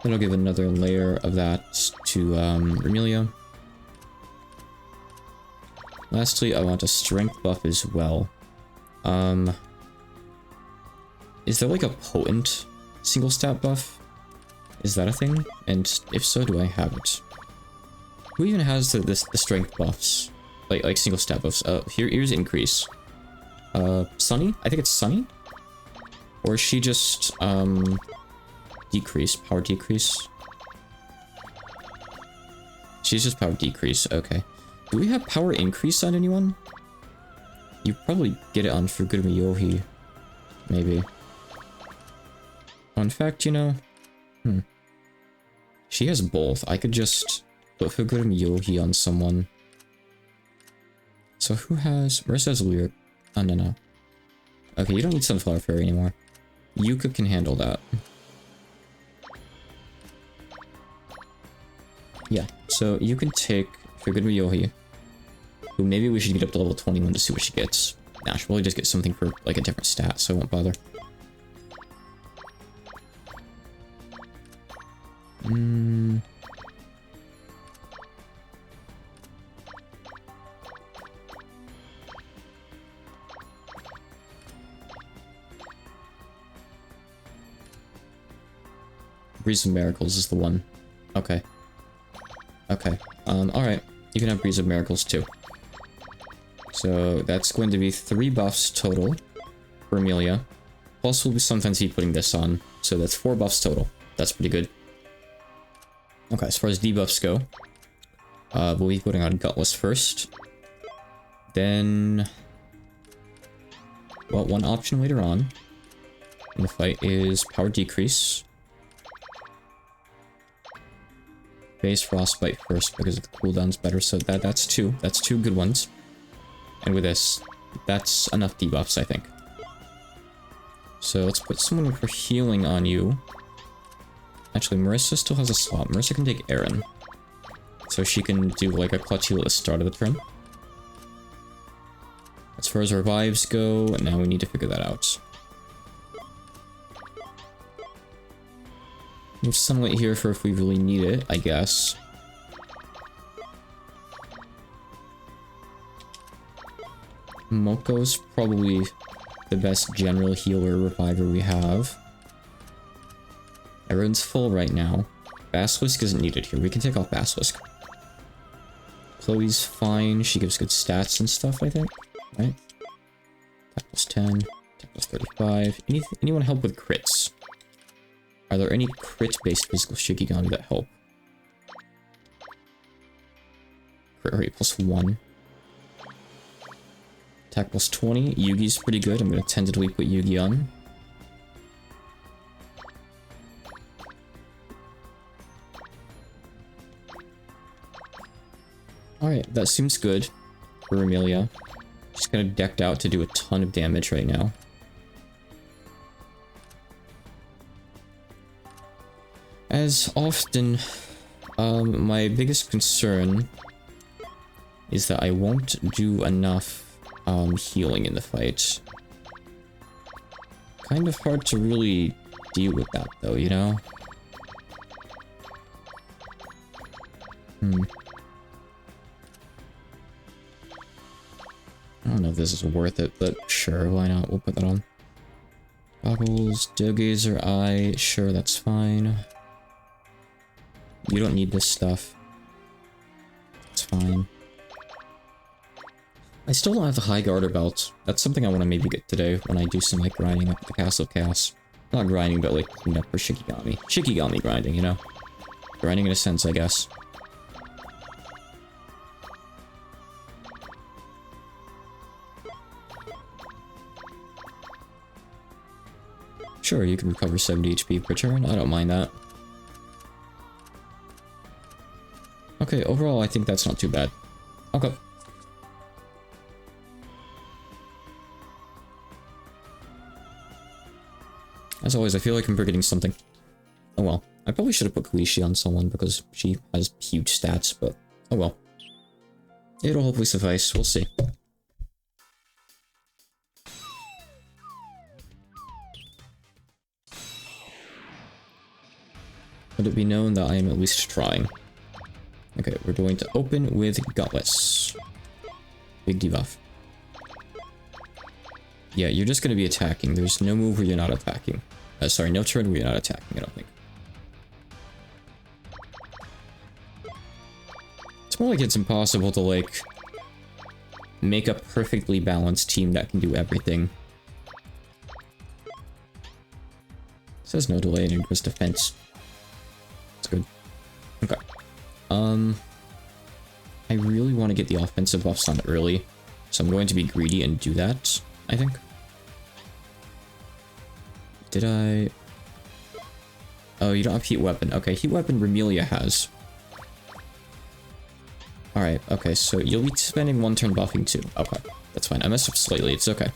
Then I'll give another layer of that to Remelia. Lastly, I want a strength buff as well. Is there like a potent single stat buff? Is that a thing? And if so, do I have it? Who even has the strength buffs? Like single stat buffs? Here's increase. Sunny? I think it's Sunny? Or is she just, decrease? Power decrease? She's just power decrease, okay. Do we have power increase on anyone? You probably get it on Fugurumi Yohi. Maybe. Oh, in fact, you know... She has both. I could just put Fugurumi Yohi on someone. So who has... Marissa has Lyric. Oh, no. Okay, you don't need Sunflower Fairy anymore. Yuka can handle that. Yeah, so you can take Fugurumi Yohi, who maybe we should get up to level 21 to see what she gets. Nah, she'll probably just get something for, like, a different stat, so I won't bother. Breeze of Miracles is the one. Okay. Okay. Alright. You can have Breeze of Miracles too. So that's going to be 3 buffs total for Amelia. Plus we'll sometimes be putting this on. So that's 4 buffs total. That's pretty good. Okay, as far as debuffs go, we'll be putting on Gutless first. Then... well, one option later on in the fight is Power Decrease. Base Frostbite first because the cooldown's better, so that's 2. That's 2 good ones. And with this, that's enough debuffs, I think. So let's put someone for healing on you. Actually, Marissa still has a slot. Marissa can take Aaron. So she can do like a clutch heal at the start of the turn. As far as revives go, now we need to figure that out. Leave Sunlight here for if we really need it, I guess. Moko's probably the best general healer reviver we have. Everyone's full right now. Basilisk isn't needed here. We can take off Basilisk. Chloe's fine. She gives good stats and stuff, I think. Right? Attack plus 10. Attack plus 35. Anyone help with crits? Are there any crit-based physical Shikigami that help? Crit rate plus 1. Attack plus 20. Yugi's pretty good. I'm going to tentatively put Yugi on. Alright, that seems good for Amelia. She's kind of decked out to do a ton of damage right now. As often, my biggest concern is that I won't do enough healing in the fight. Kind of hard to really deal with that though, you know? I don't know if this is worth it, but sure, why not? We'll put that on. Goggles, Dogazer Eye, sure, that's fine. You don't need this stuff. It's fine. I still don't have the high garter belt. That's something I want to maybe get today when I do some like grinding up at the Castle of Chaos. Not grinding, but like, you know, for Shikigami. Shikigami grinding, you know? Grinding in a sense, I guess. Sure, you can recover 70 HP per turn. I don't mind that. Okay, overall, I think that's not too bad. Okay. As always, I feel like I'm forgetting something. Oh well. I probably should have put Kalishi on someone because she has huge stats, but oh well. It'll hopefully suffice. We'll see. Let it be known that I am at least trying. Okay, we're going to open with Gutless. Big debuff. Yeah, you're just going to be attacking. There's no move where you're not attacking. Sorry, no turn where you're not attacking, I don't think. It's more like it's impossible to, like, make a perfectly balanced team that can do everything. It says no delay in Ingra's defense. That's good. Okay. I really want to get the offensive buffs on early, so I'm going to be greedy and do that, I think. Did I... Oh, you don't have Heat Weapon. Okay, Heat Weapon Remelia has. Alright, okay, so you'll be spending one turn buffing too. Okay, that's fine. I messed up slightly, it's okay.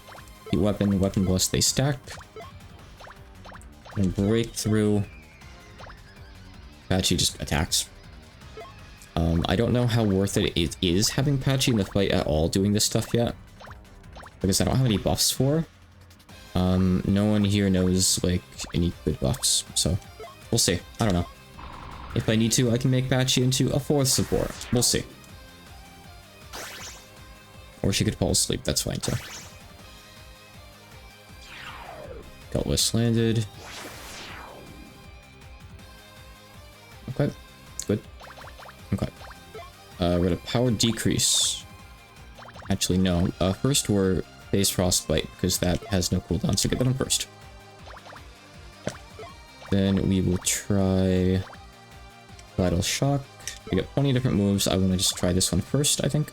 Heat Weapon, Weapon Blast, they stack. And Breakthrough. Patchy just attacks. I don't know how worth it is having Patchy in the fight at all doing this stuff yet. Because I don't have any buffs for. No one here knows, like, any good buffs, so we'll see. I don't know. If I need to, I can make Patchy into a 4th support. We'll see. Or she could fall asleep, that's fine too. Gutless landed. Okay, good. Okay. We're gonna power decrease. Actually, no. First we're Phase Frostbite, because that has no cooldown, so get that on first. Okay. Then we will try Vital Shock. We got plenty of different moves. I want to just try this one first, I think.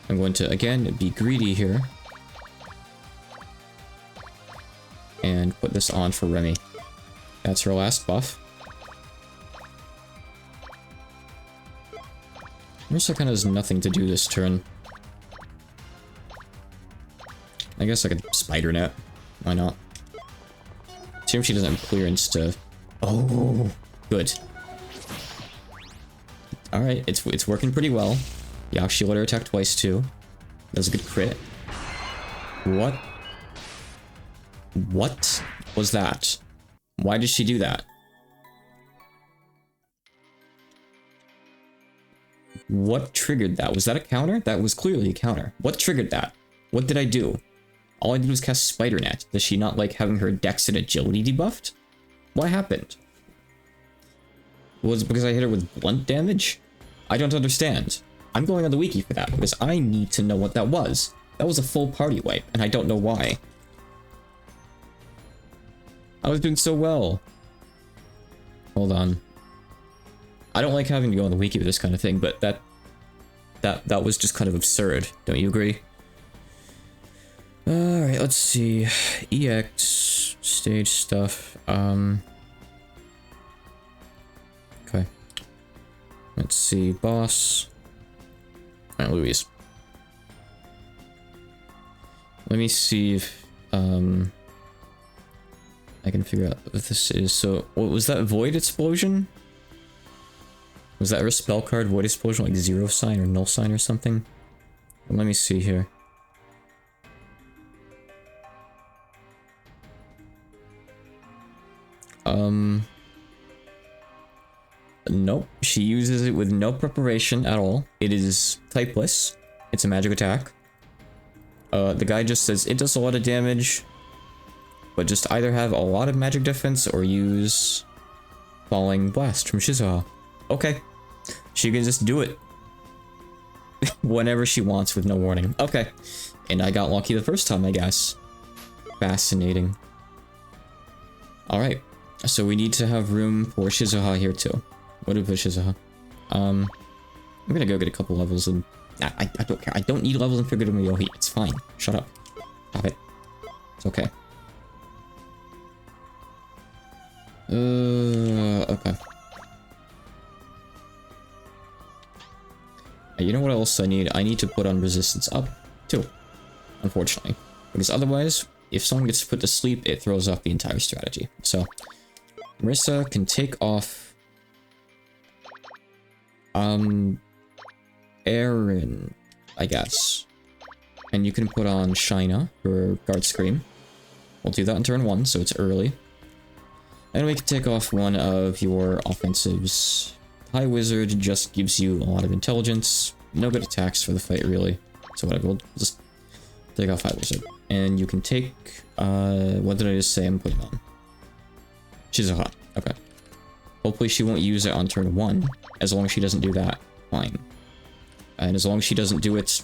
I'm going to, again, be greedy here. And put this on for Remy. That's her last buff. Marissa kind of has nothing to do this turn. I guess I could Spider Net. Why not? Assume she doesn't have clearance to... Oh, good. Alright, it's working pretty well. Yeah, she let her attack twice too. That was a good crit. What? What was that? Why did she do that? What triggered that? Was that a counter? That was clearly a counter. What triggered that? What did I do? All I did was cast Spider Net. Does she not like having her Dex and Agility debuffed? What happened? Was it because I hit her with blunt damage? I don't understand. I'm going on the wiki for that, because I need to know what that was. That was a full party wipe, and I don't know why. I was doing so well. Hold on. I don't like having to go on the wiki with this kind of thing, but that was just kind of absurd. Don't you agree? Alright, let's see. EX, stage stuff. Okay. Let's see, boss. Alright, Louise. Let me see if, I can figure out what this is. So, what was that? Void Explosion? Was that a spell card? Void Explosion, like 0 sign or null sign or something? Well, let me see here. Nope. She uses it with no preparation at all. It is typeless. It's a magic attack. The guy just says it does a lot of damage, but just either have a lot of magic defense or use Falling Blast from Shizuha. Okay. She can just do it whenever she wants with no warning. Okay. And I got lucky the first time, I guess. Fascinating. Alright. So we need to have room for Shizuha here too. What do we put Shizuha? I'm gonna go get a couple levels and I don't care. I don't need levels in Figure to Yohi. It's fine. Shut up. Stop it. It's okay. Okay. You know what else I need? I need to put on resistance up, too. Unfortunately. Because otherwise, if someone gets put to sleep, it throws off the entire strategy. So, Marissa can take off... Aaron, I guess. And you can put on Shina for Guard Scream. We'll do that in turn 1, so it's early. And we can take off one of your offensives. High Wizard just gives you a lot of intelligence. No good attacks for the fight, really. So whatever, we'll just take off High Wizard. And you can take, what did I just say I'm putting on? Shizuha. Okay. Hopefully she won't use it on turn 1. As long as she doesn't do that, fine. And as long as she doesn't do it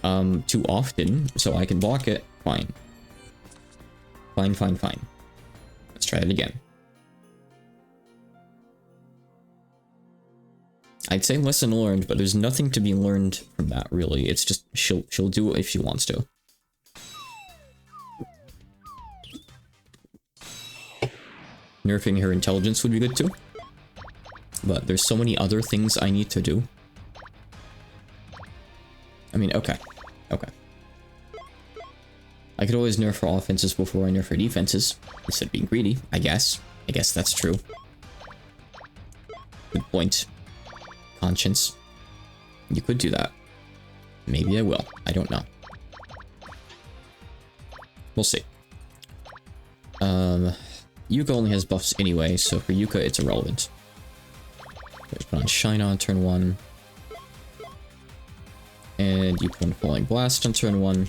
too often, so I can block it, fine. Fine, fine, fine. Let's try it again. I'd say lesson learned, but there's nothing to be learned from that, really. It's just, she'll do it if she wants to. Nerfing her intelligence would be good too. But there's so many other things I need to do. I mean, okay. Okay. I could always nerf her offenses before I nerf her defenses, instead of being greedy, I guess. I guess that's true. Good point. Conscience. You could do that. Maybe I will. I don't know. We'll see. Yuka only has buffs anyway, so for Yuka it's irrelevant. Let's put on Shine on turn 1. And you put on Falling Blast on turn 1.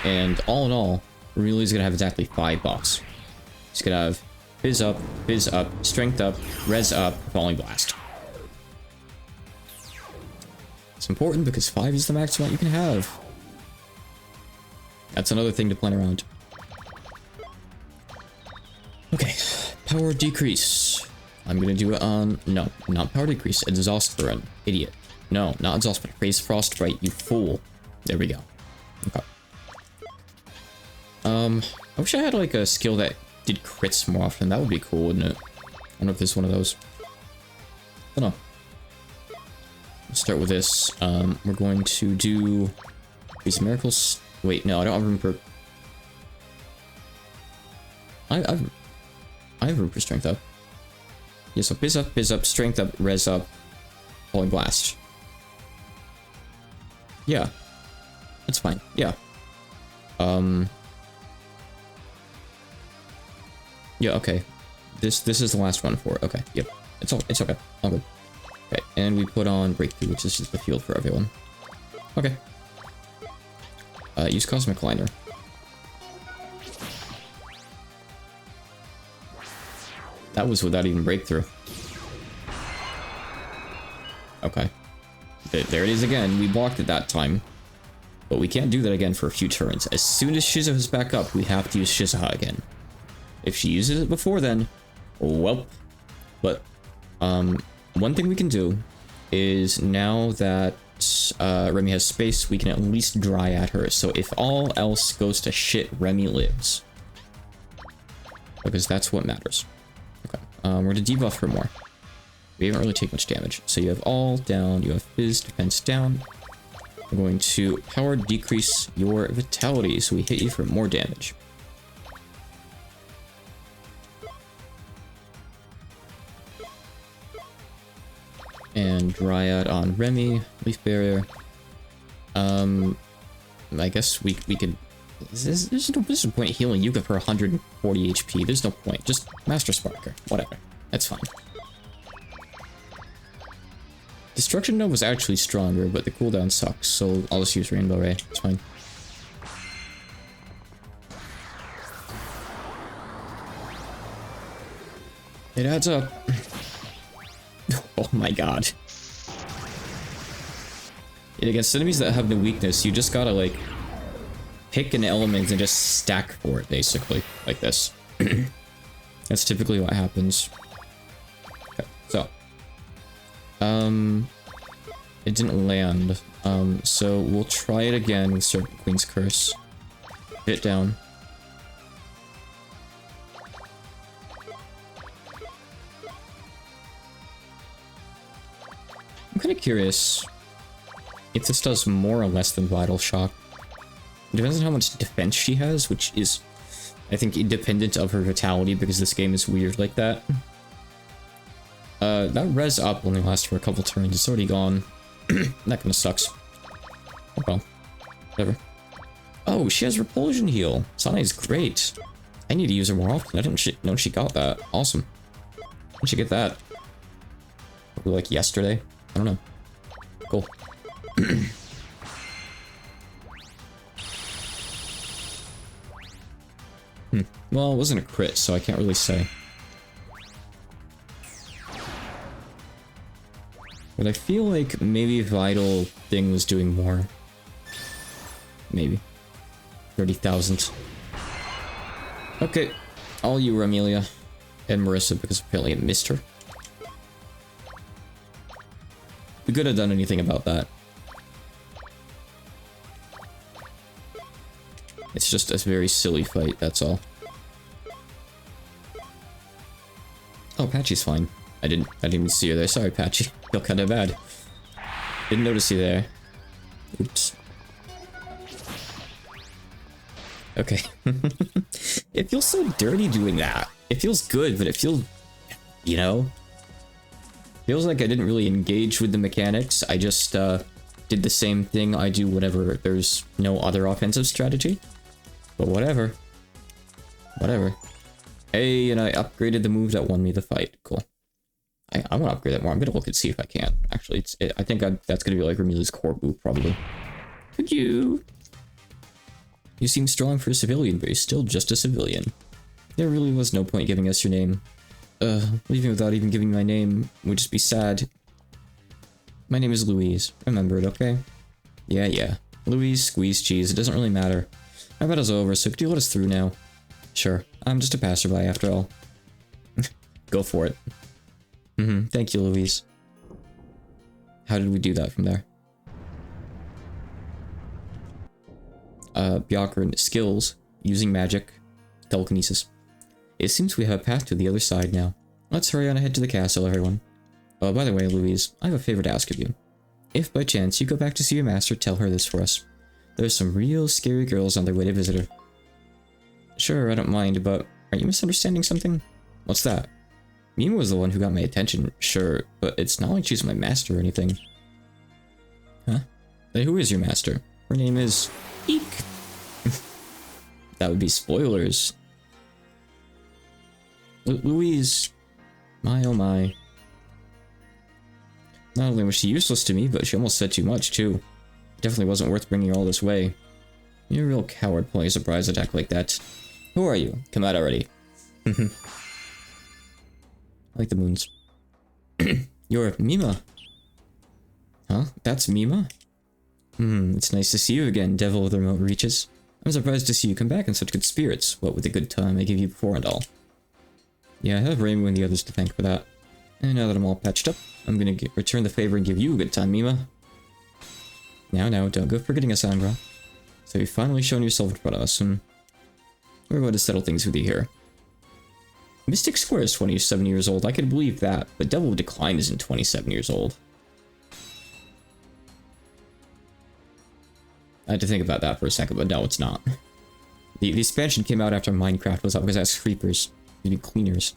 And all in all, Ryuli's gonna have exactly 5 buffs. He's gonna have Fizz up, Strength up, Res up, Falling Blast. It's important because 5 is the max amount you can have. That's another thing to plan around. Okay, power decrease. I'm gonna do it on... No, not power decrease. Exhaust Burn. Idiot. No, not Exhaust Burn. Raise Frostbite, you fool. There we go. Okay. I wish I had like a skill that did crits more often. That would be cool, wouldn't it? I wonder if there's one of those. I don't know. Let's start with this. We're going to do these miracles. Wait, no, I don't have room for... I have room for strength up. Yeah, so Fizz up, strength up, res up, Falling Blast. Yeah. That's fine. Yeah. Yeah, okay. This is the last one for it. Okay, yep. It's okay. All good. Okay, and we put on Breakthrough, which is just the field for everyone. Okay. Use Cosmic Liner. That was without even Breakthrough. Okay. There it is again. We blocked it that time. But we can't do that again for a few turns. As soon as Shizuha's back up, we have to use Shizuha again. If she uses it before then, well. But, one thing we can do is now that Remy has space, we can at least dry at her. So if all else goes to shit, Remy lives. Because that's what matters. Okay, we're going to debuff her more. We haven't really taken much damage. So you have all down, you have Fizz, defense down. We're going to power decrease your vitality, so we hit you for more damage. And Dryad on Remy. Leaf Barrier. I guess we could... There's no point healing Yuka for 140 HP. There's no point. Just Master Sparker. Whatever. That's fine. Destruction Nova was actually stronger, but the cooldown sucks, so I'll just use Rainbow Ray. It's fine. It adds up. Oh my god. And against enemies that have no weakness, you just gotta, like, pick an element and just stack for it, basically. Like this. That's typically what happens. Okay, so. It didn't land. So we'll try it again with Serpent Queen's Curse. Hit down. I'm kind of curious if this does more or less than Vital Shock. It depends on how much defense she has, which is, I think, independent of her vitality, because this game is weird like that. That res up only lasts for a couple turns. It's already gone. That kinda sucks. Oh well. Whatever. Oh, she has Repulsion Heal. Sanae is great. I need to use her more often. I didn't know she got that. Awesome. When did she get that? Probably like yesterday? I don't know. Cool. Well, it wasn't a crit, so I can't really say. But I feel like maybe Vital thing was doing more. Maybe. 30,000. Okay. All you, Amelia. And Marissa, because apparently I missed her. We could have done anything about that. It's just a very silly fight, that's all. Oh, Patchy's fine. I didn't even see her there. Sorry, Patchy. Feel kinda bad. Didn't notice you there. Oops. Okay. It feels so dirty doing that. It feels good, but it feels... You know? Feels like I didn't really engage with the mechanics. I just, did the same thing I do whenever there's no other offensive strategy. But whatever. Whatever. Hey, and I upgraded the move that won me the fight. Cool. I want to upgrade that more. I'm gonna look and see if I can. Actually, I think that's gonna be like Remelia's core move, probably. Could you? You seem strong for a civilian, but you're still just a civilian. There really was no point giving us your name. Leaving without even giving my name would just be sad. My name is Louise. Remember it, okay? Yeah. Louise, squeeze cheese. It doesn't really matter. My battle's over, so could you let us through now? Sure. I'm just a passerby after all. Go for it. Thank you, Louise. How did we do that from there? Bjorkren skills, using magic, telekinesis. It seems we have a path to the other side now. Let's hurry on ahead to the castle, everyone. Oh, by the way, Louise, I have a favor to ask of you. If by chance you go back to see your master, tell her this for us. There's some real scary girls on their way to visit her. Sure, I don't mind, but are you misunderstanding something? What's that? Mima was the one who got my attention, sure, but it's not like she's my master or anything. Huh? Then who is your master? Her name is... Eek! That would be spoilers. Louise... My oh my. Not only was she useless to me, but she almost said too much, too. It definitely wasn't worth bringing her all this way. You're a real coward pulling a surprise attack like that. Who are you? Come out already. I like the moons. You're Mima. Huh? That's Mima? It's nice to see you again, devil of the remote reaches. I'm surprised to see you come back in such good spirits, what with the good time I gave you before and all. Yeah, I have Rainbow and the others to thank for that. And now that I'm all patched up, I'm gonna return the favor and give you a good time, Mima. Now, don't go forgetting us, Ambra. So you've finally shown yourself in front of us, and we're going to settle things with you here. Mystic Square is 27 years old, I can believe that, but Devil of Decline isn't 27 years old. I had to think about that for a second, but no, it's not. The expansion came out after Minecraft was up because that's creepers. You need cleaners.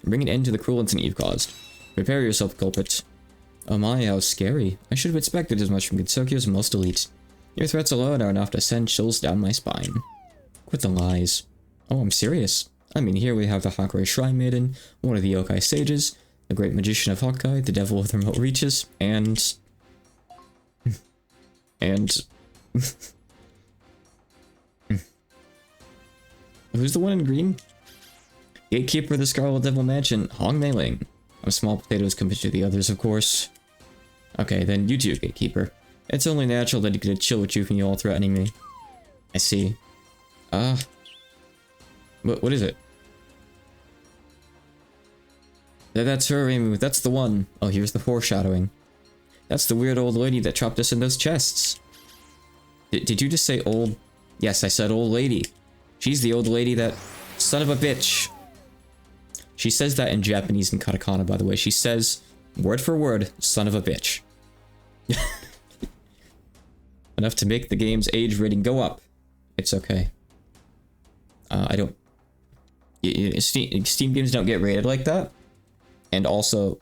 Bring an end to the cruel incident you've caused. Prepare yourself, culprit. Oh my, how scary. I should have expected as much from Gensokyo's most elite. Your threats alone are enough to send chills down my spine. Quit the lies. Oh, I'm serious. I mean, here we have the Hakurei Shrine Maiden, one of the yokai sages, the great magician of Hokkai, the devil of the remote reaches, and... and... Who's the one in green? Gatekeeper of the Scarlet Devil Mansion, Hong Mei Ling. I'm small potatoes compared to the others, of course. Okay, then you too, Gatekeeper. It's only natural that you get a chill with you when you're all threatening me. I see. What is it? That's her, Reimu. That's the one. Oh, here's the foreshadowing. That's the weird old lady that trapped us in those chests. Did you just say old? Yes, I said old lady. She's the old lady that... Son of a bitch. She says that in Japanese and katakana, by the way. She says, word for word, son of a bitch. Enough to make the game's age rating go up. It's okay. I don't... Steam games don't get rated like that. And also,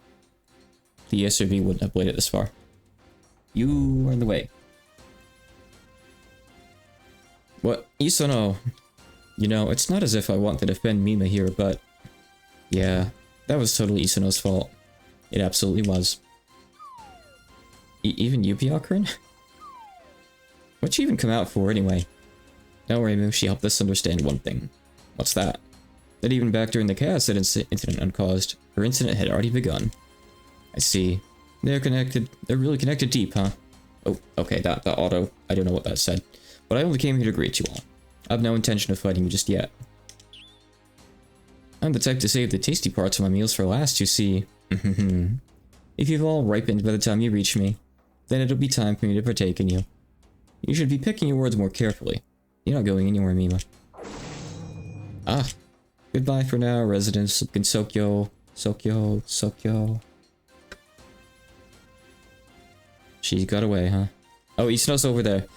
the ESRB wouldn't have played it this far. You are in the way. What? Isono. You know, it's not as if I want to defend Mima here, but... Yeah, that was totally Isono's fault. It absolutely was. Even Yupi-Okurin? What'd she even come out for, anyway? Don't worry, Moo, she helped us understand one thing. What's that? That even back during the Chaos incident uncaused, her incident had already begun. I see. They're connected. They're really connected deep, huh? Oh, okay, that auto. I don't know what that said. But I only came here to greet you all. I have no intention of fighting you just yet. I'm the type to save the tasty parts of my meals for last, you see. If you've all ripened by the time you reach me, then it'll be time for me to partake in you. You should be picking your words more carefully. You're not going anywhere, Mima. Ah. Goodbye for now, residents of Gensokyo. Sokyo. She got away, huh? Oh, Isuno's over there.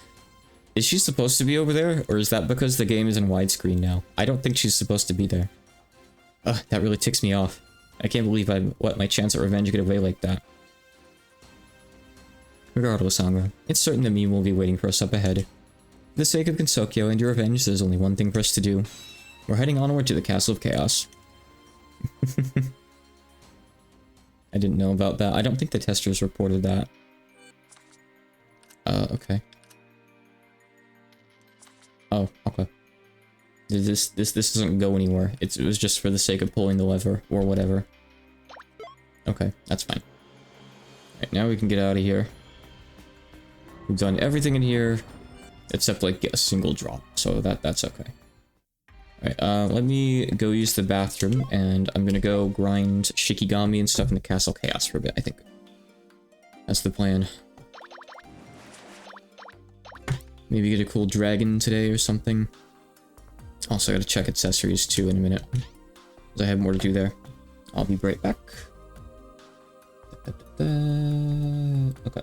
Is she supposed to be over there? Or is that because the game is in widescreen now? I don't think she's supposed to be there. Ugh, that really ticks me off. I can't believe I let my chance at revenge get away like that. Regardless, Sangra, it's certain that Mima will be waiting for us up ahead. For the sake of Gensokyo and your revenge, there's only one thing for us to do. We're heading onward to the Castle of Chaos. I didn't know about that. I don't think the testers reported that. Okay. Oh, okay. This doesn't go anywhere. It was just for the sake of pulling the lever, or whatever. Okay, that's fine. Alright, now we can get out of here. We've done everything in here, except, like, get a single drop, so that's okay. Alright, let me go use the bathroom, and I'm gonna go grind Shikigami and stuff in the Castle Chaos for a bit, I think. That's the plan. Maybe get a cool dragon today or something. Also, I gotta check accessories too in a minute, because I have more to do there. I'll be right back. Okay.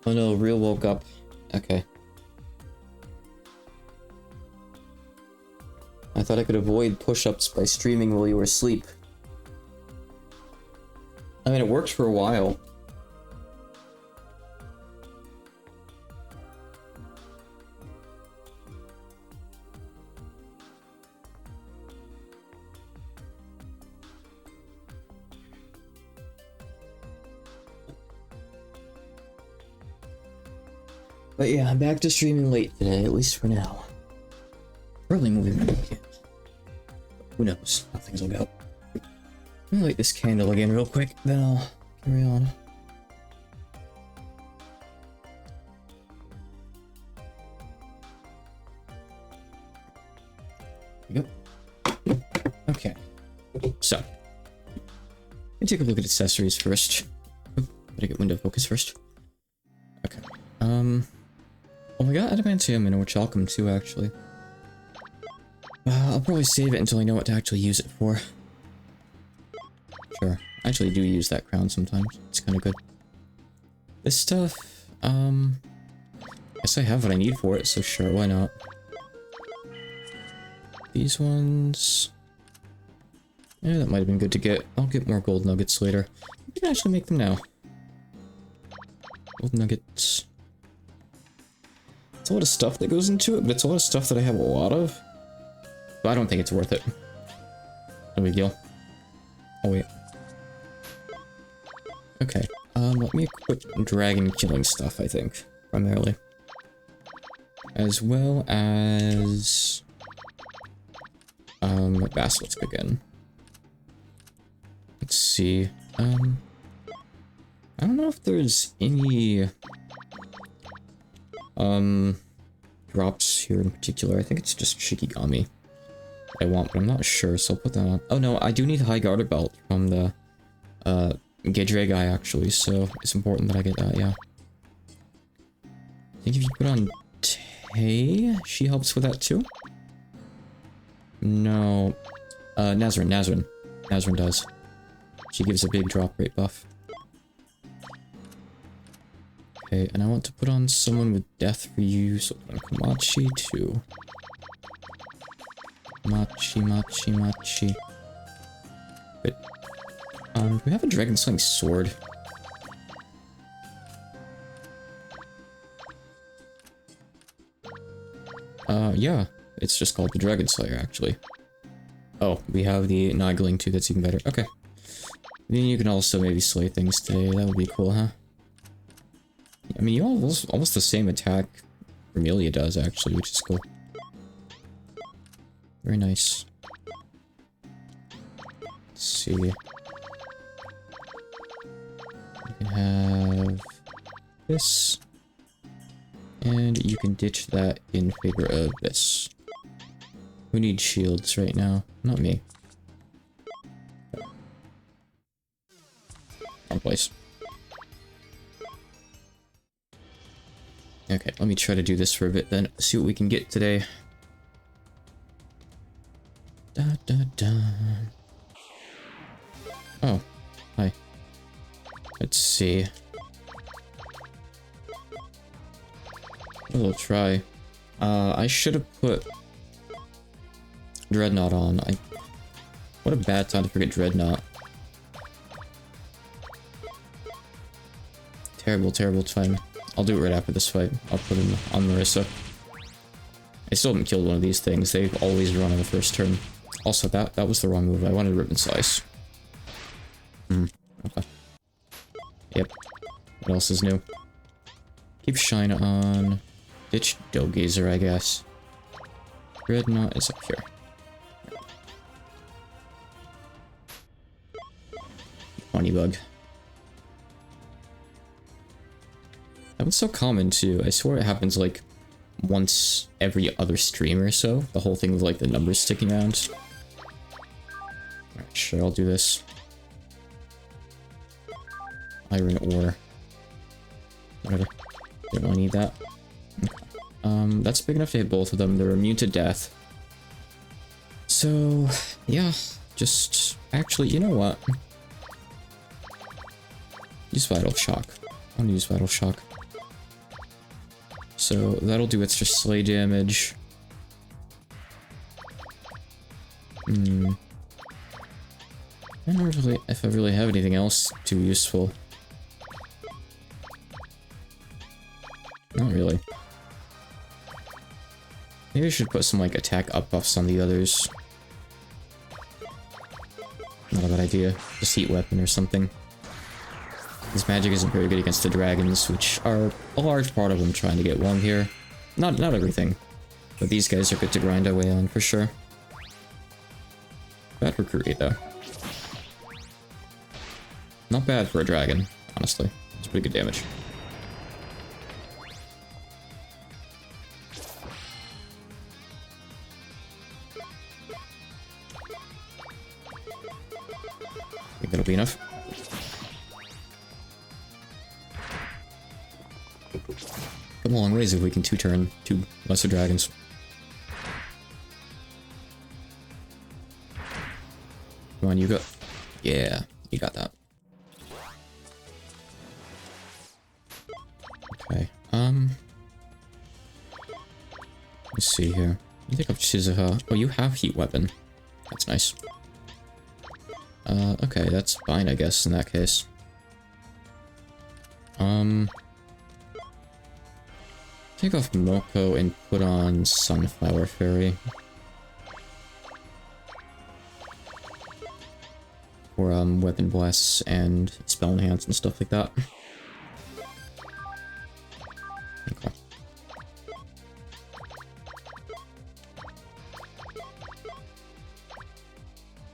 Oh no, Real woke up. Okay. I thought I could avoid push-ups by streaming while you were asleep. I mean, it worked for a while. But yeah, I'm back to streaming late today, at least for now. Probably moving the weekend. Who knows how things will go. Let me light this candle again real quick, then I'll carry on. There we go. Okay. So. Let me take a look at accessories first. Gotta get window focus first. Okay. Oh, we got adamantium and orichalcum too, actually. I'll probably save it until I know what to actually use it for. Sure. I actually do use that crown sometimes. It's kind of good. This stuff, guess I have what I need for it, so sure, why not? These ones... Yeah, that might have been good to get. I'll get more gold nuggets later. We can actually make them now. Gold nuggets. It's a lot of stuff that goes into it, but it's a lot of stuff that I have a lot of. But I don't think it's worth it. No big deal. Oh wait. Okay. Let me equip dragon killing stuff, I think. Primarily. As well as... Basilisk again. Let's see. I don't know if there's any... drops here in particular. I think it's just Shikigami I want, but I'm not sure, so I'll put that on. Oh no, I do need a high garter belt from the, Gedre guy, actually, so it's important that I get that, yeah. I think if you put on Tay, she helps with that too? No. Nazrin does. She gives a big drop rate buff. Okay, and I want to put on someone with death for you, so I'll put on Komachi too. Machi. Wait. Do we have a dragon slaying sword? Yeah. It's just called the Dragon Slayer, actually. Oh, we have the Nightling too, that's even better. Okay. Then you can also maybe slay things today, that would be cool, huh? I mean, you almost the same attack Vermilia does, actually, which is cool. Very nice. Let's see. You can have this. And you can ditch that in favor of this. Who needs shields right now? Not me. Wrong place. Okay, let me try to do this for a bit then. See what we can get today. Da da da. Oh, hi. Let's see. We'll try. I should have put Dreadnought on. What a bad time to forget Dreadnought. Terrible, terrible time. I'll do it right after this fight. I'll put him on Marissa. I still haven't killed one of these things. They've always run on the first turn. Also, that was the wrong move. I wanted Rip and Slice. Okay. Yep. What else is new? Keep Shine on. Ditch Dogazer, I guess. Dreadnought is up here. Honeybug. That one's so common too. I swear it happens like once every other stream or so. The whole thing with like the numbers sticking out. Alright, sure, I'll do this. Iron ore. Whatever. Don't really need that. Okay. That's big enough to hit both of them. They're immune to death. So, yeah. Just... Actually, you know what? Use Vital Shock. I want to use Vital Shock. So that'll do extra slay damage. I don't know really if I really have anything else too useful. Not really. Maybe I should put some like attack up buffs on the others. Not a bad idea. Just heat weapon or something. This magic isn't very good against the dragons, which are a large part of them trying to get one here. Not everything, but these guys are good to grind our way on for sure. Bad for Kuri though. Not bad for a dragon, honestly. It's pretty good damage. Think that'll be enough. Come a long ways if we can two-turn two lesser dragons. Come on, you go. Yeah, you got that. Okay, let's see here. You think of Shizuha. Oh, you have heat weapon. That's nice. Okay, that's fine, I guess, in that case. Take off Moko and put on Sunflower Fairy. Or, Weapon Bless and Spell Enhance and stuff like that. Okay.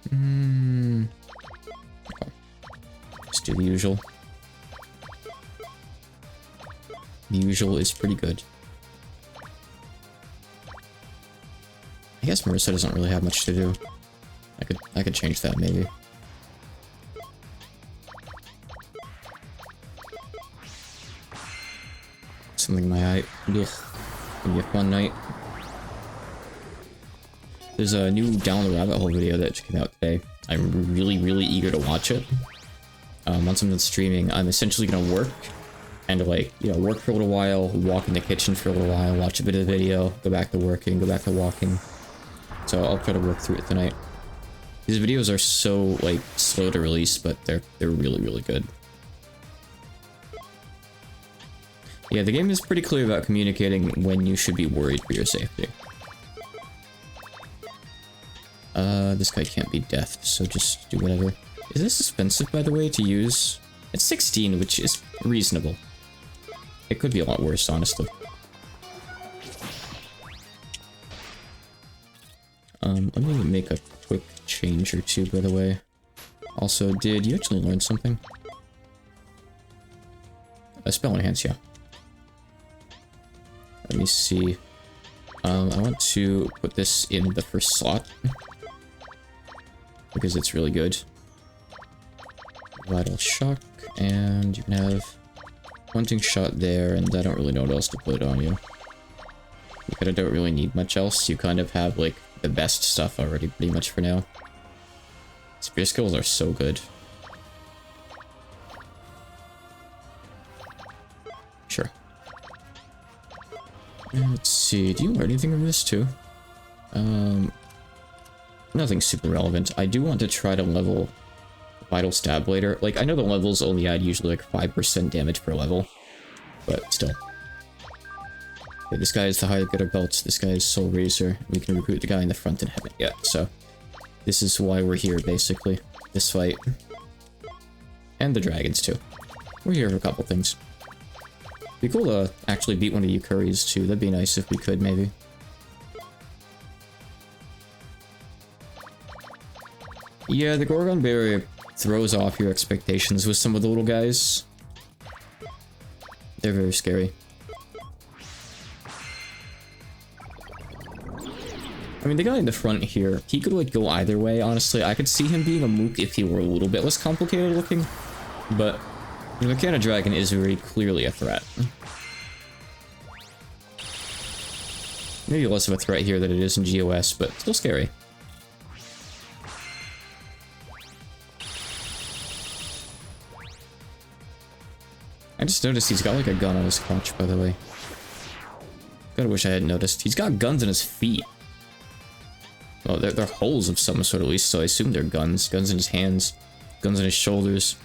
Okay. Just do the usual. The usual is pretty good. I guess Marissa doesn't really have much to do. I could change that maybe. Something in my eye. Ugh. Gonna be a fun night. There's a new Down the Rabbit Hole video that came out today. I'm really eager to watch it. Once I'm done streaming, I'm essentially gonna work and like, you know, work for a little while, walk in the kitchen for a little while, watch a bit of the video, go back to working, go back to walking. So I'll try to work through it tonight. These videos are so like slow to release, but they're really good. Yeah, the game is pretty clear about communicating when you should be worried for your safety. This guy can't be death, so just do whatever. Is this expensive, by the way, to use? It's 16, which is reasonable. It could be a lot worse, honestly. Let me make a quick change or two, by the way. Also, did you actually learn something? A spell enhance, yeah. Let me see. I want to put this in the first slot. Because it's really good. Vital Shock, and you can have Hunting Shot there, and I don't really know what else to put on you. You kind of don't really need much else. You kind of have, like, the best stuff already, pretty much for now. Spear skills are so good. Sure. Let's see, do you learn anything from this too? Nothing super relevant. I do want to try to level Vital Stab later. Like, I know the levels only add usually like 5% damage per level, but still. Okay, this guy is the High Getter Belt, this guy is Soul Razor. We can recruit the guy in the front and haven't yet, so this is why we're here, basically. This fight. And the dragons, too. We're here for a couple things. Be cool to actually beat one of you Curries, too. That'd be nice if we could, maybe. Yeah, the Gorgon Barrier throws off your expectations with some of the little guys. They're very scary. I mean, the guy in the front here, he could, like, go either way, honestly. I could see him being a mook if he were a little bit less complicated looking, but the Mechana Dragon is very clearly a threat. Maybe less of a threat here than it is in GOS, but still scary. I just noticed he's got like a gun on his crotch, by the way. God, I wish I hadn't noticed. He's got guns in his feet. Well, they're holes of some sort at least, so I assume they're guns. Guns in his hands. Guns on his shoulders.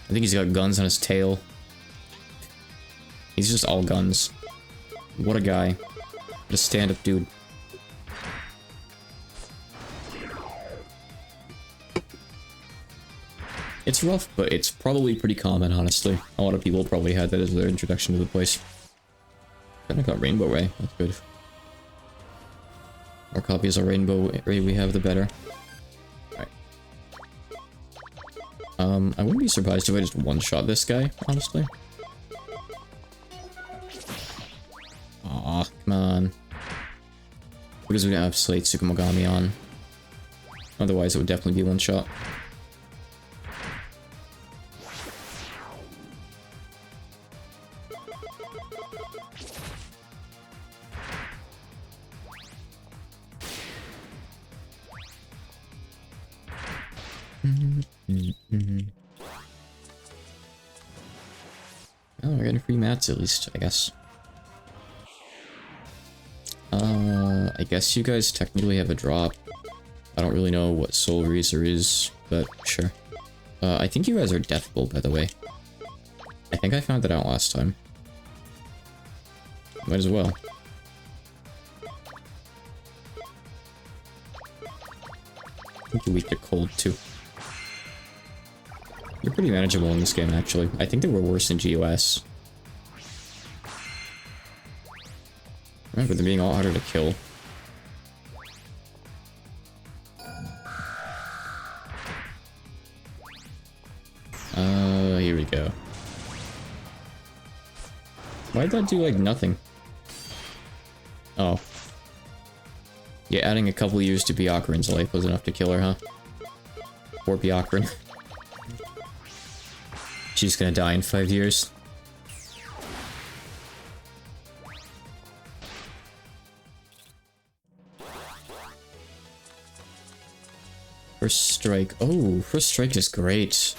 I think he's got guns on his tail. He's just all guns. What a guy. What a stand-up dude. It's rough, but it's probably pretty common, honestly. A lot of people probably had that as their introduction to the place. Kinda got Rainbow Ray. That's good. More copies of Rainbow Ray we have, the better. Alright. I wouldn't be surprised if I just one-shot this guy, honestly. Aw, come on. Because we don't have Slate Tsukumogami on. Otherwise, it would definitely be one-shot. Oh, we're getting free mats at least, I guess. I guess you guys technically have a drop. I don't really know what Soul Razor is, but sure. I think you guys are Deathbolt, by the way. I think I found that out last time. Might as well. I think you're weak to cold, too. You're pretty manageable in this game, actually. I think they were worse in GOS. Remember, they're being all harder to kill. Here we go. Why'd that do, like, nothing? Oh. Yeah, adding a couple years to Byakuran's life was enough to kill her, huh? Poor Byakuran. She's gonna die in 5 years. First strike. Oh, first strike is great.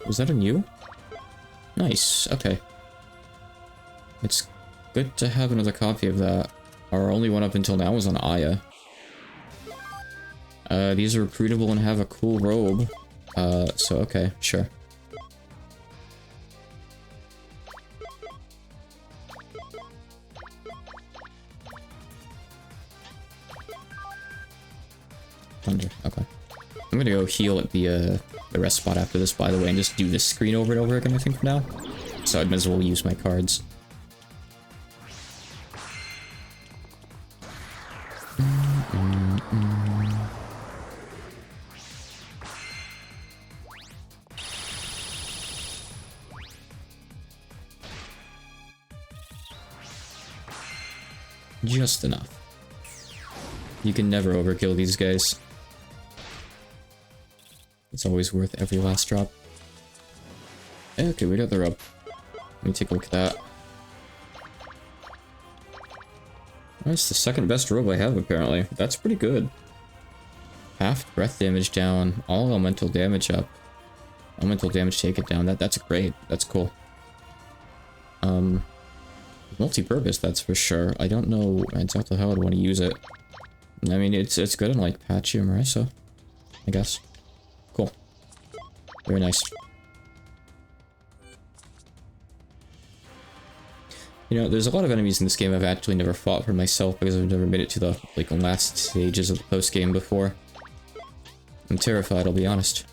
Was that on you? Nice, okay. It's good to have another copy of that. Our only one up until now was on Aya. These are recruitable and have a cool robe. So okay, sure. Thunder, okay. I'm gonna go heal at the rest spot after this, by the way, and just do this screen over and over again, I think, for now. So I might as well use my cards. Just enough. You can never overkill these guys. It's always worth every last drop. Okay, we got the rub. Let me take a look at that. That's the second best robe I have, apparently. That's pretty good. Half breath damage down, all elemental damage up. Elemental damage take it down. That's great. That's cool. Multi-purpose, that's for sure. I don't know exactly how I'd want to use it. I mean, it's good in, like, Patchy or Marissa, I guess. Cool. Very nice. You know, there's a lot of enemies in this game I've actually never fought for myself because I've never made it to the, like, last stages of the post-game before. I'm terrified, I'll be honest.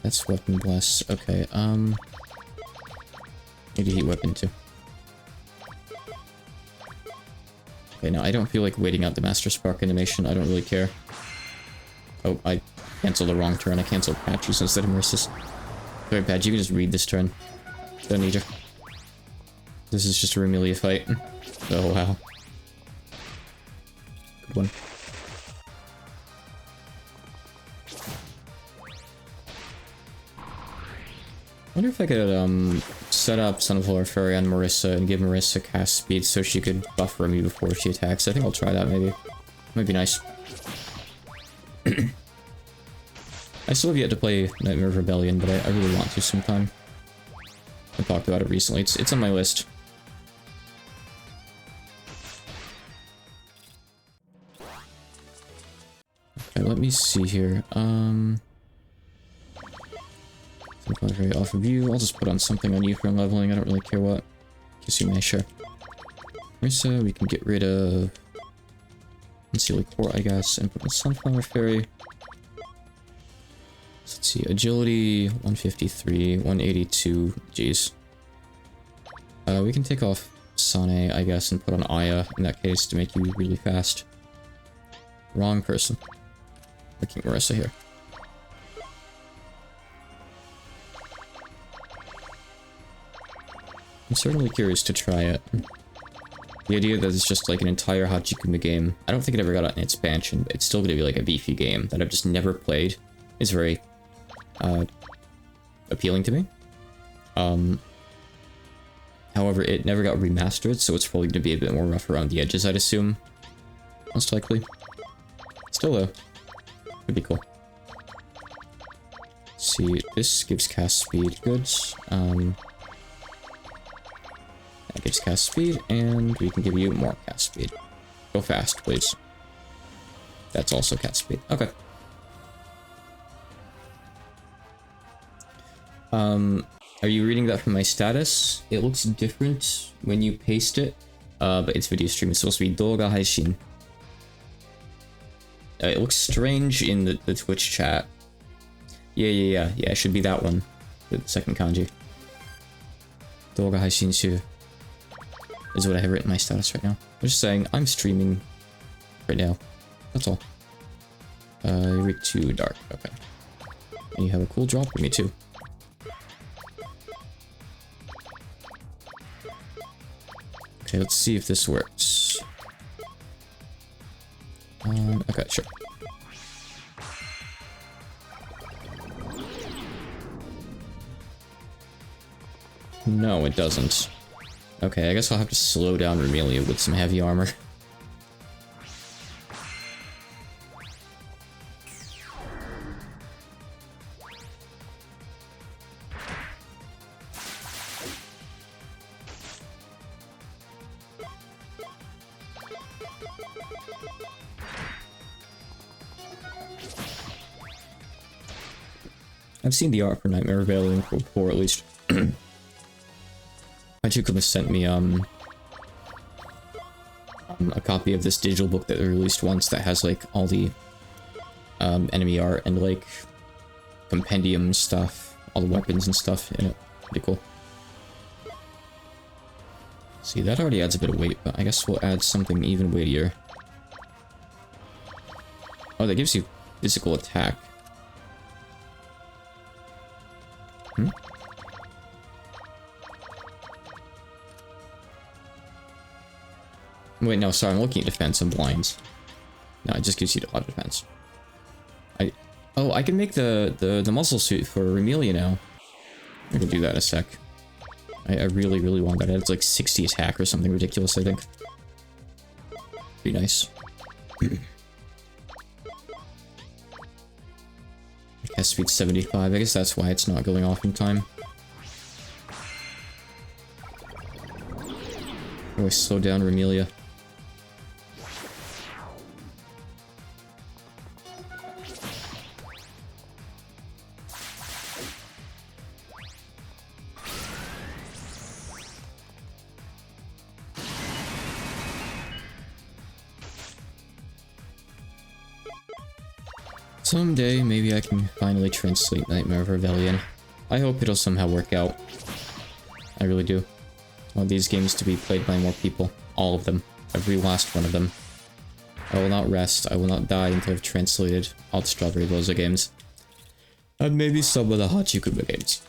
That's Weapon Bless. Okay, need a Heat Weapon too. Okay, now I don't feel like waiting out the Master Spark animation. I don't really care. Oh, I canceled the wrong turn. I canceled Patches instead of Marissa's. Sorry, Patch, you can just read this turn. Don't need you. This is just a Remelia fight. Oh, wow. Good one. I wonder if I could, set up Sunflower Fairy on Marissa and give Marissa cast speed so she could buffer me before she attacks. I think I'll try that, maybe. Might be nice. I still have yet to play Nightmare Rebellion, but I really want to sometime. I talked about it recently. It's on my list. Okay, let me see here. Something very off of you. I'll just put on something on you for leveling. I don't really care what. Guess you may, sure. Marissa, we can get rid of Concealing Core, I guess, and put in Sunflower Fairy. So let's see, Agility, 153, 182, jeez. We can take off Sane, I guess, and put on Aya, in that case, to make you really fast. Wrong person. Looking at Marissa here. I'm certainly curious to try it. The idea that it's just like an entire Hachikuma game, I don't think it ever got an expansion, but it's still gonna be like a beefy game that I've just never played, is very, appealing to me. However, it never got remastered, so it's probably gonna be a bit more rough around the edges, I'd assume. Most likely. Still though, would be cool. Let's see, this gives cast speed, good. That gives cast speed, and we can give you more cast speed. Go fast, please. That's also cast speed. Okay. Are you reading that from my status? It looks different when you paste it, but it's video stream. It's supposed to be Douga Haishin. It looks strange in the Twitch chat. Yeah, it should be that one. The second kanji. Douga Haishin Shu is what I have written in my status right now. I'm just saying, I'm streaming right now. That's all. You're too dark. Okay. And you have a cool drop for me too. Okay, let's see if this works. Okay, sure. No, it doesn't. Okay, I guess I'll have to slow down Remelia with some heavy armor. I've seen the art for Nightmare Rebellion before, at least. Hachikuma sent me, a copy of this digital book that they released once that has, like, all the, enemy art and, like, compendium stuff, all the weapons and stuff in it. Pretty cool. See, that already adds a bit of weight, but I guess we'll add something even weightier. Oh, that gives you physical attack. Wait, no, sorry, I'm looking at defense and blinds. No, it just gives you a lot of defense. Oh, I can make the muscle suit for Remelia now. I can do that in a sec. I really, really want that. It's like 60 attack or something ridiculous, I think. Be nice. Cast speed 75. I guess that's why it's not going off in time. Oh, I slowed down Remelia. Someday, maybe I can finally translate Nightmare Rebellion. I hope it'll somehow work out. I really do. I want these games to be played by more people. All of them. Every last one of them. I will not rest. I will not die until I've translated all the Strawberry Rosa games. And maybe some of the Hachikuma games.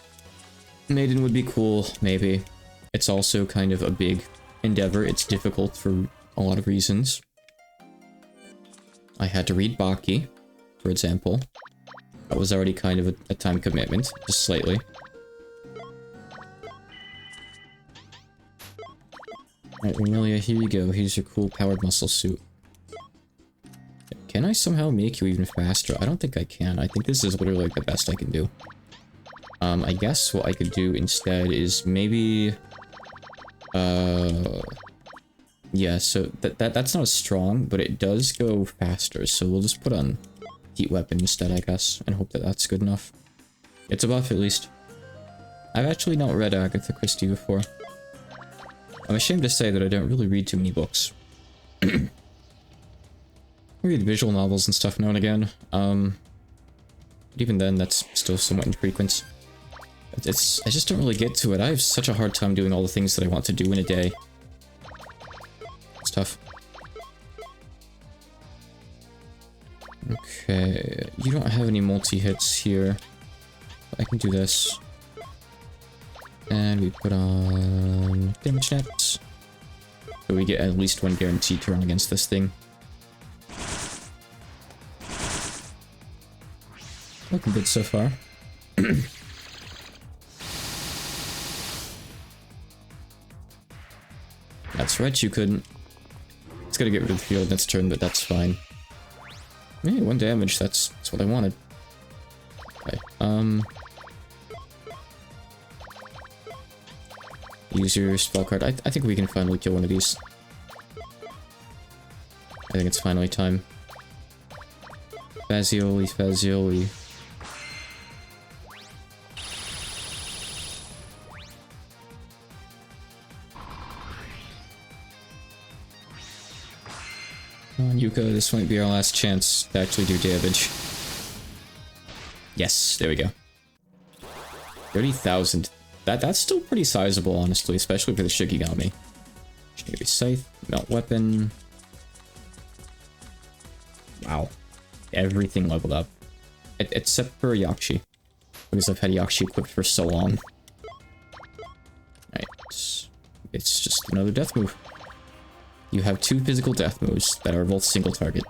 Maiden would be cool, maybe. It's also kind of a big endeavor. It's difficult for a lot of reasons. I had to read Baki, for example. That was already kind of a time commitment, just slightly. Alright, Remelia, here you go. Here's your cool powered muscle suit. Can I somehow make you even faster? I don't think I can. I think this is literally like the best I can do. I guess what I could do instead is maybe... Yeah, so that's not as strong, but it does go faster, so we'll just put on heat weapon instead, I guess, and hope that that's good enough. It's a buff, at least. I've actually not read Agatha Christie before. I'm ashamed to say that I don't really read too many books. I read visual novels and stuff now and again, but even then, that's still somewhat infrequent. I just don't really get to it. I have such a hard time doing all the things that I want to do in a day. It's tough. Okay, you don't have any multi-hits here. I can do this. And we put on damage net. So we get at least one guaranteed turn against this thing. Looking good so far. That's right, you couldn't. It's gotta get rid of the field next turn, but that's fine. Hey, 1 damage, that's what I wanted. Okay, use your spell card. I think we can finally kill one of these. I think it's finally time. Fazioli, Fazioli. Come on, Yuka, this might be our last chance to actually do damage. Yes, there we go. 30,000. That's still pretty sizable, honestly, especially for the Shikigami. Shikigami Scythe, Melt Weapon. Wow. Everything leveled up. Except for Yakshi. Because I've had Yakshi equipped for so long. Right. It's just another death move. You have 2 physical death moves that are both single target.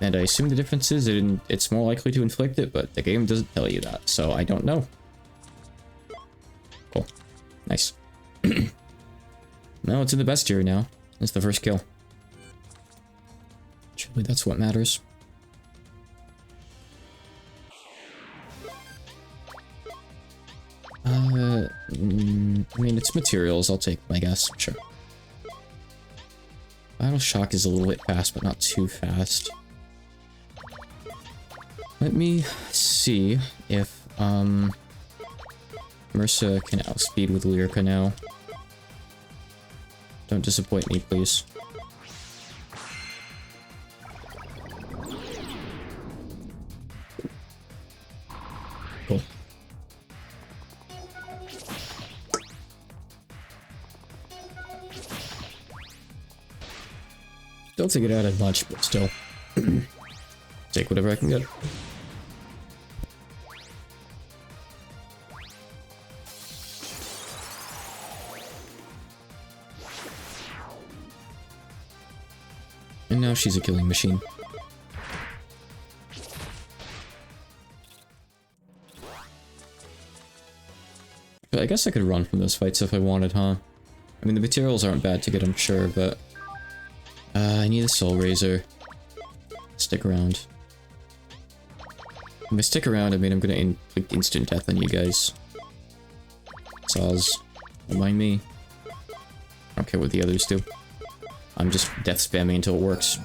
And I assume the difference is it's more likely to inflict it, but the game doesn't tell you that, so I don't know. Cool. Nice. No, it's in the best tier now. It's the first kill. Surely that's what matters. I mean, it's materials. I'll take them, I guess. Sure. Battle Shock is a little bit fast, but not too fast. Let me see if, Mersa can outspeed with Lyrica now. Don't disappoint me, please. Cool. Don't think it added much, but still. Take whatever I can get. And now she's a killing machine. But I guess I could run from those fights if I wanted, huh? I mean, the materials aren't bad to get, I'm sure, but... I need a Soul Razor. Stick around. If I stick around, I mean, I'm gonna inflict instant death on you guys. Saws. Don't mind me. I don't care what the others do. I'm just death spamming until it works.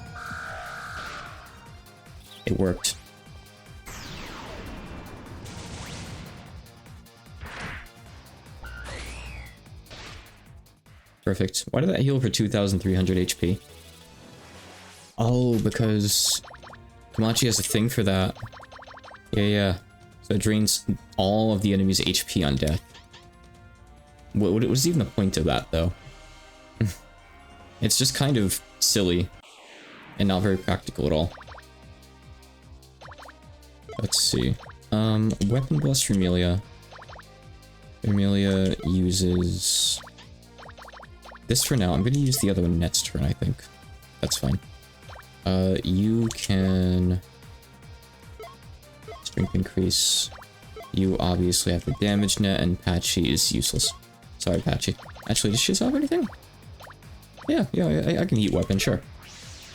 It worked. Perfect. Why did that heal for 2,300 HP? Oh, because Kamachi has a thing for that. Yeah. So it drains all of the enemy's HP on death. What was even the point of that, though? It's just kind of silly. And not very practical at all. Let's see. Weapon Blast for Emilia. Emilia uses... this for now. I'm gonna use the other one next turn, I think. That's fine. You can... strength increase. You obviously have the damage net, and Patchy is useless. Sorry, Patchy. Actually, does she have anything? Yeah, I can heat weapon, sure.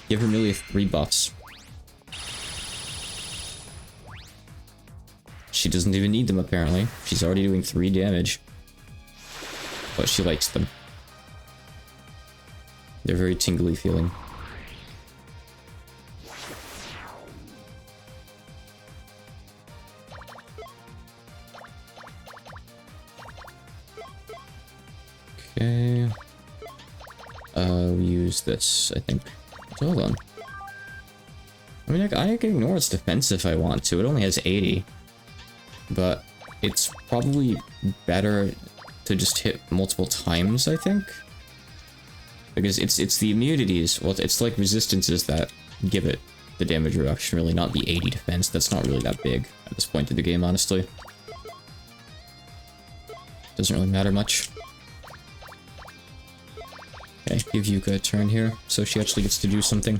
Give Emilia 3 buffs. She doesn't even need them, apparently. She's already doing 3 damage. But she likes them. They're very tingly feeling. Okay. We use this, I think. So hold on. I mean, I can ignore its defense if I want to. It only has 80. But it's probably better to just hit multiple times, I think. Because it's the immunities, well, it's like resistances that give it the damage reduction, really, not the 80 defense. That's not really that big at this point in the game, honestly. Doesn't really matter much. Okay, give Yuka a turn here, so she actually gets to do something.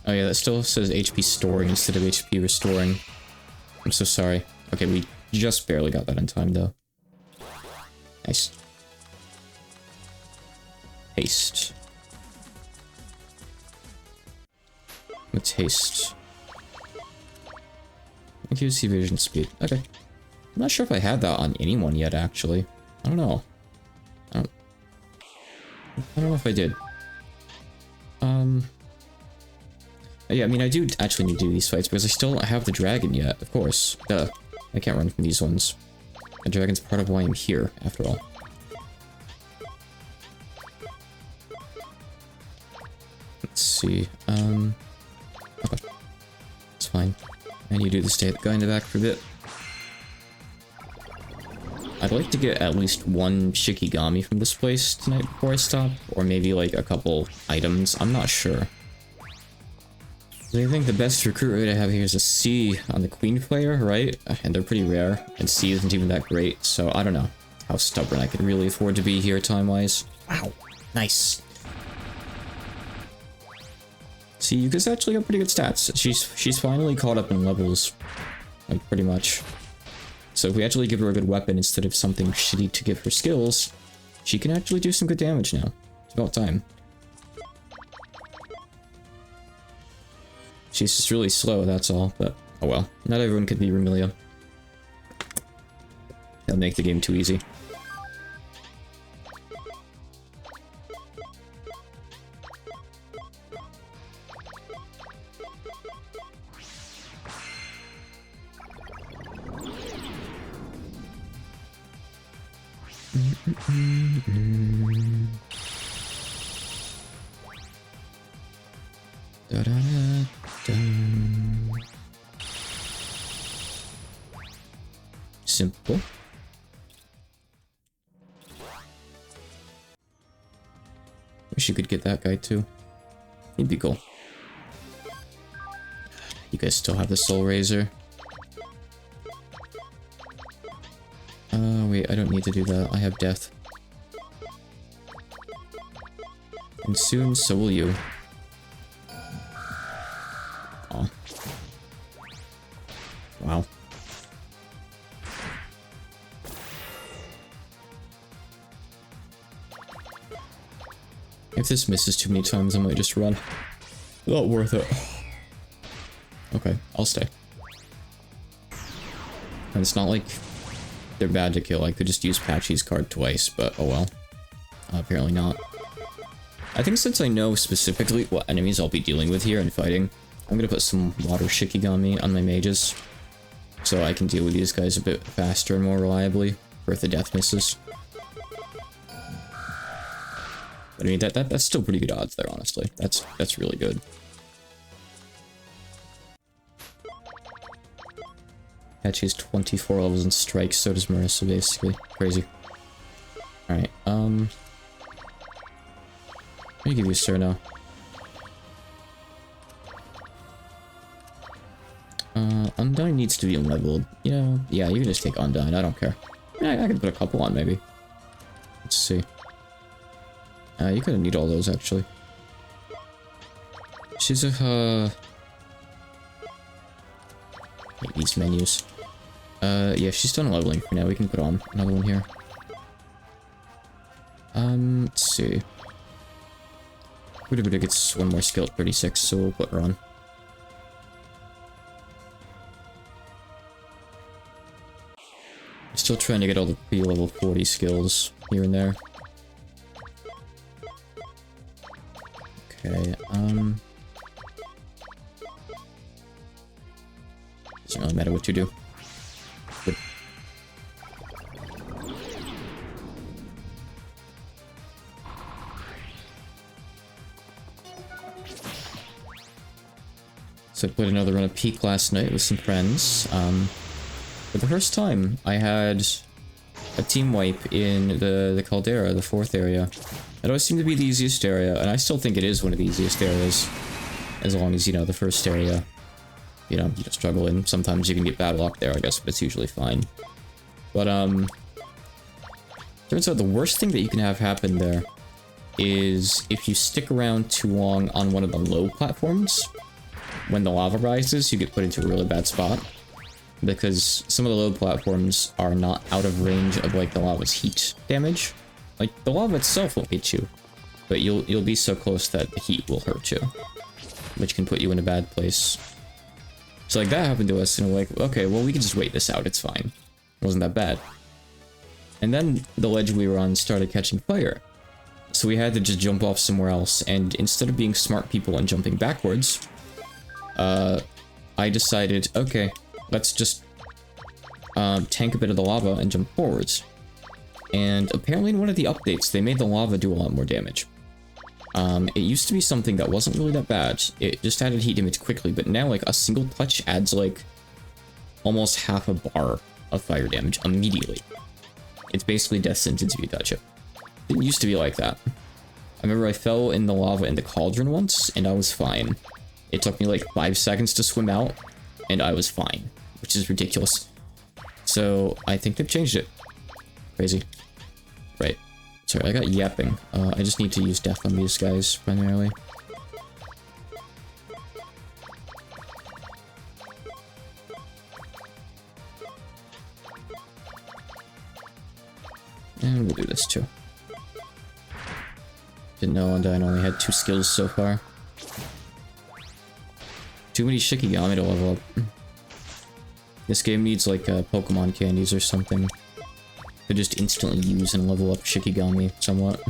Oh yeah, that still says HP storing instead of HP restoring. I'm so sorry. Okay, we just barely got that in time, though. Nice. Haste. Let's haste. Accuracy, evasion, speed. Okay. I'm not sure if I had that on anyone yet, actually. I don't know. I don't know if I did. Yeah, I mean, I do actually need to do these fights because I still don't have the dragon yet, of course. Duh. I can't run from these ones. The dragon's part of why I'm here, after all. Let's see, okay. It's fine. And you do the stay at the guy in the back for a bit. I'd like to get at least 1 Shikigami from this place tonight before I stop, or maybe like a couple items, I'm not sure. I think the best recruit rate I have here is a C on the Queen player, right? And they're pretty rare, and C isn't even that great, so I don't know how stubborn I could really afford to be here time-wise. Wow, nice. See, Yuka's actually got pretty good stats. She's finally caught up in levels, like, pretty much. So if we actually give her a good weapon instead of something shitty to give her skills, she can actually do some good damage now. It's about time. She's just really slow, that's all, but oh well. Not everyone can be Remilia. That'll make the game too easy. Simple. Wish you could get that guy too. He'd be cool. You guys still have the Soul Razor. Wait, I don't need to do that. I have death. And soon, so will you. Aw. Wow. If this misses too many times, I might just run. Not worth it. Okay, I'll stay. And it's not like they're bad to kill. I could just use Patchy's card twice, but oh well. Apparently not. I think since I know specifically what enemies I'll be dealing with here and fighting, I'm gonna put some water Shikigami on my mages, so I can deal with these guys a bit faster and more reliably for if the death misses. But I mean, that's still pretty good odds there, honestly. That's really good. Patchy has 24 levels in strikes, so does Marissa, basically. Crazy. Alright, let me give you a sir now. Undyne needs to be leveled. You know, yeah, you can just take Undyne, I don't care. Yeah, I could put a couple on, maybe. Let's see. You couldn't need all those, actually. Shizuha... Hate these menus. Yeah, she's done leveling for now. We can put on another one here. Let's see. Buddha gets one more skill at 36, so we'll put her on. Still trying to get all the pre-level 40 skills here and there. Okay, doesn't really matter what you do. Good. So I played another run of Peak last night with some friends. For the first time, I had a team wipe in the Caldera, the 4th area. It always seemed to be the easiest area, and I still think it is one of the easiest areas. As long as, you know, the first area, you know, you struggle in. Sometimes you can get bad luck there, I guess, but it's usually fine. But, turns out the worst thing that you can have happen there is if you stick around too long on one of the low platforms, when the lava rises, you get put into a really bad spot. Because some of the low platforms are not out of range of, like, the lava's heat damage. Like, the lava itself won't hit you, but you'll be so close that the heat will hurt you, which can put you in a bad place. So, like, that happened to us, and we're like, okay, well, we can just wait this out, it's fine. It wasn't that bad. And then the ledge we were on started catching fire. So we had to just jump off somewhere else, and instead of being smart people and jumping backwards, I decided, okay, let's just tank a bit of the lava and jump forwards. And apparently in one of the updates, they made the lava do a lot more damage. It used to be something that wasn't really that bad. It just added heat damage quickly, but now, like, a single touch adds, like, almost half a bar of fire damage immediately. It's basically death sentence if you touch it. It didn't used to be like that. I remember I fell in the lava in the cauldron once, and I was fine. It took me, like, 5 seconds to swim out, and I was fine, which is ridiculous. So, I think they've changed it. Crazy. Right. Sorry, I got yapping. I just need to use death on these guys, primarily. And we'll do this too. Didn't know Undyne only had 2 skills so far. Too many Shikigami to level up. This game needs, like, Pokemon candies or something to just instantly use and level up Shikigami somewhat.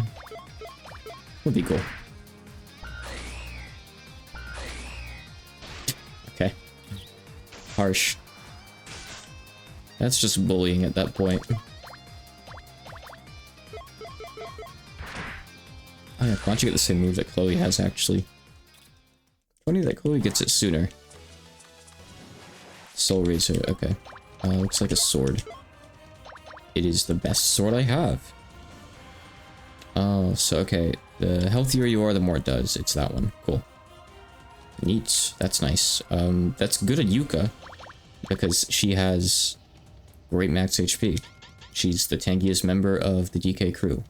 Would be cool. Okay. Harsh. That's just bullying at that point. Oh yeah, why don't you get the same move that Chloe has, actually? Funny that Chloe gets it sooner. Soul Razor, okay. Looks like a sword. It is the best sword I have. Oh, so okay. The healthier you are, the more it does. It's that one. Cool. Neat. That's nice. That's good at Yuka, because she has great max HP. She's the tankiest member of the DK crew.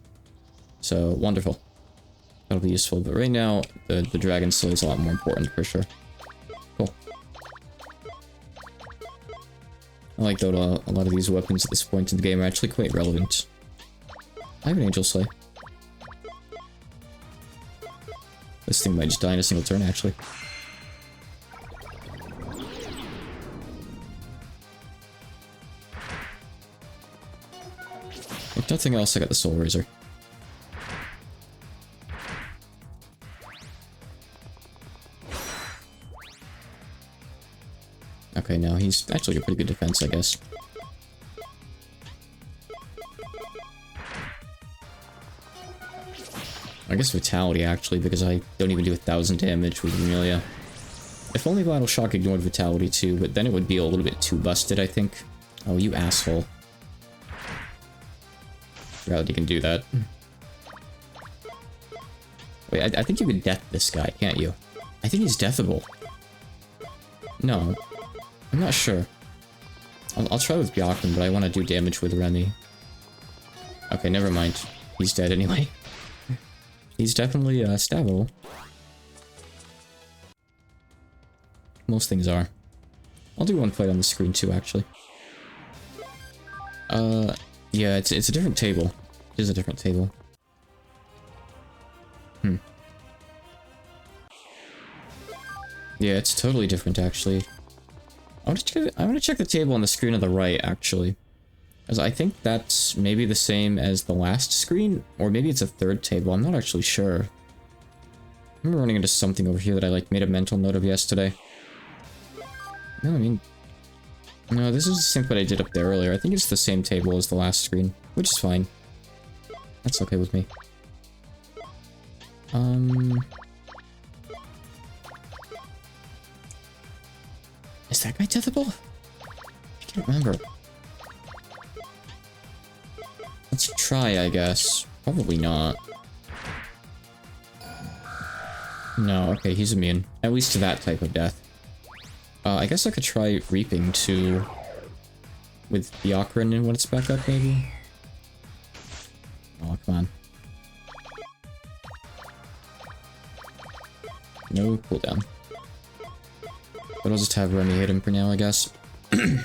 So, wonderful. That'll be useful, but right now, the Dragon Slay is a lot more important, for sure. Cool. I like that a lot of these weapons at this point in the game are actually quite relevant. I have an Angel Slay. This thing might just die in a single turn, actually. If nothing else, I got the Soul Razor. Okay, now he's actually got pretty good defense, I guess. I guess Vitality, actually, because I don't even do 1,000 damage with Amelia. If only Vital Shock ignored Vitality too, but then it would be a little bit too busted, I think. Oh, you asshole. Forgot that you can do that. Wait, I think you can death this guy, can't you? I think he's deathable. No. I'm not sure. I'll try with Byakuren, but I want to do damage with Remy. Okay, never mind. He's dead anyway. He's definitely stabbable. Most things are. I'll do one fight on the screen too, actually. Yeah, it's a different table. It is a different table. Yeah, it's totally different, actually. I want to check the table on the screen on the right, actually. As I think that's maybe the same as the last screen, or maybe it's a third table. I'm not actually sure. I remember running into something over here that I, like, made a mental note of yesterday. No, I mean... No, this is the same what I did up there earlier. I think it's the same table as the last screen, which is fine. That's okay with me. Is that guy tethable? I can't remember. Let's try, I guess. Probably not. No, okay, he's immune. At least to that type of death. I guess I could try reaping too. With the Ocarina when it's back up, maybe? Oh, come on. No cooldown. But I'll just have Remy hit him for now, I guess. Don't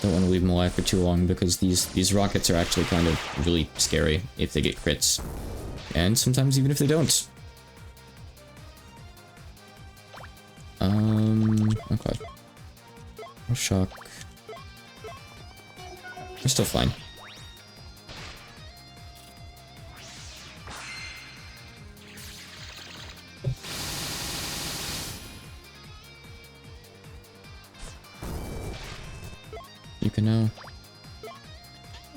want to leave him alive for too long, because these rockets are actually kind of really scary if they get crits. And sometimes even if they don't. Okay. No shock. We're still fine. You can now...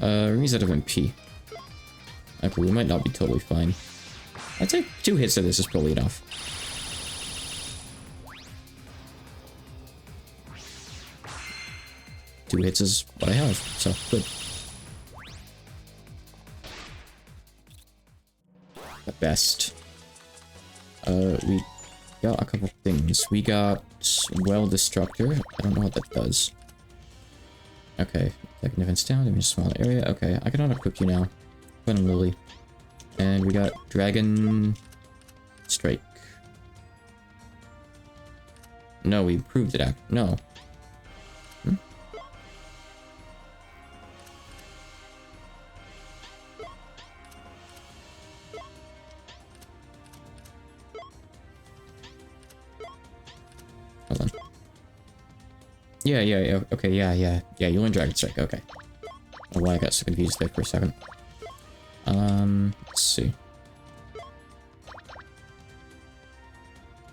Remy's out of MP. Okay, we might not be totally fine. I'd say 2 hits of this is probably enough. Two hits is what I have, so good. At best. We got a couple things. We got Well Destructor. I don't know what that does. Okay, second defense down, damage a small area. Okay, I can auto-equip you now. Fun and Lily. And we got Dragon Strike. No, we improved it. No. Hmm? Hold on. Yeah, okay, yeah, you learn Dragon Strike, okay. I don't know why I got so confused there for a second. Let's see.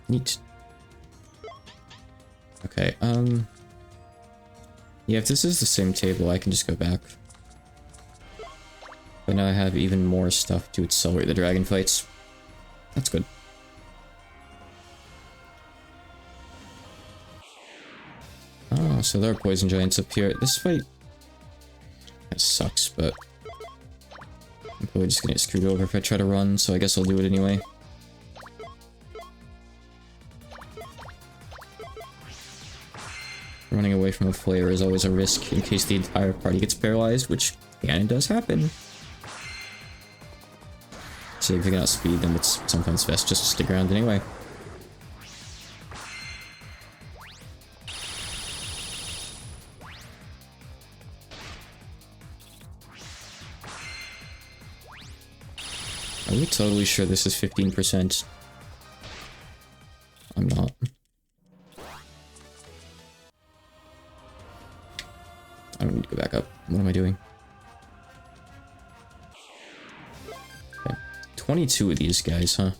Neat. Okay, yeah, if this is the same table, I can just go back. But now I have even more stuff to accelerate the dragon fights. That's good. Oh, so there are poison giants up here. This fight... That sucks, but... I'm probably just gonna get screwed over if I try to run, so I guess I'll do it anyway. Running away from a flare is always a risk in case the entire party gets paralyzed, which can and does happen. So if you can outspeed them, it's sometimes best just to stick around anyway. Are we totally sure this is 15%? I'm not. I don't need to go back up. What am I doing? Okay. 22 of these guys, huh?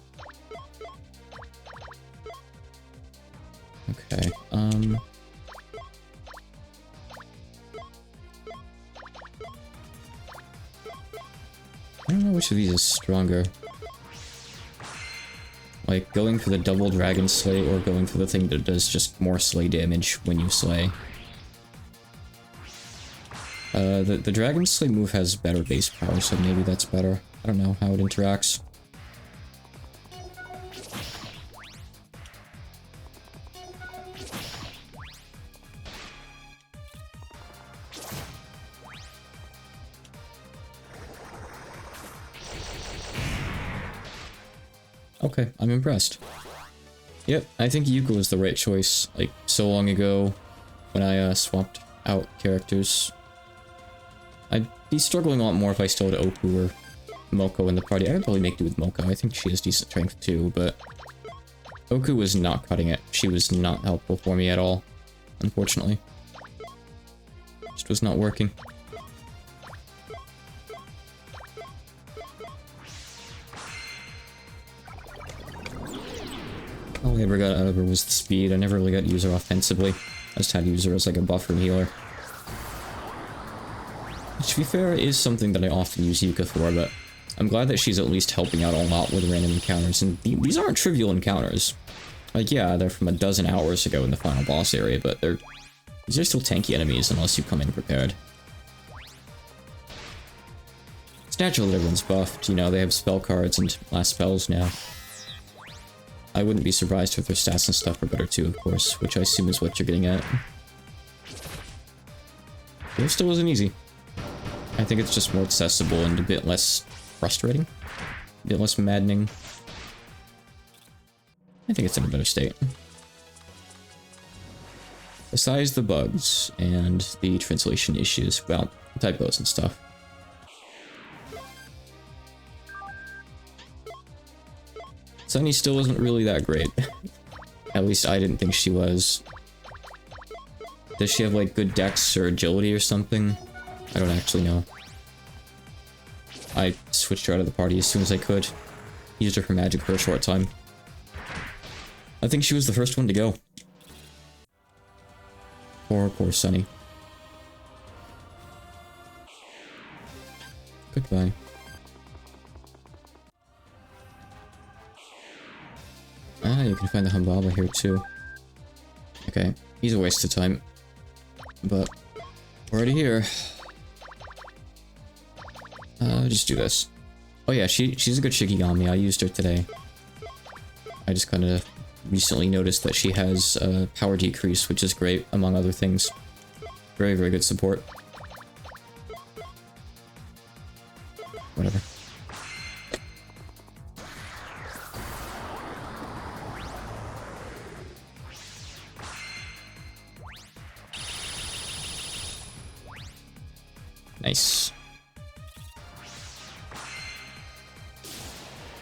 Okay, I don't know which of these is stronger. Like, going for the double dragon slay or going for the thing that does just more slay damage when you slay. The dragon slay move has better base power, so maybe that's better. I don't know how it interacts. Okay, I'm impressed. Yep, I think Yuko was the right choice, like, so long ago, when I, swapped out characters. I'd be struggling a lot more if I still had Opu or Moko in the party. I could probably make do with Moko. I think she has decent strength too, but Oku was not cutting it. She was not helpful for me at all, unfortunately. Just was not working. All I ever got out of her was the speed. I never really got to use her offensively. I just had to use her as like a buffer and healer. Which, to be fair, is something that I often use Yuka for, but I'm glad that she's at least helping out a lot with random encounters. And these aren't trivial encounters. Like, yeah, they're from a dozen hours ago in the final boss area, but these are still tanky enemies unless you come in prepared. It's natural that everyone's buffed, you know, they have spell cards and last spells now. I wouldn't be surprised if their stats and stuff are better too, of course, which I assume is what you're getting at. It still wasn't easy. I think it's just more accessible and a bit less frustrating. A bit less maddening. I think it's in a better state. Besides the bugs and the translation issues, well, typos and stuff. Sunny still wasn't really that great. At least I didn't think she was. Does she have like good dex or agility or something? I don't actually know. I switched her out of the party as soon as I could. Used her for magic for a short time. I think she was the first one to go. Poor Sunny. Goodbye. Ah, you can find the Humbaba here too. Okay, he's a waste of time. But we're already here. Just do this. Oh yeah, she's a good Shikigami. I used her today. I just kind of recently noticed that she has power decrease, which is great, among other things. Very, very good support. Whatever. Nice.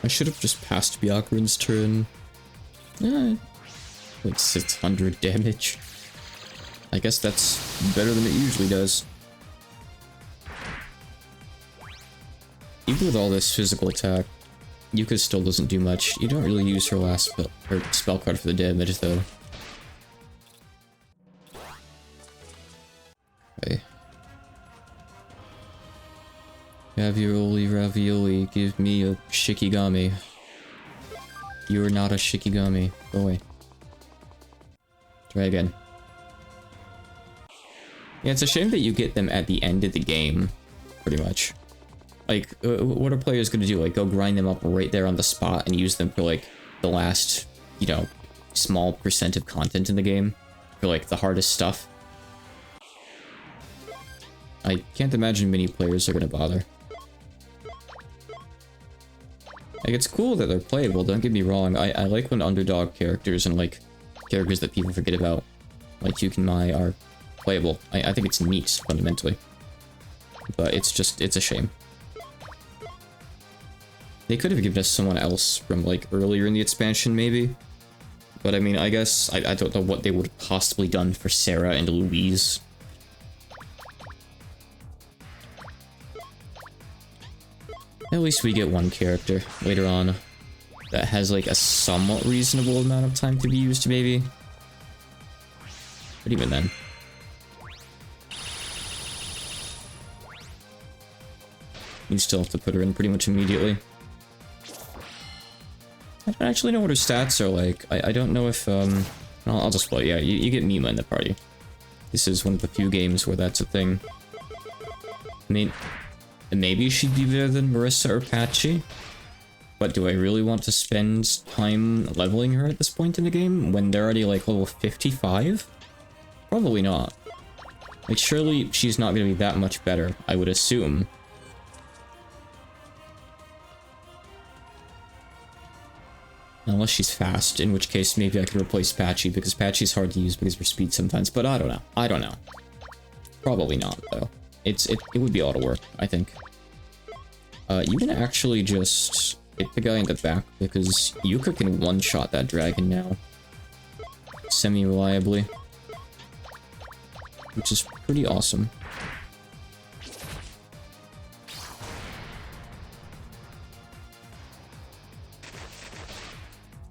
I should have just passed Byakurin's turn. Like 600 damage. I guess that's better than it usually does. Even with all this physical attack, Yuka still doesn't do much. You don't really use her spell card for the damage, though. Okay. Ravioli, give me a Shikigami. You are not a Shikigami. Go away. Try again. Yeah, it's a shame that you get them at the end of the game, pretty much. Like, what are players gonna do? Like, go grind them up right there on the spot and use them for, like, the last, you know, small percent of content in the game? For, like, the hardest stuff? I can't imagine many players are gonna bother. Like, it's cool that they're playable, don't get me wrong. I like when underdog characters and, like, characters that people forget about, like Yukinmai, are playable. I think it's neat, fundamentally. But it's a shame. They could have given us someone else from, like, earlier in the expansion, maybe. But, I mean, I guess, I don't know what they would have possibly done for Sarah and Louise. At least we get one character later on that has, like, a somewhat reasonable amount of time to be used, maybe. But even then. You still have to put her in pretty much immediately. I don't actually know what her stats are like. I don't know if, I'll just play. Yeah, you get Mima in the party. This is one of the few games where that's a thing. I mean, maybe she'd be better than Marissa or Patchy. But do I really want to spend time leveling her at this point in the game when they're already, like, level 55? Probably not. Like, surely she's not going to be that much better, I would assume. Unless she's fast, in which case maybe I could replace Patchy, because Patchy's hard to use because of her speed sometimes, but I don't know. I don't know. Probably not, though. It would be a lot of work, I think. You can actually just hit the guy in the back because Yuka can one-shot that dragon now. Semi-reliably. Which is pretty awesome.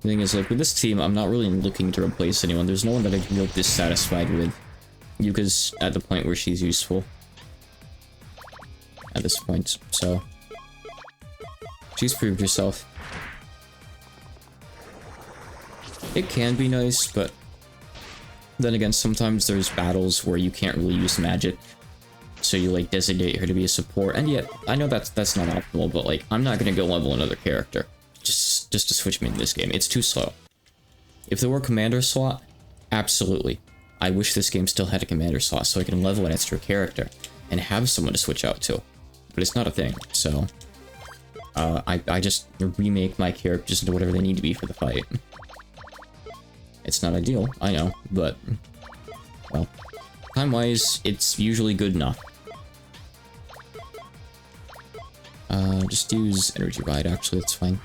The thing is, like, with this team, I'm not really looking to replace anyone. There's no one that I can feel dissatisfied with. Yuka's at the point where she's useful. At this point, so... she's proved herself. It can be nice, but... then again, sometimes there's battles where you can't really use magic. So you, like, designate her to be a support. And yet, I know that's not optimal, but, like, I'm not gonna go level another character. Just to switch me into this game. It's too slow. If there were a commander slot, absolutely. I wish this game still had a commander slot so I can level an extra character and have someone to switch out to. But it's not a thing, so... I just remake my characters into whatever they need to be for the fight. It's not ideal, I know, but... well, time-wise, it's usually good enough. Just use Energy Ride, actually, that's fine.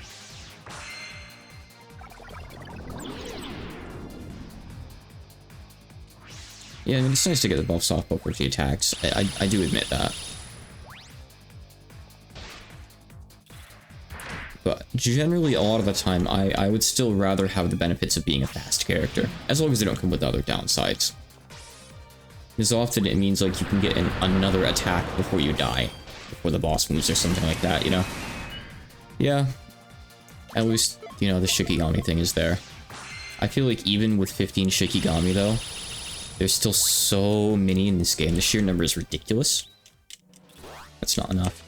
Yeah, I mean, it's nice to get the buffs off before she attacks. I do admit that. But generally, a lot of the time, I would still rather have the benefits of being a fast character, as long as they don't come with other downsides. Because often it means, like, you can get another attack before you die, before the boss moves or something like that, you know? Yeah. At least, you know, the Shikigami thing is there. I feel like even with 15 Shikigami, though, there's still so many in this game. The sheer number is ridiculous. That's not enough.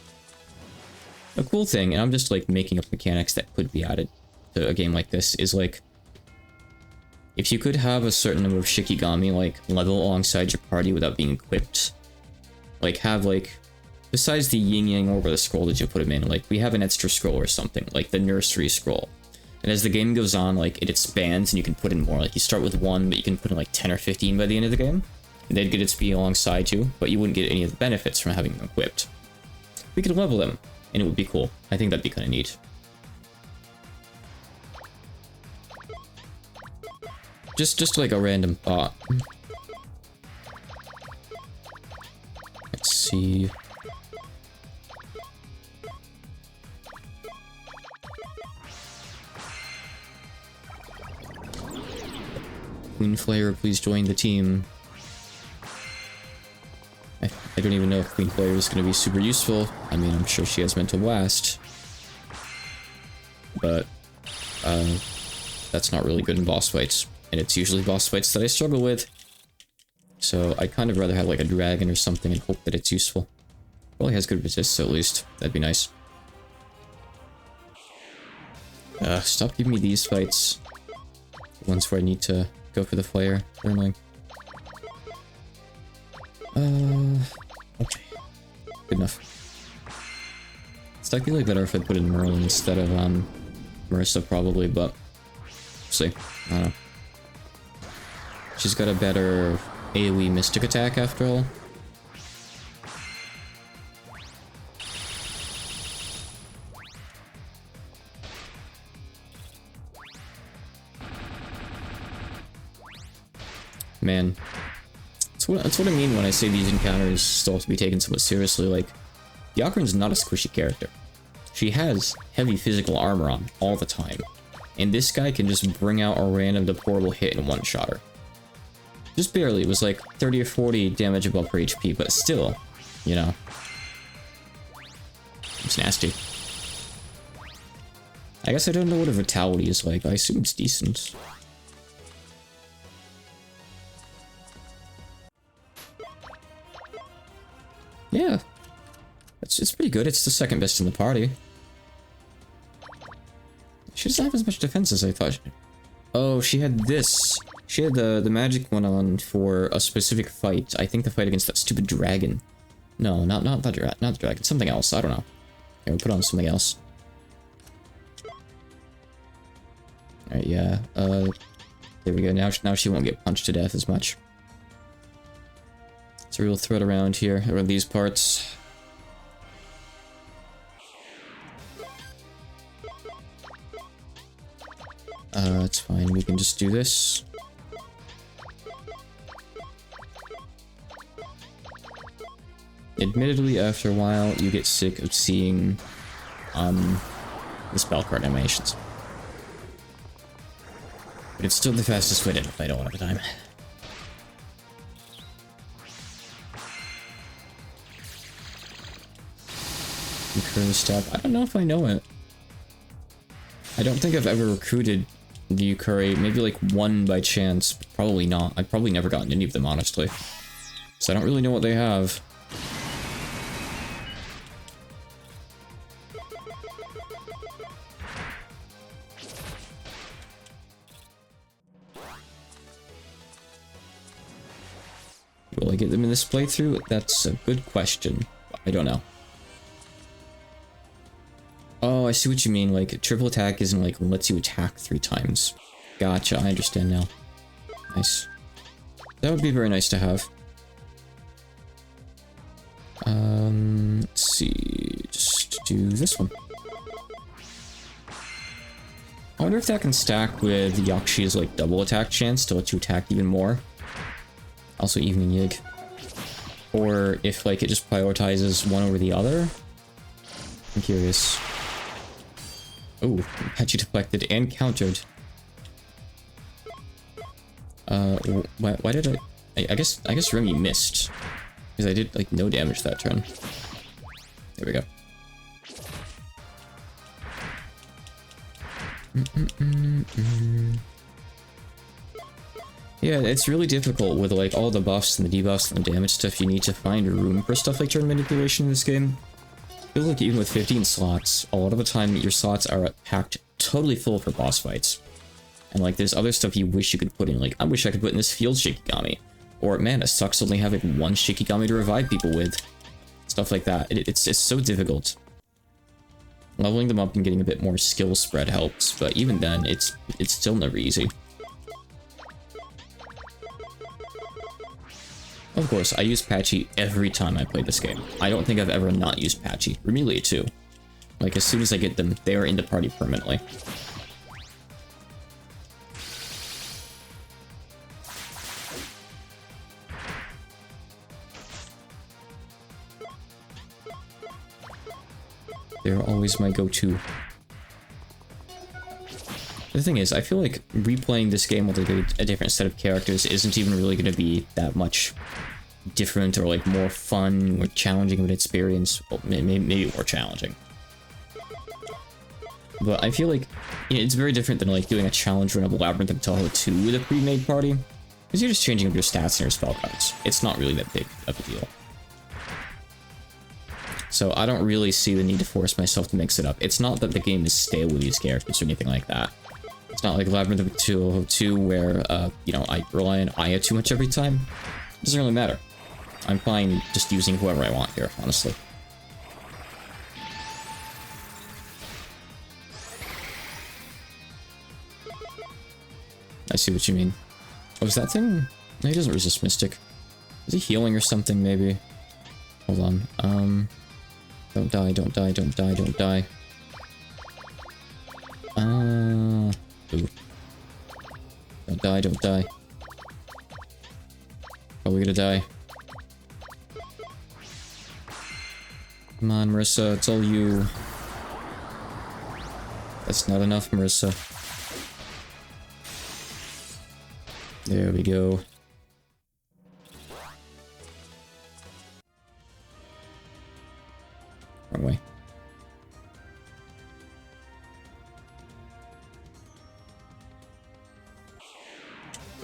A cool thing, and I'm just, like, making up mechanics that could be added to a game like this, is, like, if you could have a certain number of Shikigami, like, level alongside your party without being equipped, like, have, like, besides the yin-yang orb or the scroll that you put them in, like, we have an extra scroll or something, like the nursery scroll. And as the game goes on, like, it expands and you can put in more. Like, you start with 1, but you can put in, like, 10 or 15 by the end of the game. And they'd get its speed alongside you, but you wouldn't get any of the benefits from having them equipped. We could level them, and it would be cool. I think that'd be kind of neat. Just like a random thought. Let's see... Queen Flayer, please join the team. I don't even know if Queen Flayer is going to be super useful. I mean, I'm sure she has Mental Blast. But, that's not really good in boss fights. And it's usually boss fights that I struggle with. So I'd kind of rather have like a dragon or something and hope that it's useful. Probably has good resist, at least. That'd be nice. Stop giving me these fights. The ones where I need to go for the flare. They're annoying. Okay. Good enough. It's technically better if I put in Merlin instead of, Marissa, probably, but... we'll see. I don't know. She's got a better AoE Mystic attack, after all. Man. That's what I mean when I say these encounters still have to be taken somewhat seriously. Like, the Ocarin's not a squishy character. She has heavy physical armor on all the time. And this guy can just bring out a random deplorable hit and one-shot her. Just barely. It was like 30 or 40 damage above her HP, but still, you know. It's nasty. I guess I don't know what a vitality is like. I assume it's decent. Yeah. It's pretty good. It's the second best in the party. She doesn't have as much defense as I thought. Oh, she had this. She had the magic one on for a specific fight. I think the fight against that stupid dragon. No, not the dragon. Something else. I don't know. Okay, we'll put on something else. Alright, yeah. There we go. Now she won't get punched to death as much. It's a real threat around here, around these parts. It's fine. We can just do this. Admittedly, after a while, you get sick of seeing, the spell card animations. But it's still the fastest way to fight all of the time. Recurring stab. I don't know if I know it. I don't think I've ever recruited the Yukari. Maybe like one by chance. But probably not. I've probably never gotten any of them, honestly. So I don't really know what they have. Will I get them in this playthrough? That's a good question. I don't know. Oh, I see what you mean. Like, triple attack isn't like lets you attack 3 times. Gotcha, I understand now. Nice. That would be very nice to have. Let's see. Just do this one. I wonder if that can stack with Yakshi's like double attack chance to let you attack even more. Also Evening Yig. Or if like it just prioritizes one over the other. I'm curious. Oh, Apache deflected and countered. Why did I guess Remy missed. Because I did like no damage that turn. There we go. Yeah, it's really difficult with like all the buffs and the debuffs and the damage stuff. You need to find room for stuff like turn manipulation in this game. I feel like even with 15 slots, a lot of the time your slots are packed totally full for boss fights. And like there's other stuff you wish you could put in, like I wish I could put in this field Shikigami. Or man, it sucks only having one Shikigami to revive people with. Stuff like that. It's so difficult. Leveling them up and getting a bit more skill spread helps, but even then, it's still never easy. Of course, I use Patchy every time I play this game. I don't think I've ever not used Patchy. Remelia too. Like, as soon as I get them, they are in the party permanently. They're always my go-to. The thing is, I feel like replaying this game with a different set of characters isn't even really going to be that much different or like more fun or challenging of an experience. Well, maybe more challenging. But I feel like it's very different than like doing a challenge run of Labyrinth of Tahoe 2 with a pre-made party. Because you're just changing up your stats and your spell cards. It's not really that big of a deal. So I don't really see the need to force myself to mix it up. It's not that the game is stale with these characters or anything like that. It's not like Labyrinth of 2 where, you know, I rely on Aya too much every time. It doesn't really matter. I'm fine just using whoever I want here, honestly. I see what you mean. Oh, is that thing? No, he doesn't resist Mystic. Is he healing or something, maybe? Hold on. Don't die, don't die, don't die, don't die. Ooh. Don't die, don't die. Probably gonna die. Come on, Marissa, it's all you. That's not enough, Marissa. There we go. Wrong way.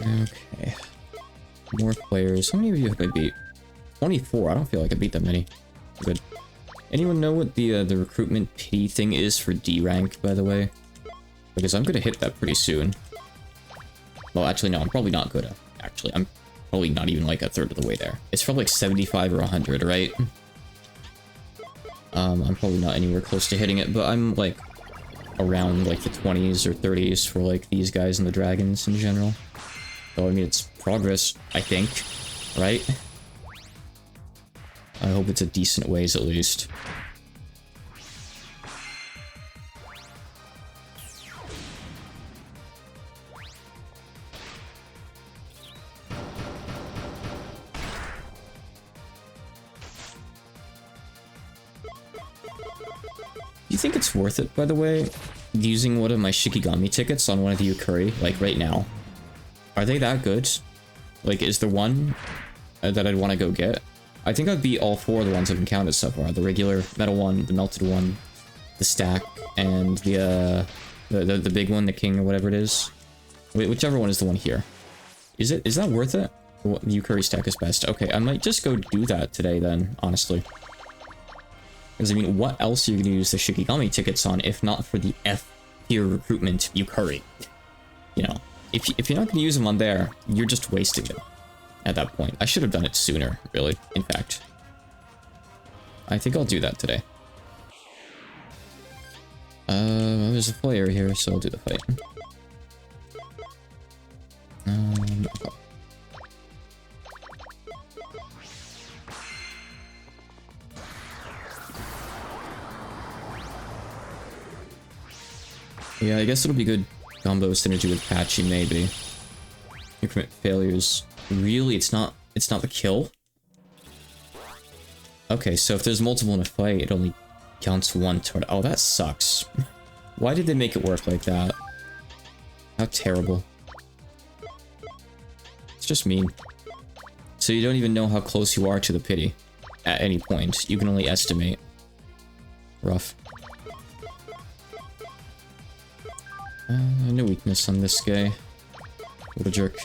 Okay. More players. How many of you have I beat? 24. I don't feel like I beat that many. Good. Anyone know what the recruitment pity thing is for D rank, by the way? Because I'm gonna hit that pretty soon. Well, actually, no, I'm probably not gonna. Actually, I'm probably not even like a third of the way there. It's probably like 75 or 100, right? I'm probably not anywhere close to hitting it, but I'm like around like the 20s or 30s for like these guys and the dragons in general. So I mean, it's progress, I think, right? I hope it's a decent ways at least. you think it's worth it, by the way, using one of my Shikigami tickets on one of the Yukari, like right now? Are they that good? Like, is there one that I'd want to go get? I think I'd beat all 4 of the ones I've encountered so far. The regular metal one, the melted one, the stack, and the big one, the king or whatever it is. Whichever one is the one here. Is that worth it? The Yukari stack is best. Okay, I might just go do that today then, honestly. Because, I mean, what else are you going to use the Shikigami tickets on if not for the F-tier recruitment Yukari? You know, if you're not going to use them on there, you're just wasting it at that point. I should have done it sooner, really, in fact. I think I'll do that today. There's a player here, so I'll do the fight. Okay. Yeah, I guess it'll be good combo synergy with Patchy, maybe. Increment failures. Really, it's not the kill? Okay, so if there's multiple in a fight, it only counts 1 toward. Oh, that sucks. Why did they make it work like that? How terrible. It's just mean. So you don't even know how close you are to the pity at any point. You can only estimate. Rough. No weakness on this guy. What a jerk.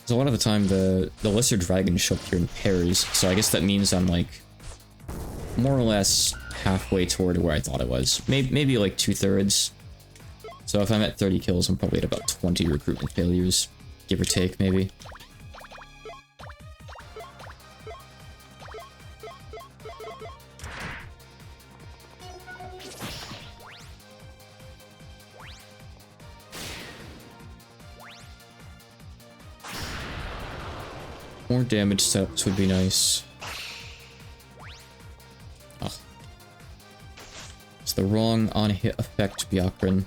So a lot of the time, the lesser dragons show up here in pairs, so I guess that means I'm, like, more or less halfway toward where I thought it was. Maybe like 2/3. So if I'm at 30 kills, I'm probably at about 20 recruitment failures, give or take, maybe. More damage steps would be nice. Ugh. It's the wrong on-hit effect, Byakurin.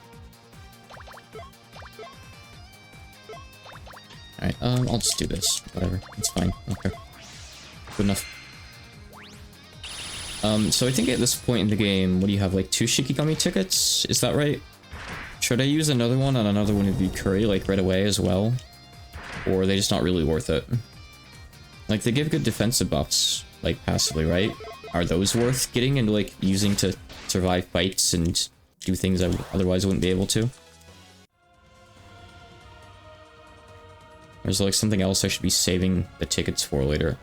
Alright, I'll just do this. Whatever. It's fine. Okay. Good enough. So I think at this point in the game, what do you have, like 2 Shikigami tickets? Is that right? Should I use another one on another one of the Curry, like, right away as well? Or are they just not really worth it? Like, they give good defensive buffs, like, passively, right? Are those worth getting and, like, using to survive fights and do things I otherwise wouldn't be able to? Or is there, like, something else I should be saving the tickets for later?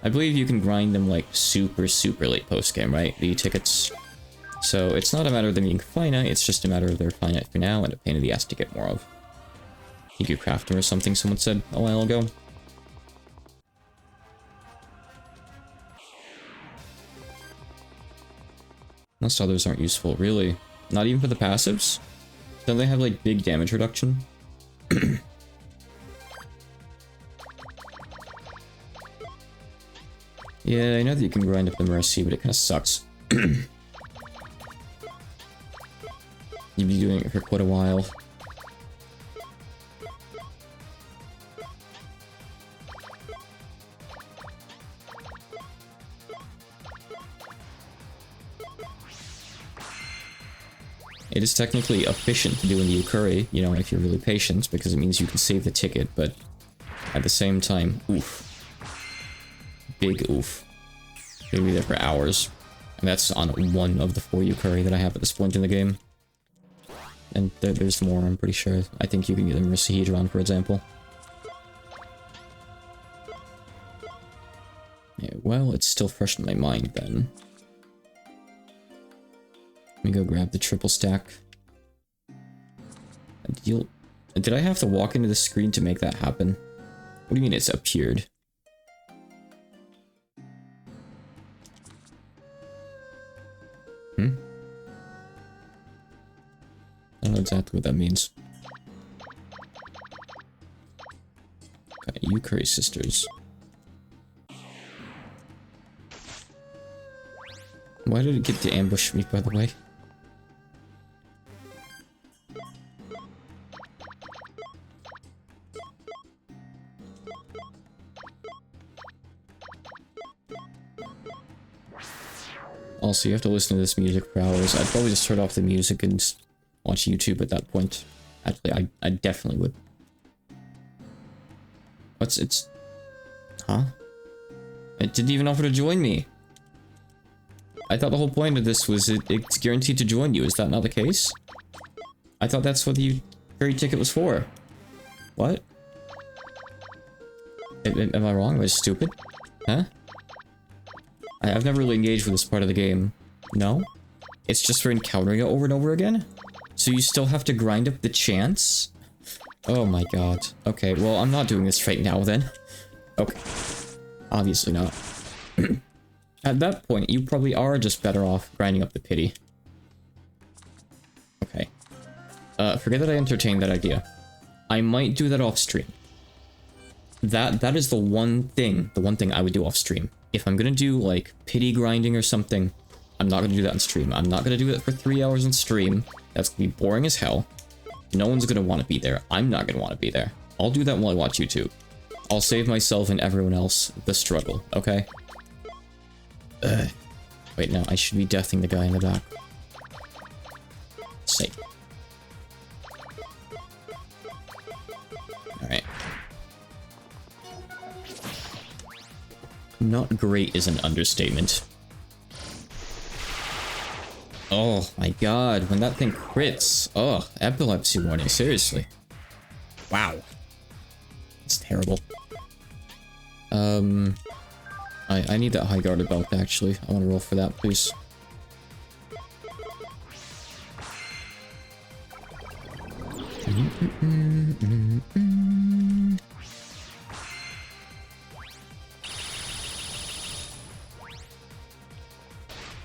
I believe you can grind them, like, super, super late post-game, right? The tickets. So, it's not a matter of them being finite, it's just a matter of they're finite for now and a pain in the ass to get more of. You could craft them or something, someone said a while ago. Most others aren't useful, really. Not even for the passives? Don't they have, like, big damage reduction? Yeah, I know that you can grind up the Mercy, but it kind of sucks. You'd be doing it for quite a while. It is technically efficient to do in the Yukari, you know, if you're really patient, because it means you can save the ticket, but at the same time, oof. Big oof. You'll be there for hours. And that's on one of the 4 Yukari that I have at this point in the game. And there's more, I'm pretty sure. I think you can get them Risahedron, for example. Yeah, well, it's still fresh in my mind, then. Let me go grab the triple stack. Did I have to walk into the screen to make that happen? What do you mean it's appeared? I don't know exactly what that means. Okay, Yukari sisters. Why did it get to ambush me, by the way? Also, you have to listen to this music for hours. I'd probably just turn off the music and watch YouTube at that point. Actually, I definitely would. It's... Huh? It didn't even offer to join me. I thought the whole point of this was it's guaranteed to join you. Is that not the case? I thought that's what the ferry ticket was for. What? Am I wrong? Am I stupid? Huh? I've never really engaged with this part of the game. No? It's just for encountering it over and over again? So you still have to grind up the chance? Oh my god. Okay, well, I'm not doing this right now then. Okay. Obviously not. At that point, you probably are just better off grinding up the pity. Okay. Forget that I entertained that idea. I might do that off stream. That is the one thing I would do off stream. If I'm gonna do, like, pity grinding or something, I'm not gonna do that on stream. I'm not gonna do it for 3 hours on stream. That's gonna be boring as hell. No one's gonna want to be there. I'm not gonna want to be there. I'll do that while I watch YouTube. I'll save myself and everyone else the struggle, okay? Wait, no, I should be deathing the guy in the back. Sake. Alright. Not great is an understatement. Oh my god, when that thing crits. Oh, epilepsy warning, seriously. Wow. It's terrible. I need that high guarded belt actually. I want to roll for that, please.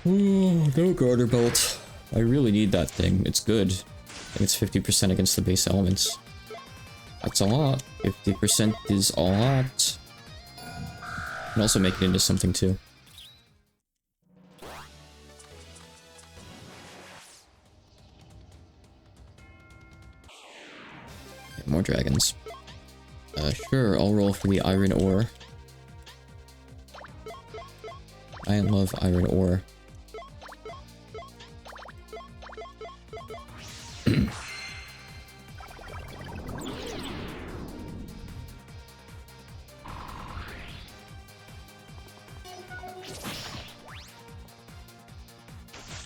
Oh, no garter belt. I really need that thing. It's good. I think it's 50% against the base elements. That's a lot. 50% is a lot. And also make it into something too. Okay, more dragons. Sure, I'll roll for the iron ore. I love iron ore.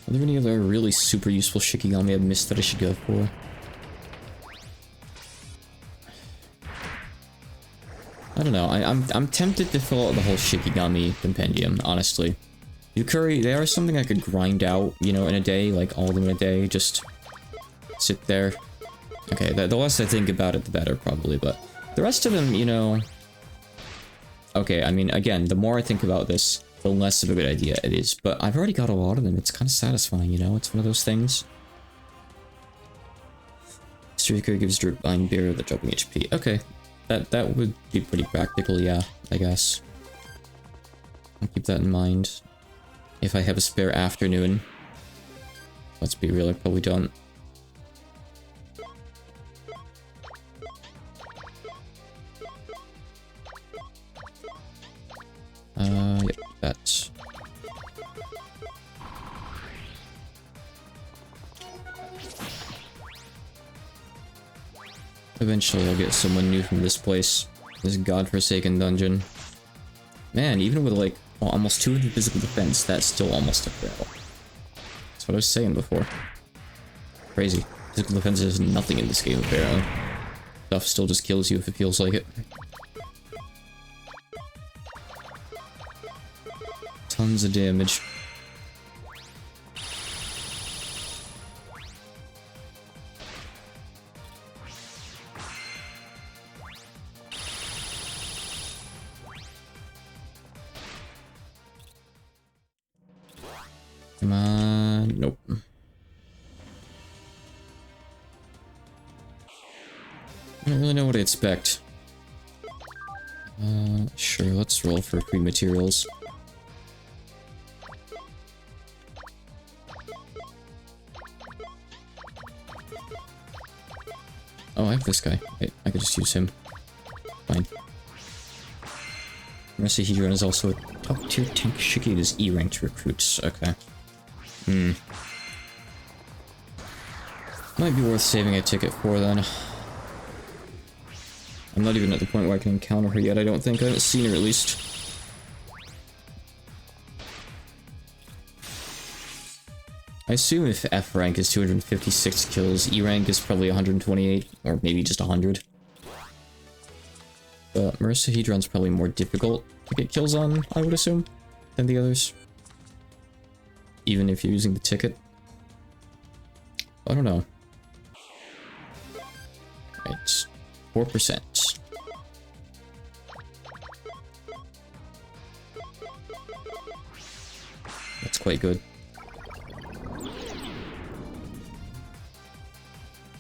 Are there any other really super useful Shikigami I've missed that I should go for? I don't know. I'm tempted to fill out the whole Shikigami compendium, honestly. Yukari, they are something I could grind out, you know, in a day, like all of them in a day, just sit there. Okay, the less I think about it, the better, probably, but the rest of them, you know... Okay, I mean, again, the more I think about this, the less of a good idea it is, but I've already got a lot of them. It's kind of satisfying, you know? It's one of those things. Streaker gives drip line beer the dropping HP. Okay, that would be pretty practical, yeah, I guess. I'll keep that in mind. If I have a spare afternoon. Let's be real, I probably don't. Yep, that's... Eventually I'll get someone new from this place. This godforsaken dungeon. Man, even with like, well, almost 200 physical defense, that's still almost a fail. That's what I was saying before. Crazy. Physical defense is nothing in this game, apparently. Stuff still just kills you if it feels like it. Tons of damage. Come on. Nope. I don't really know what to expect. Sure, let's roll for free materials. Oh, I have this guy. Wait, I could just use him. Fine. Mercy Hedron is also a top tier tank Shiki. It is E-ranked recruits. Okay. Might be worth saving a ticket for then. I'm not even at the point where I can encounter her yet, I don't think. I haven't seen her at least. I assume if F rank is 256 kills, E rank is probably 128, or maybe just 100. But Marissa Hedron's probably more difficult to get kills on, I would assume, than the others. Even if you're using the ticket. I don't know. Right, 4%. That's quite good.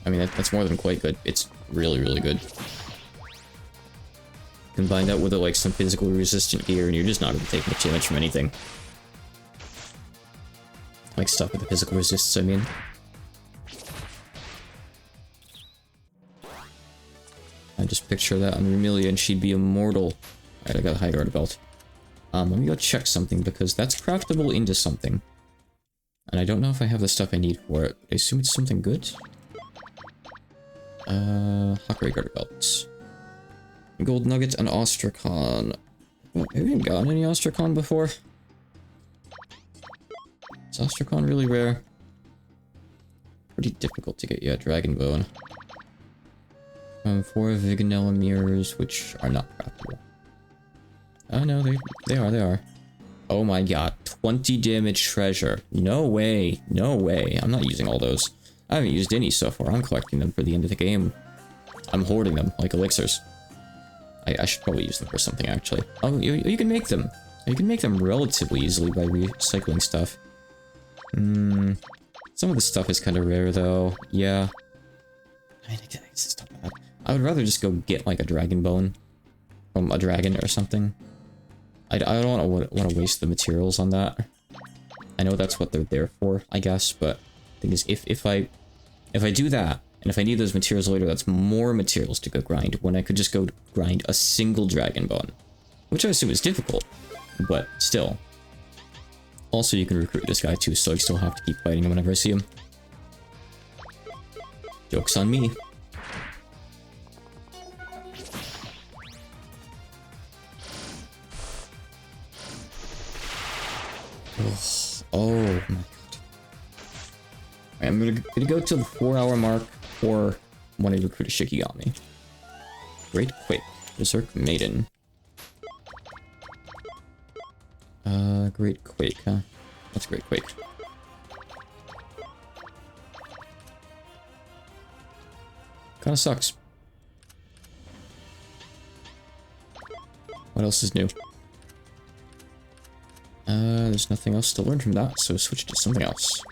I mean, that's more than quite good. It's really, really good. Combine that with like some physical resistant gear, and you're just not going to take much damage from anything. Like stuff with the physical resistance, I mean. I just picture that on Rumelia and she'd be immortal. Alright, I got a high guard belt. Let me go check something because that's craftable into something. And I don't know if I have the stuff I need for it. I assume it's something good. Hot grade garter belts. Gold nugget and Ostrakhan. Well, I haven't gotten any Ostrakhan before. Is Ostrakhan really rare? Pretty difficult to get, yeah, Dragon Bone. 4 Viganella mirrors, which are not craftable. Oh no, they are. Oh my god, 20 damage treasure. No way, no way. I'm not using all those. I haven't used any so far. I'm collecting them for the end of the game. I'm hoarding them, like elixirs. I should probably use them for something, actually. Oh, you can make them. You can make them relatively easily by recycling stuff. Some of the stuff is kind of rare, though. Yeah. I mean, it's just not bad. I would rather just go get, like, a dragon bone from a dragon or something. I don't want to waste the materials on that. I know that's what they're there for, I guess, but the thing is, if I do that, and if I need those materials later, that's more materials to go grind, when I could just go grind a single dragon bone. Which I assume is difficult, but still. Also, you can recruit this guy too, so I still have to keep fighting him whenever I see him. Joke's on me. Oh my god. I'm gonna go to the 4-hour mark or when I recruit a Shikigami. Great Quake. Berserk Maiden. Great Quake, huh? That's Great Quake. Kinda sucks. What else is new? There's nothing else to learn from that, so switch to something else.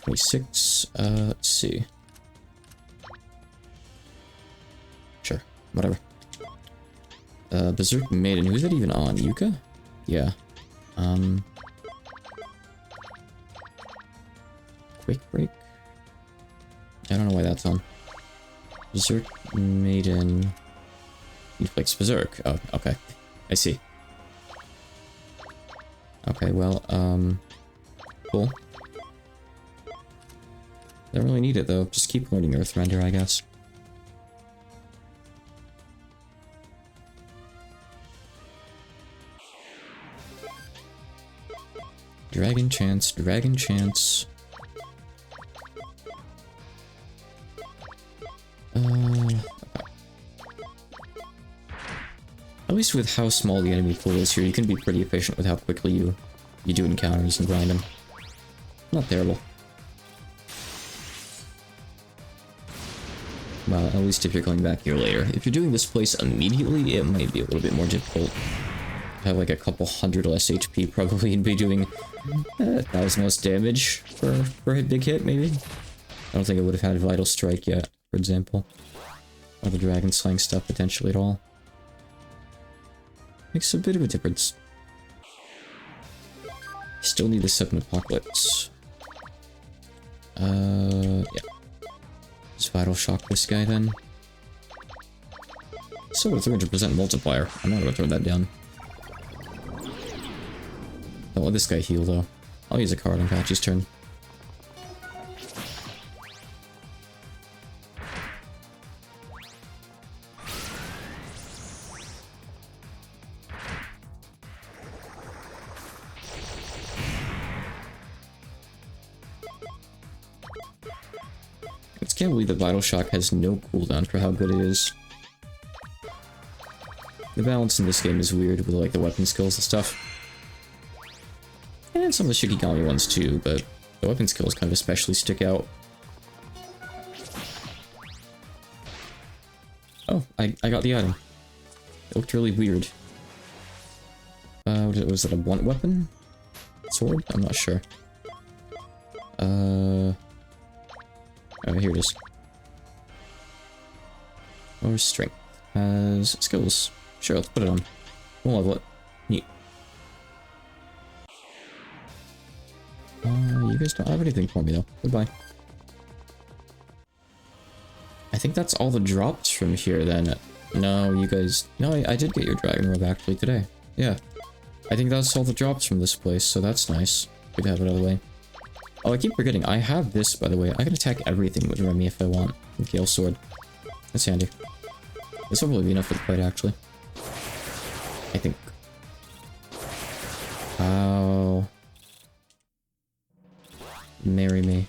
26, let's see. Sure, whatever. Berserk Maiden, who's that even on? Yuka? Yeah. Quick Break? I don't know why that's on. Berserk Maiden... Inflicts Berserk. Oh, okay. I see. Okay, well, cool. Don't really need it, though. Just keep learning Earthrender, I guess. Dragon Chance, Dragon Chance. Okay. At least with how small the enemy pool is here, you can be pretty efficient with how quickly you do encounters and grind them. Not terrible. Well, at least if you're going back here later. If you're doing this place immediately, it might be a little bit more difficult. Have like a couple hundred less HP, probably, and be doing 1,000 less damage for a big hit, maybe? I don't think I would have had Vital Strike yet, for example. Or the Dragon Slaying stuff, potentially, at all. Makes a bit of a difference. Still need the 7 Apocalypse. Yeah. Just Vital Shock this guy, then. Still with 300% multiplier. I'm not gonna throw that down. Don't let this guy heal, though. I'll use a card on Patchy's turn. I just can't believe that Vital Shock has no cooldown for how good it is. The balance in this game is weird with like the weapon skills and stuff. And some of the Shikigami ones too, but the weapon skills kind of especially stick out. Oh, I got the item. It looked really weird. Was it a blunt weapon? Sword? I'm not sure. Oh, here it is. Or strength. Has skills. Sure, let's put it on. We'll level it. Neat. You guys don't have anything for me though. Goodbye. I think that's all the drops from here then. No, you guys... No, I did get your dragon robe actually today. Yeah. I think that's all the drops from this place, so that's nice. Good to have it out of the way. Oh, I keep forgetting. I have this, by the way. I can attack everything with Remy if I want. With Gale Sword. That's handy. This will probably be enough for the fight, actually. I think. Wow. Marry me.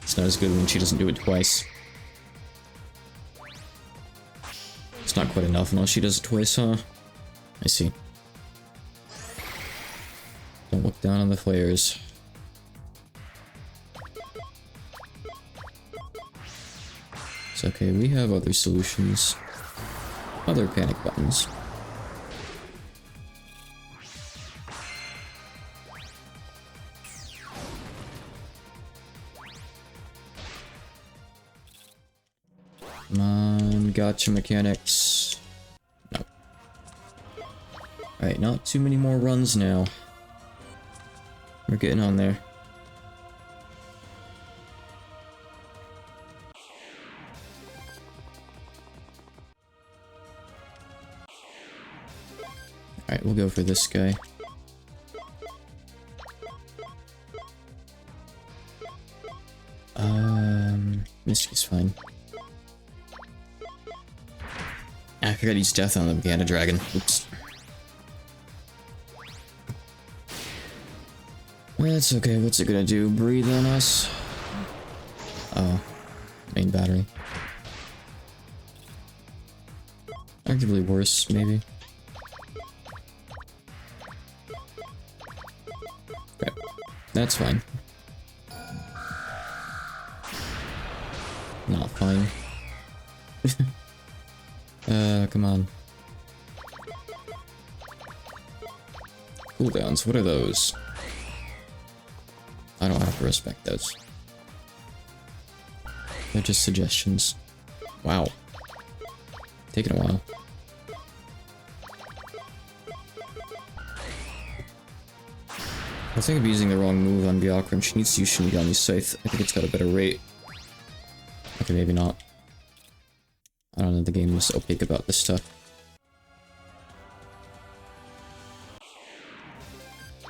It's not as good when she doesn't do it twice. It's not quite enough unless she does it twice, huh? I see. Don't look down on the flares. It's okay, we have other solutions. Other panic buttons. Come on, gotcha mechanics. No. Alright, not too many more runs now. We're getting on there. Alright, we'll go for this guy. Mystique's fine. I forgot he's death on the Panda Dragon. Oops. That's okay, what's it gonna do? Breathe on us? Oh. Main battery. Arguably worse, maybe. Okay. That's fine. Not fine. Come on. Cooldowns, what are those? I don't have to respect those. They're just suggestions. Wow. Taking a while. I think I'm using the wrong move on Byakuran. She needs to use Shinigami Scythe. I think it's got a better rate. Okay, maybe not. I don't know, the game is opaque about this stuff.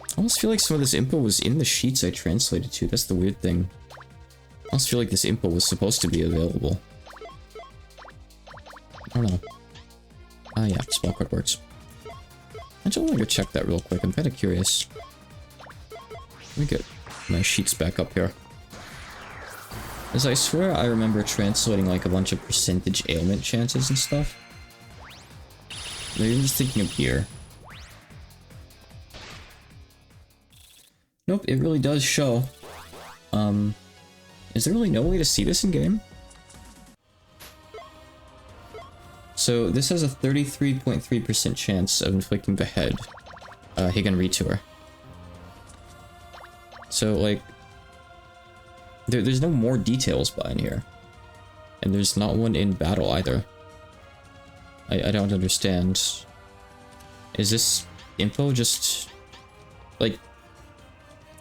I almost feel like some of this info was in the sheets I translated to. That's the weird thing. I almost feel like this info was supposed to be available. I don't know. Ah, yeah, spell card works. I just want to go check that real quick. I'm kind of curious. Let me get my sheets back up here. As I swear I remember translating like a bunch of percentage ailment chances and stuff. Maybe I'm just thinking of here. Nope, it really does show. Is there really no way to see this in game? So this has a 33.3% chance of inflicting the head. Higan Retour. So like, there's no more details behind here. And there's not one in battle either. I don't understand. Is this info just... like...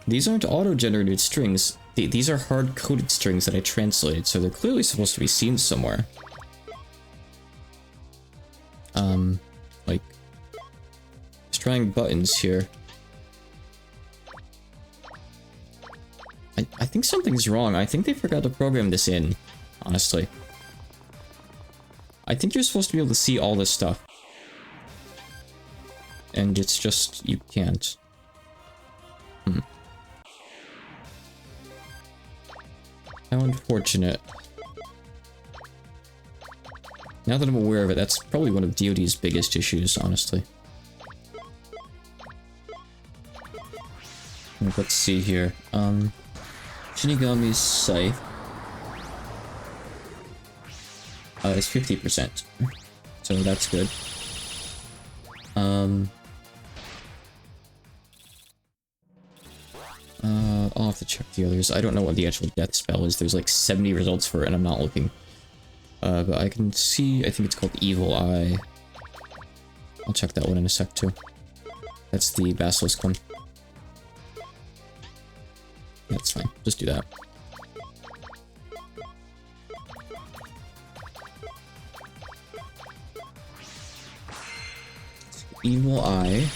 these aren't auto-generated strings. These are hard-coded strings that I translated, so they're clearly supposed to be seen somewhere. Like... just trying buttons here. I think something's wrong. I think they forgot to program this in, honestly. I think you're supposed to be able to see all this stuff. And it's just, you can't. How unfortunate. Now that I'm aware of it, that's probably one of DoD's biggest issues, honestly. Let's see here. Shinigami's Scythe is 50%, so that's good. I'll have to check the others. I don't know what the actual death spell is. There's like 70 results for it, and I'm not looking. But I can see, I think it's called Evil Eye. I'll check that one in a sec, too. That's the Basilisk one. That's fine. Just do that. Evil Eye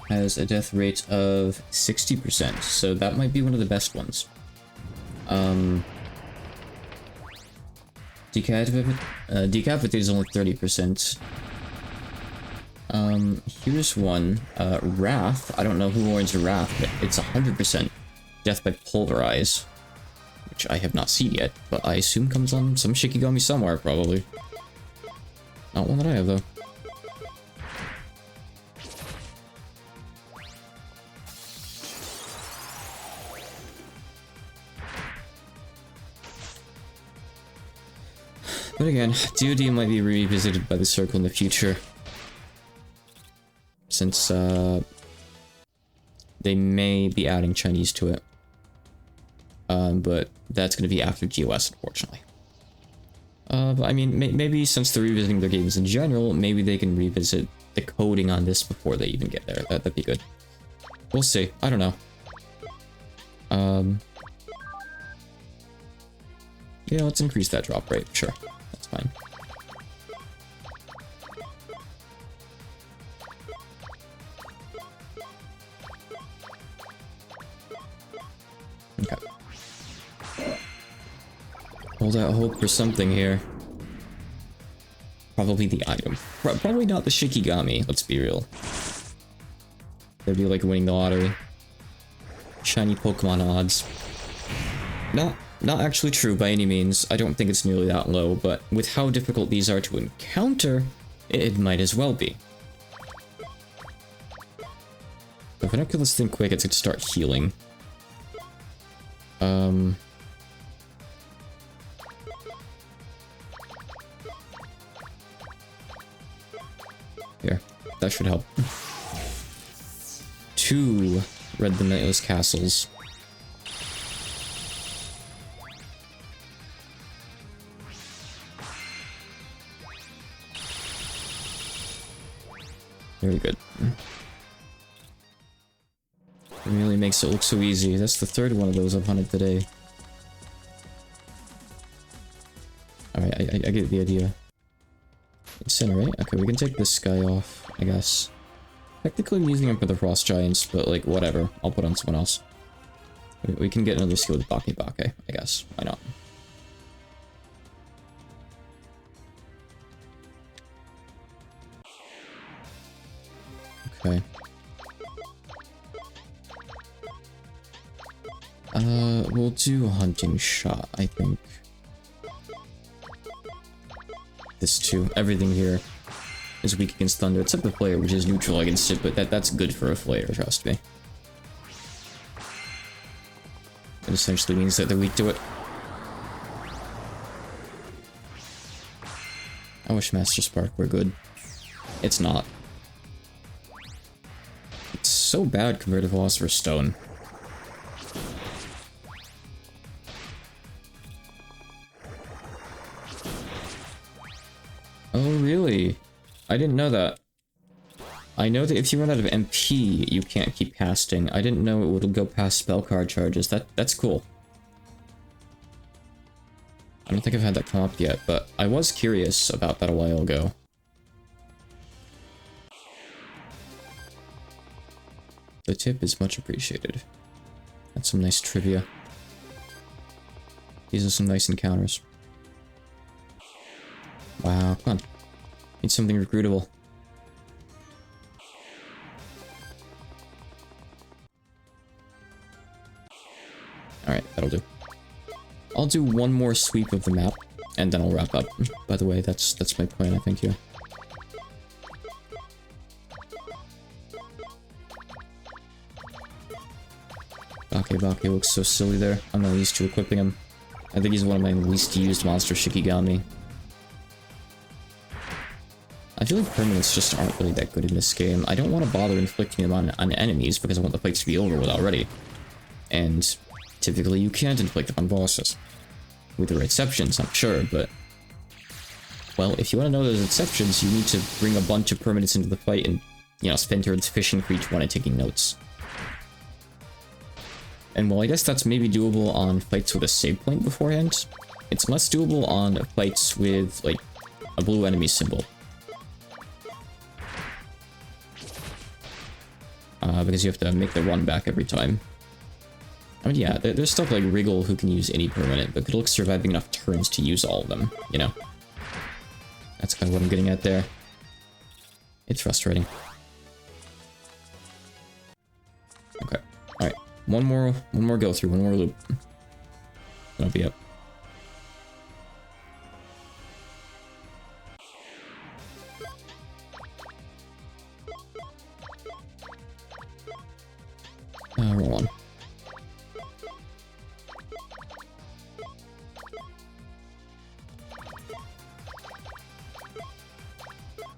has a death rate of 60%, so that might be one of the best ones. Decapitate is only 30%. Here's one. Wrath. I don't know who warns Wrath, but it's 100% death by pulverize, which I have not seen yet, but I assume comes on some Shikigami somewhere, probably. Not one that I have, though. But again, DoD might be revisited by the Circle in the future. Since, they may be adding Chinese to it. But that's going to be after GOS, unfortunately. But I mean, maybe since they're revisiting their games in general, maybe they can revisit the coding on this before they even get there. That'd be good. We'll see. I don't know. Yeah, let's increase that drop rate. Sure. That's fine. Okay. Hold out hope for something here. Probably the item. Probably not the Shikigami, let's be real. That'd be like winning the lottery. Shiny Pokemon odds. Not actually true by any means. I don't think it's nearly that low, but with how difficult these are to encounter, it might as well be. If I don't kill this thing quick, it's going to start healing. Here, that should help. 2 Red the Nightless Castles. Very good. It really makes it look so easy. That's the 3rd one of those I've hunted today. Alright, I get the idea. Incinerate? Okay, we can take this guy off, I guess. Technically I'm using him for the Frost Giants, but like, whatever. I'll put on someone else. We can get another skill with Bake Bake, I guess. Why not? Okay. We'll do Hunting Shot, I think. This too. Everything here is weak against Thunder, except the Flare, which is neutral against it, but that's good for a Flare, trust me. It essentially means that they're weak to it. I wish Master Spark were good. It's not. It's so bad compared to Philosopher's Stone. Oh, really? I didn't know that. I know that if you run out of MP, you can't keep casting. I didn't know it would go past spell card charges. That's cool. I don't think I've had that come up yet, but I was curious about that a while ago. The tip is much appreciated. That's some nice trivia. These are some nice encounters. Wow, come on. Need something recruitable. Alright, that'll do. I'll do one more sweep of the map, and then I'll wrap up. By the way, that's my plan, I think, here. Bake looks so silly there. I'm not used to equipping him. I think he's one of my least used monster Shikigami. I feel like permanents just aren't really that good in this game. I don't want to bother inflicting them on enemies because I want the fights to be over with already. And typically you can't inflict them on bosses. With the exceptions, I'm sure, but... Well, if you want to know those exceptions, you need to bring a bunch of permanents into the fight and, you know, spend turns fishing for each one and taking notes. And while I guess that's maybe doable on fights with a save point beforehand, it's less doable on fights with, like, a blue enemy symbol. Because you have to make the run back every time. I mean, yeah, there's stuff like Wriggle who can use any permanent, but good luck surviving enough turns to use all of them, you know? That's kind of what I'm getting at there. It's frustrating. Okay, alright. One more go through, one more loop. That'll be it. Roll on.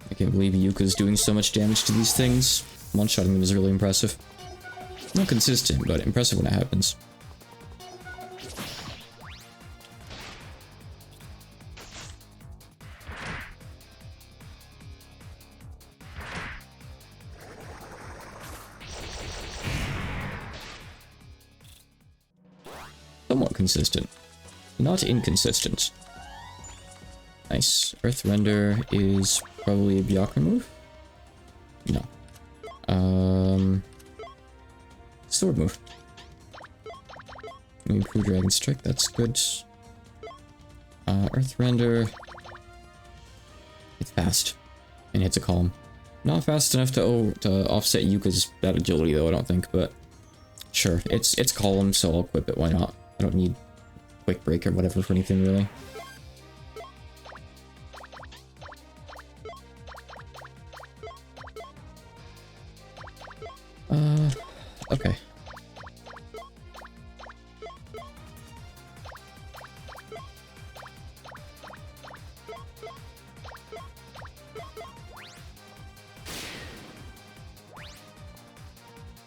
I can't believe Yuka's doing so much damage to these things. One-shotting them is really impressive. Not consistent, but impressive when it happens. Somewhat consistent. Not inconsistent. Nice. Earth Render is probably a Byakuya move? No. Sword move. Improve Dragon Strike, that's good. Earth Render. It's fast. And hits a column. Not fast enough to offset Yuka's bad agility though, I don't think, but... Sure, it's column, so I'll equip it, why not? I don't need Quick Break or whatever for anything, really. Okay.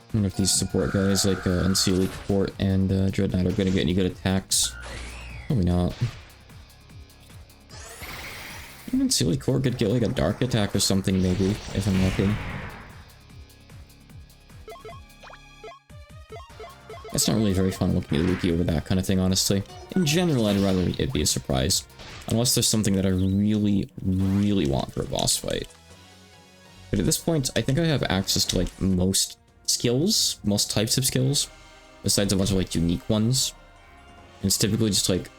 I wonder if these support guys like Unseelie Court and Dread Knight are gonna get any good attacks. Probably not. Unseelie Court could get like a dark attack or something maybe, if I'm lucky. It's not really very fun looking at Luki over that kind of thing, honestly. In general, I'd rather it be a surprise. Unless there's something that I really, really want for a boss fight. But at this point, I think I have access to like most skills, most types of skills, besides a bunch of like unique ones. And it's typically just like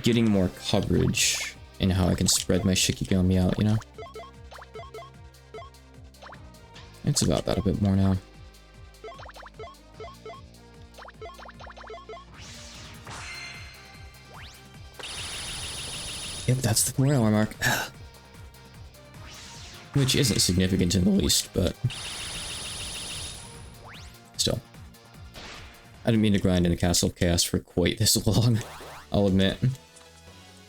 getting more coverage in how I can spread my Shikigami out, you know? It's about that a bit more now. Yep, that's the 4-hour mark. Which isn't significant in the least, but... Still. I didn't mean to grind in the Castle of Chaos for quite this long, I'll admit.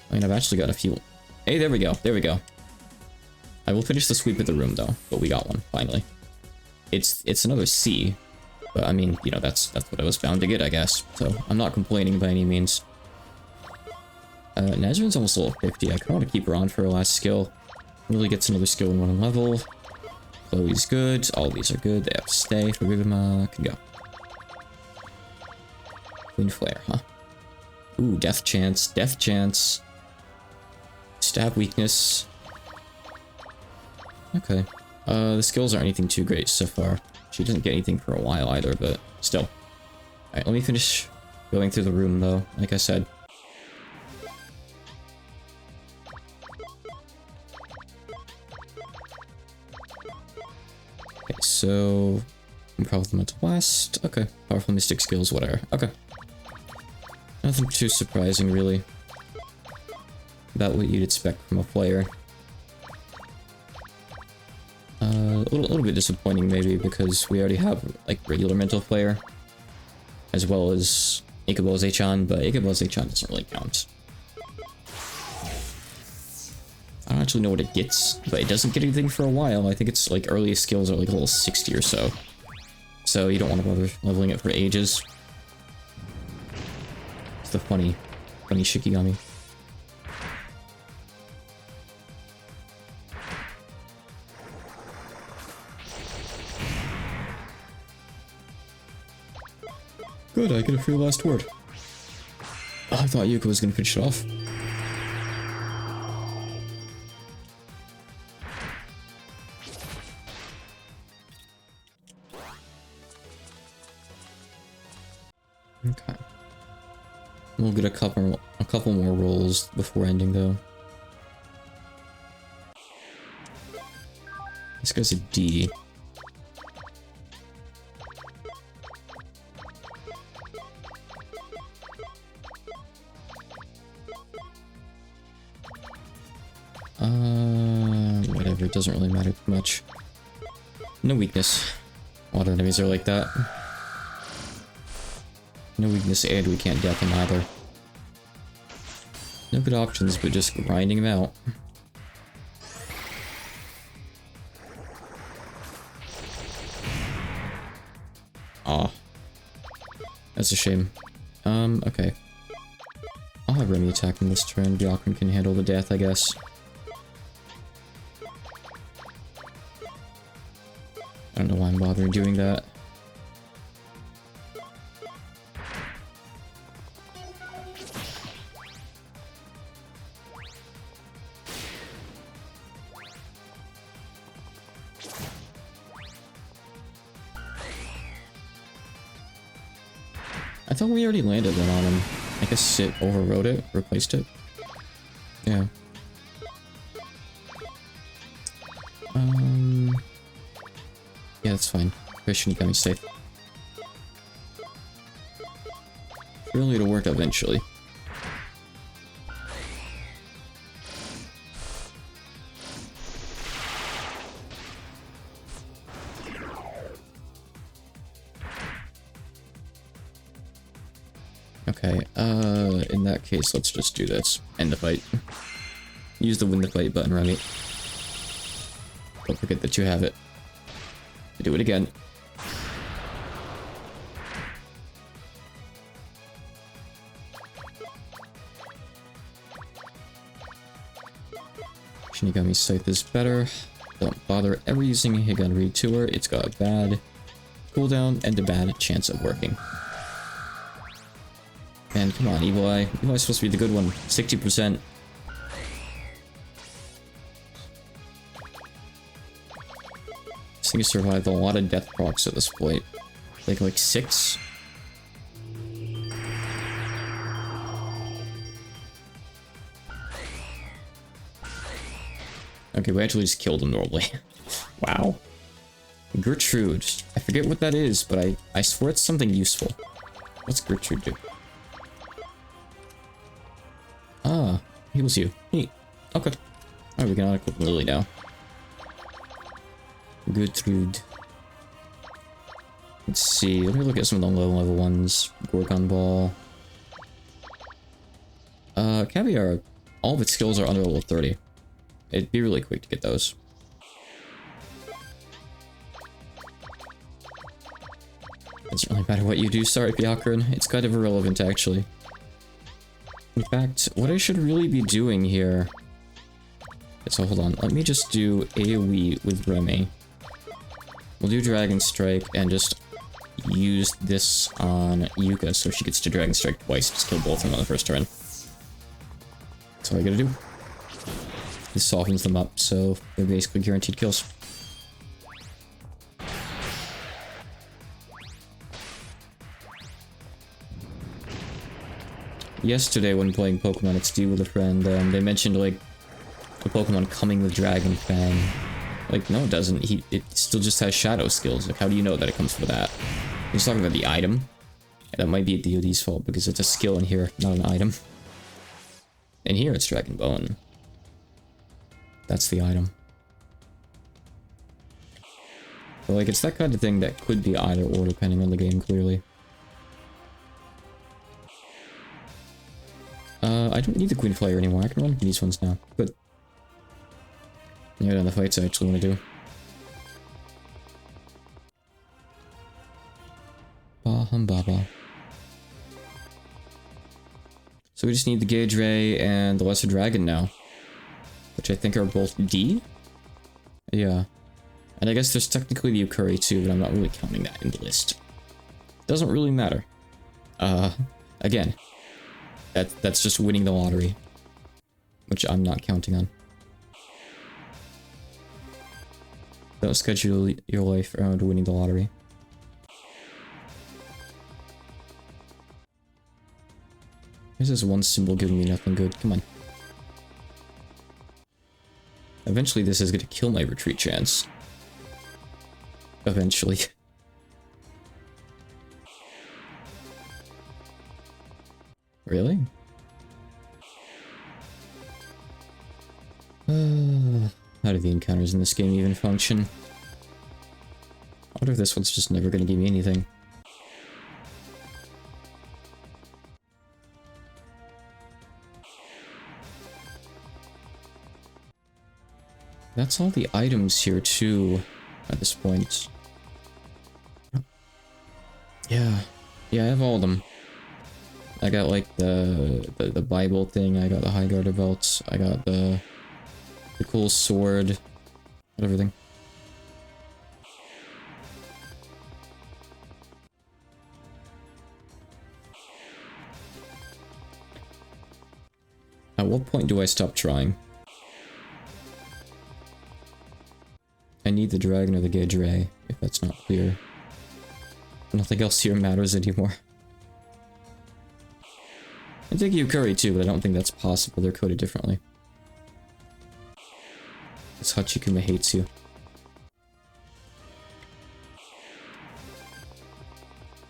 I mean, I've actually got a few... Hey, there we go, there we go. I will finish the sweep of the room, though, but we got one, finally. It's another C, but I mean, you know, that's what I was bound to get, I guess. So, I'm not complaining by any means. Nazarine's almost level 50. I kind of want to keep her on for her last skill. Really gets another skill in one level. Chloe's good. All these are good. They have to stay. Rivima can go. Queen Flare, huh? Ooh, death chance. Death chance. Stab weakness. Okay. The skills aren't anything too great so far. She doesn't get anything for a while either, but still. Alright, let me finish going through the room though, like I said. Okay, so... Powerful Mental Blast. Okay. Powerful Mystic Skills, whatever. Okay. Nothing too surprising, really. About what you'd expect from a player. A little bit disappointing, maybe, because we already have, like, regular Mental Flare. As well as Ikeabo Zeichan, but Ikeabo Zeichan doesn't really count. I don't actually know what it gets, but it doesn't get anything for a while. I think its, like, earliest skills are, like, a level 60 or so. So you don't want to bother leveling it for ages. It's the funny Shikigami. Good, I get a free last word. Oh, I thought Yuka was gonna finish it off. Okay. We'll get a couple more rolls before ending though. This guy's a D. Whatever, it doesn't really matter too much. No weakness. A lot of enemies are like that. No weakness, and we can't death them either. No good options, but just grinding them out. Aw. That's a shame. Okay. I'll have Remy attack him this turn. Byakuran can handle the death, I guess. I don't know why I'm bothering doing that. I thought we already landed that on him. I guess it overrode it, replaced it. Yeah. Yeah, that's fine. Shinigami safe. Really it'll work eventually. Okay, in that case, let's just do this. End the fight. Use the win the fight button, Remy. Don't forget that you have it. Do it again. Shinigami Scythe is better. Don't bother ever using Higanri Tour. It's got a bad cooldown and a bad chance of working. Man, come on, Evil Eye. Evil Eye's supposed to be the good one. 60%. This thing has survived a lot of death procs at this point. Like 6? Okay, we actually just killed him normally. Wow. Gertrude. I forget what that is, but I swear it's something useful. What's Gertrude do? Ah, heals you. Neat. Okay. Alright, we can unequip Lily now. Gertrude. Let's see. Let me look at some of the low level ones. Gorgon Ball. Caviar. All of its skills are under level 30. It'd be really quick to get those. Doesn't really matter what you do. Sorry, Byakuran. It's kind of irrelevant, actually. In fact, what I should really be doing here... Okay, so hold on. Let me just do AoE with Remy. We'll do Dragon Strike and just use this on Yuka so she gets to Dragon Strike twice. Just kill both of them on the first turn. That's all I gotta do. This softens them up, so they're basically guaranteed kills. Yesterday, when playing Pokemon XD with a friend, they mentioned, like, a Pokemon coming with Dragon Fang. Like, no it doesn't. It still just has Shadow skills. Like, how do you know that it comes with that? He's talking about the item. Yeah, that might be a DoD's fault, because it's a skill in here, not an item. In here, it's Dragon Bone. That's the item. But, like, it's that kind of thing that could be either or, depending on the game, clearly. I don't need the Queen Flyer anymore. I can run these ones now. Good. Yeah, done the fights I actually want to do. Bah-hum-ba-ba. So we just need the Gauge Ray and the Lesser Dragon now. Which I think are both D? Yeah. And I guess there's technically the Ukuri too, but I'm not really counting that in the list. Doesn't really matter. Again. That's just winning the lottery. Which I'm not counting on. Don't schedule your life around winning the lottery. There's this one symbol giving me nothing good. Come on. Eventually this is gonna kill my retreat chance. Eventually. Really? How do the encounters in this game even function? I wonder if this one's just never gonna give me anything. That's all the items here too, at this point. Yeah. Yeah, I have all of them. I got like the Bible thing, I got the High Garter belts, I got the cool sword, everything. At what point do I stop trying? I need the dragon or the Gauge Ray, if that's not clear. Nothing else here matters anymore. I think Ukuri too, but I don't think that's possible. They're coded differently. This Hachikuma hates you.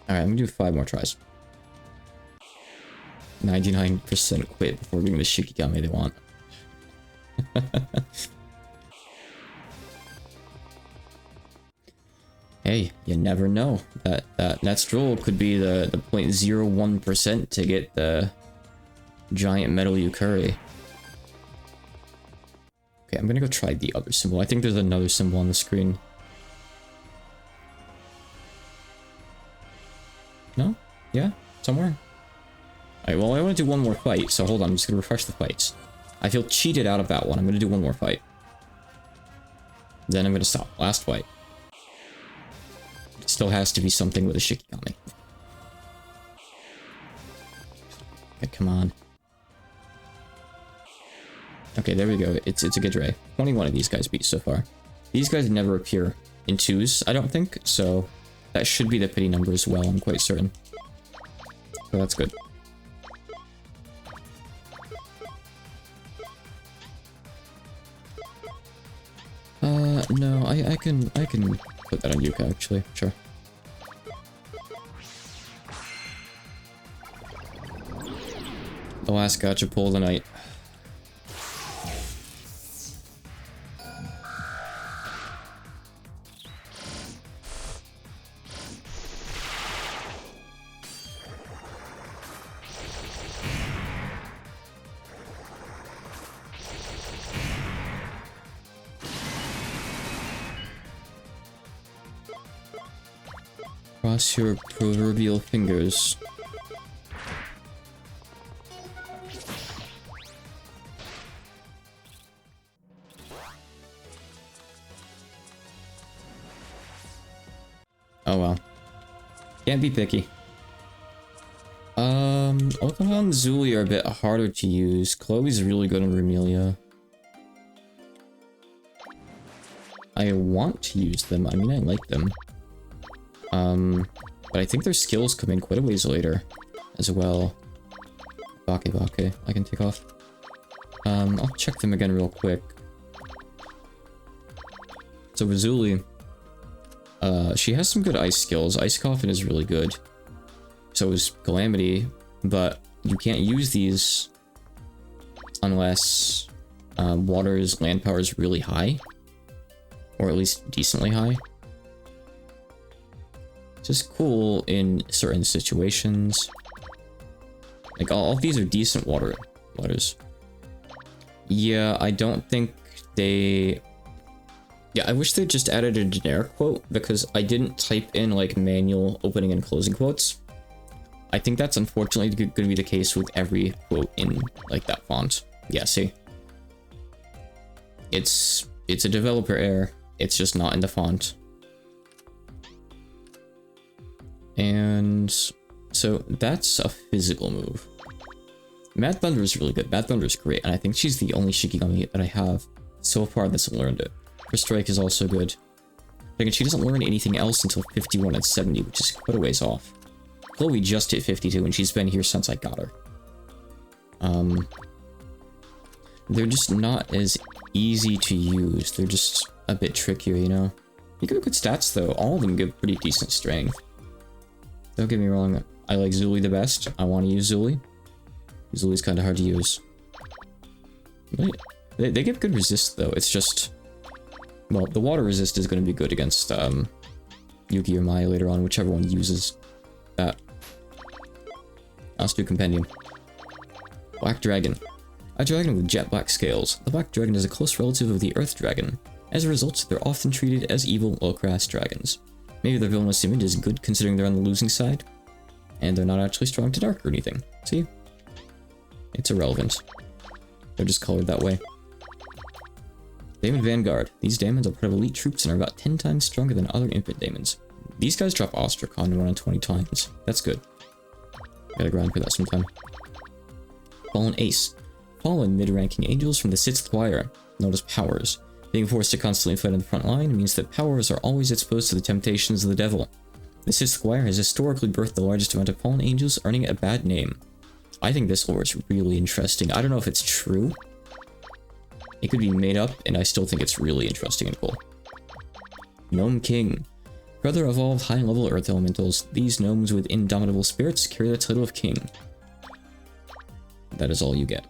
Alright, I'm gonna do 5 more tries. 99% quit before getting the Shikigami they want. Hey, you never know. That next roll could be the 0.01% to get the giant metal Ukuri. Okay, I'm gonna go try the other symbol. I think there's another symbol on the screen. No? Yeah? Somewhere? Alright, well I want to do one more fight, so hold on, I'm just gonna refresh the fights. I feel cheated out of that one. I'm gonna do one more fight. Then I'm gonna stop. Last fight. It still has to be something with a Shikigami. Okay, come on. Okay, there we go. It's a Gauge Ray. 21 of these guys beat so far. These guys never appear in 2s, I don't think, so that should be the pity number as well, I'm quite certain. So that's good. No, I can put that on Yuka, actually, sure. The last gacha pull of the night. Cross your proverbial fingers. Oh well. Can't be picky. Oklahoma and Zuli are a bit harder to use. Chloe's really good on Remelia. I want to use them. I mean, I like them. But I think their skills come in quite a ways later as well. Bake, I can take off. I'll check them again real quick. So with Zuli, she has some good ice skills. Ice Coffin is really good. So is Calamity, but you can't use these unless Water's land power is really high. Or at least decently high. Just cool in certain situations. Like, all of these are decent waters. Yeah, I don't think they... Yeah, I wish they just added a generic quote, because I didn't type in, like, manual opening and closing quotes. I think that's unfortunately going to be the case with every quote in, like, that font. Yeah, see? It's a developer error. It's just not in the font. And so that's a physical move. Mad Thunder is really good. Mad Thunder is great, and I think she's the only Shikigami that I have so far that's learned it. Her Strike is also good. Like, she doesn't learn anything else until 51 and 70, which is quite a ways off. Chloe just hit 52, and she's been here since I got her. They're just not as easy to use. They're just a bit trickier, you know? You give good stats, though. All of them give pretty decent strength. Don't get me wrong, I like Zuli the best. I want to use Zuli. Zuli's kind of hard to use. They give good resist, though. It's just... Well, the water resist is going to be good against Yuki or Maya later on, whichever one uses that. Let's do Compendium. Black Dragon. A dragon with jet black scales. The Black Dragon is a close relative of the Earth Dragon. As a result, they're often treated as evil, low-class dragons. Maybe their villainous image is good considering they're on the losing side, and they're not actually strong to dark or anything. See? It's irrelevant. They're just colored that way. Daemon Vanguard. These daemons are part of elite troops and are about 10 times stronger than other infant daemons. These guys drop Ostracon around 20 times. That's good. Gotta grind for that sometime. Fallen Ace. Fallen mid-ranking angels from the 6th Choir, known as Powers. Being forced to constantly fight on the front line means that Powers are always exposed to the temptations of the devil. The 6th Choir has historically birthed the largest amount of fallen angels, earning it a bad name. I think this lore is really interesting. I don't know if it's true. It could be made up, and I still think it's really interesting and cool. Gnome King. For other evolved high-level earth elementals, these gnomes with indomitable spirits carry the title of king. That is all you get.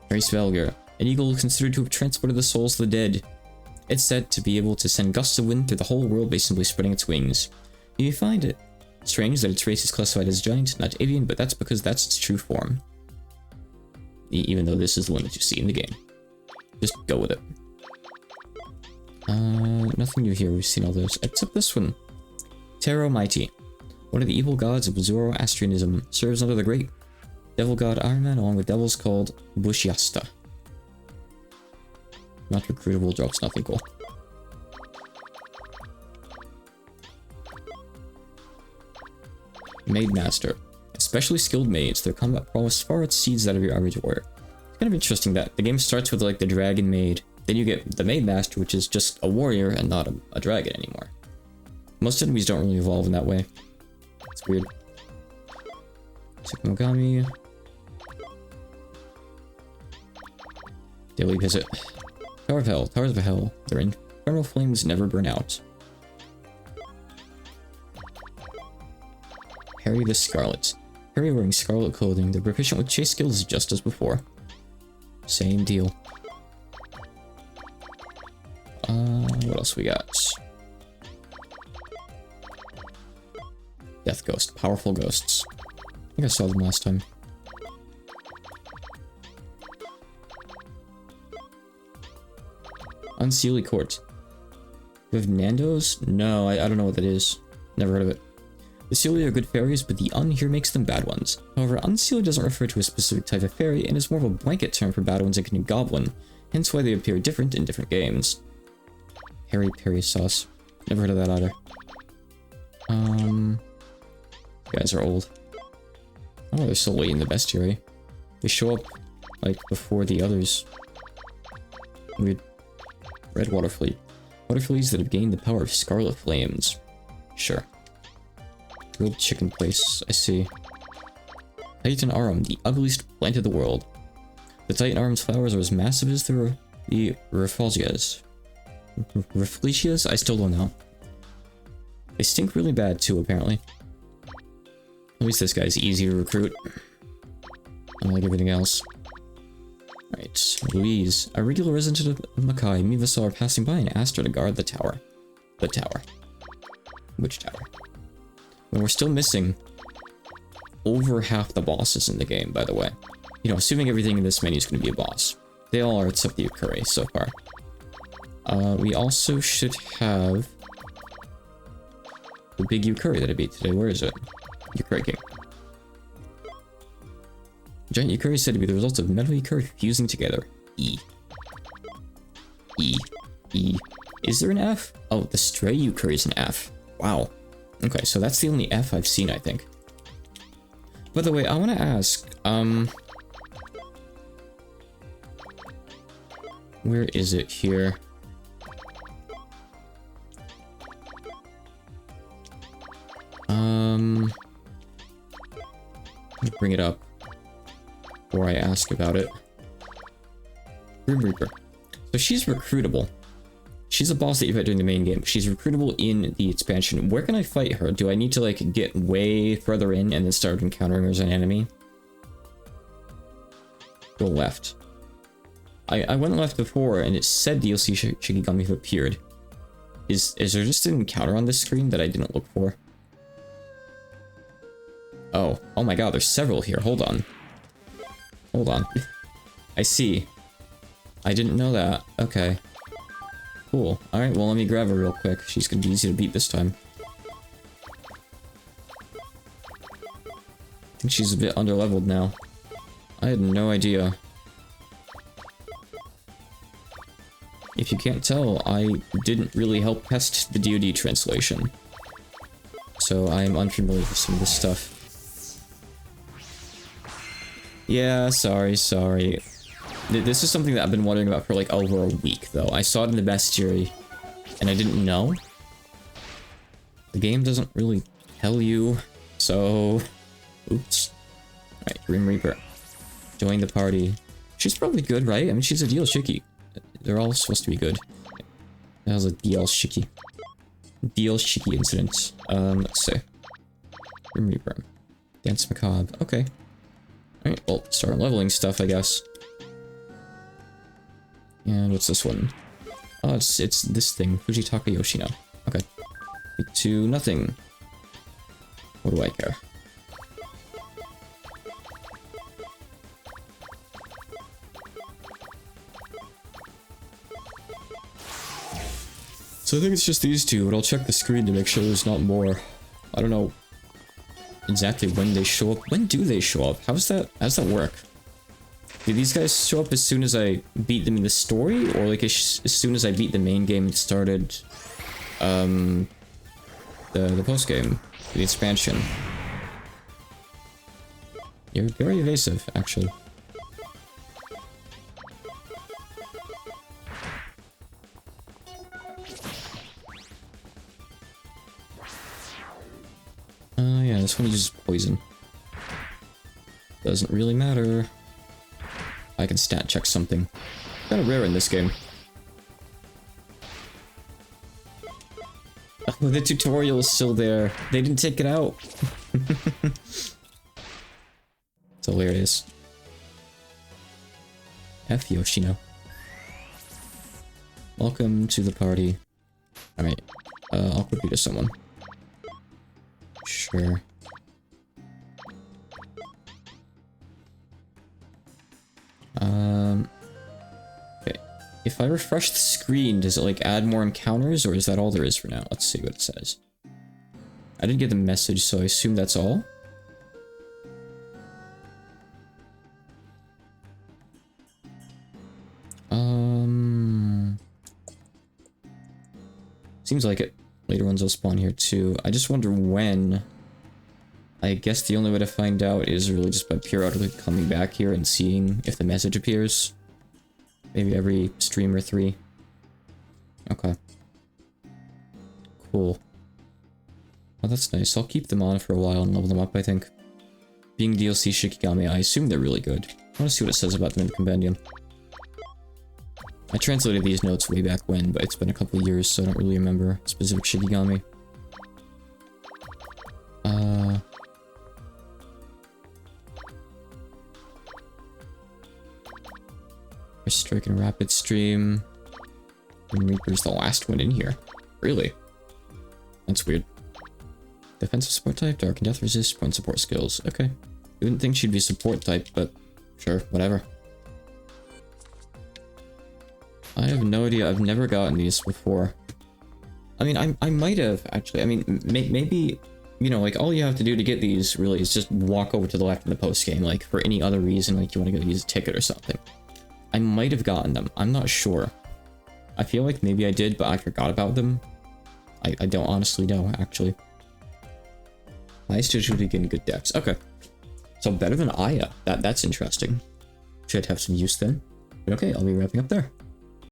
Harry Svelger. An eagle considered to have transported the souls of the dead. It's said to be able to send gusts of wind through the whole world by simply spreading its wings. You may find it strange that its race is classified as giant, not avian, but that's because that's its true form. Even though this is the one that you see in the game. Just go with it. Nothing new here, we've seen all those, except this one. Taro Mighty. One of the evil gods of Zoroastrianism, serves under the great devil god Ahriman along with devils called Bushyasta. Not recruitable, drops nothing cool. Maid Master. Especially skilled maids, their combat prowess far exceeds that of your average warrior. It's kind of interesting that the game starts with like the dragon maid, then you get the Maid Master, which is just a warrior and not a dragon anymore. Most enemies don't really evolve in that way. It's weird. Tsukumogami. Daily Visit. Tower of Hell. Towers of Hell. Their infernal flames never burn out. Harry the Scarlet. Harry wearing scarlet clothing. They're proficient with chase skills just as before. Same deal. What else we got? Death Ghost. Powerful ghosts. I think I saw them last time. Unseelie Court. You have Nando's? No, I don't know what that is. Never heard of it. The Seelie are good fairies, but the Un here makes them bad ones. However, Unseelie doesn't refer to a specific type of fairy and is more of a blanket term for bad ones like a goblin, hence why they appear different in different games. Harry Perry sauce. Never heard of that either. You guys are old. Oh, they're still late in the bestiary. They show up, like, before the others. Weird. Red water flea. Water fleas that have gained the power of scarlet flames. Sure. Grilled chicken place, I see. Titan Arum, the ugliest plant in the world. The Titan Arum's flowers are as massive as the Rafflesias. Rafflesias? I still don't know. They stink really bad too, apparently. At least this guy's easy to recruit. Unlike everything else. Right, Louise. A regular resident of Makai, Miva saw her passing by and asked her to guard the tower. The tower. Which tower? And we're still missing over half the bosses in the game, by the way. You know, assuming everything in this menu is going to be a boss. They all are except the Yukari so far. We also should have the big Yukari that I beat today. Where is it? Yukari King. Giant Yukari is said to be the result of metal Yukari fusing together. E. E. E. Is there an F? Oh, the stray Yukari is an F. Wow. Okay, so that's the only F I've seen, I think. By the way, I want to ask, where is it here? Let me bring it up before I ask about it. Grim Reaper. So she's recruitable. She's a boss that you fight during the main game. She's recruitable in the expansion. Where can I fight her? Do I need to, like, get way further in and then start encountering her as an enemy? Go left. I went left before, and it said DLShiki appeared. Is there just an encounter on this screen that I didn't look for? Oh my god, there's several here. Hold on. Hold on. I see. I didn't know that. Okay. Cool. Alright, well, let me grab her real quick. She's gonna be easy to beat this time. I think she's a bit underleveled now. I had no idea. If you can't tell, I didn't really help test the DoD translation. So I'm unfamiliar with some of this stuff. Yeah, sorry. This is something that I've been wondering about for like over a week, though. I saw it in the bestiary, and I didn't know. The game doesn't really tell you, so... Oops. Alright, Grim Reaper. Join the party. She's probably good, right? I mean, she's a DLShiki. They're all supposed to be good. That was a DLShiki. DLShiki incident. Let's see. Grim Reaper. Dance Macabre. Okay. Alright, well, start leveling stuff, I guess. And what's this one? Oh, it's this thing. Fujitaka Yoshino. Okay. To nothing. What do I care? So I think it's just these two, but I'll check the screen to make sure there's not more. I don't know exactly when they show up. When do they show up? How does that work? Do these guys show up as soon as I beat them in the story, or like as soon as I beat the main game and started the post game, the expansion? You're very evasive, actually. Yeah, this one uses poison. Doesn't really matter. I can stat check something. Kind of rare in this game. Oh, the tutorial is still there. They didn't take it out. It's hilarious. F Yoshino. Welcome to the party. Alright. I'll quickly to someone. Sure. Okay. If I refresh the screen, does it like add more encounters, or is that all there is for now? Let's see what it says. I didn't get the message, so I assume that's all. Seems like it. Later ones will spawn here too. I just wonder when. I guess the only way to find out is really just by periodically coming back here and seeing if the message appears. Maybe every stream or 3. Okay. Cool. Well, that's nice. I'll keep them on for a while and level them up, I think. Being DLC Shikigami, I assume they're really good. I want to see what it says about them in the compendium. I translated these notes way back when, but it's been a couple of years, so I don't really remember specific Shikigami. Strike and Rapid Stream. And Reaper's the last one in here. Really? That's weird. Defensive support type, Dark and Death Resist, point support skills. Okay. I didn't think she'd be support type, but sure, whatever. I have no idea. I've never gotten these before. I mean, I might have, actually. I mean, maybe, you know, like, all you have to do to get these, really, is just walk over to the left in the post-game. Like, for any other reason, like, you want to go use a ticket or something. I might have gotten them. I'm not sure. I feel like maybe I did, but I forgot about them. I don't honestly know, actually. I still should be getting good decks. Okay. So better than Aya. That's interesting. Should have some use then. But okay, I'll be wrapping up there.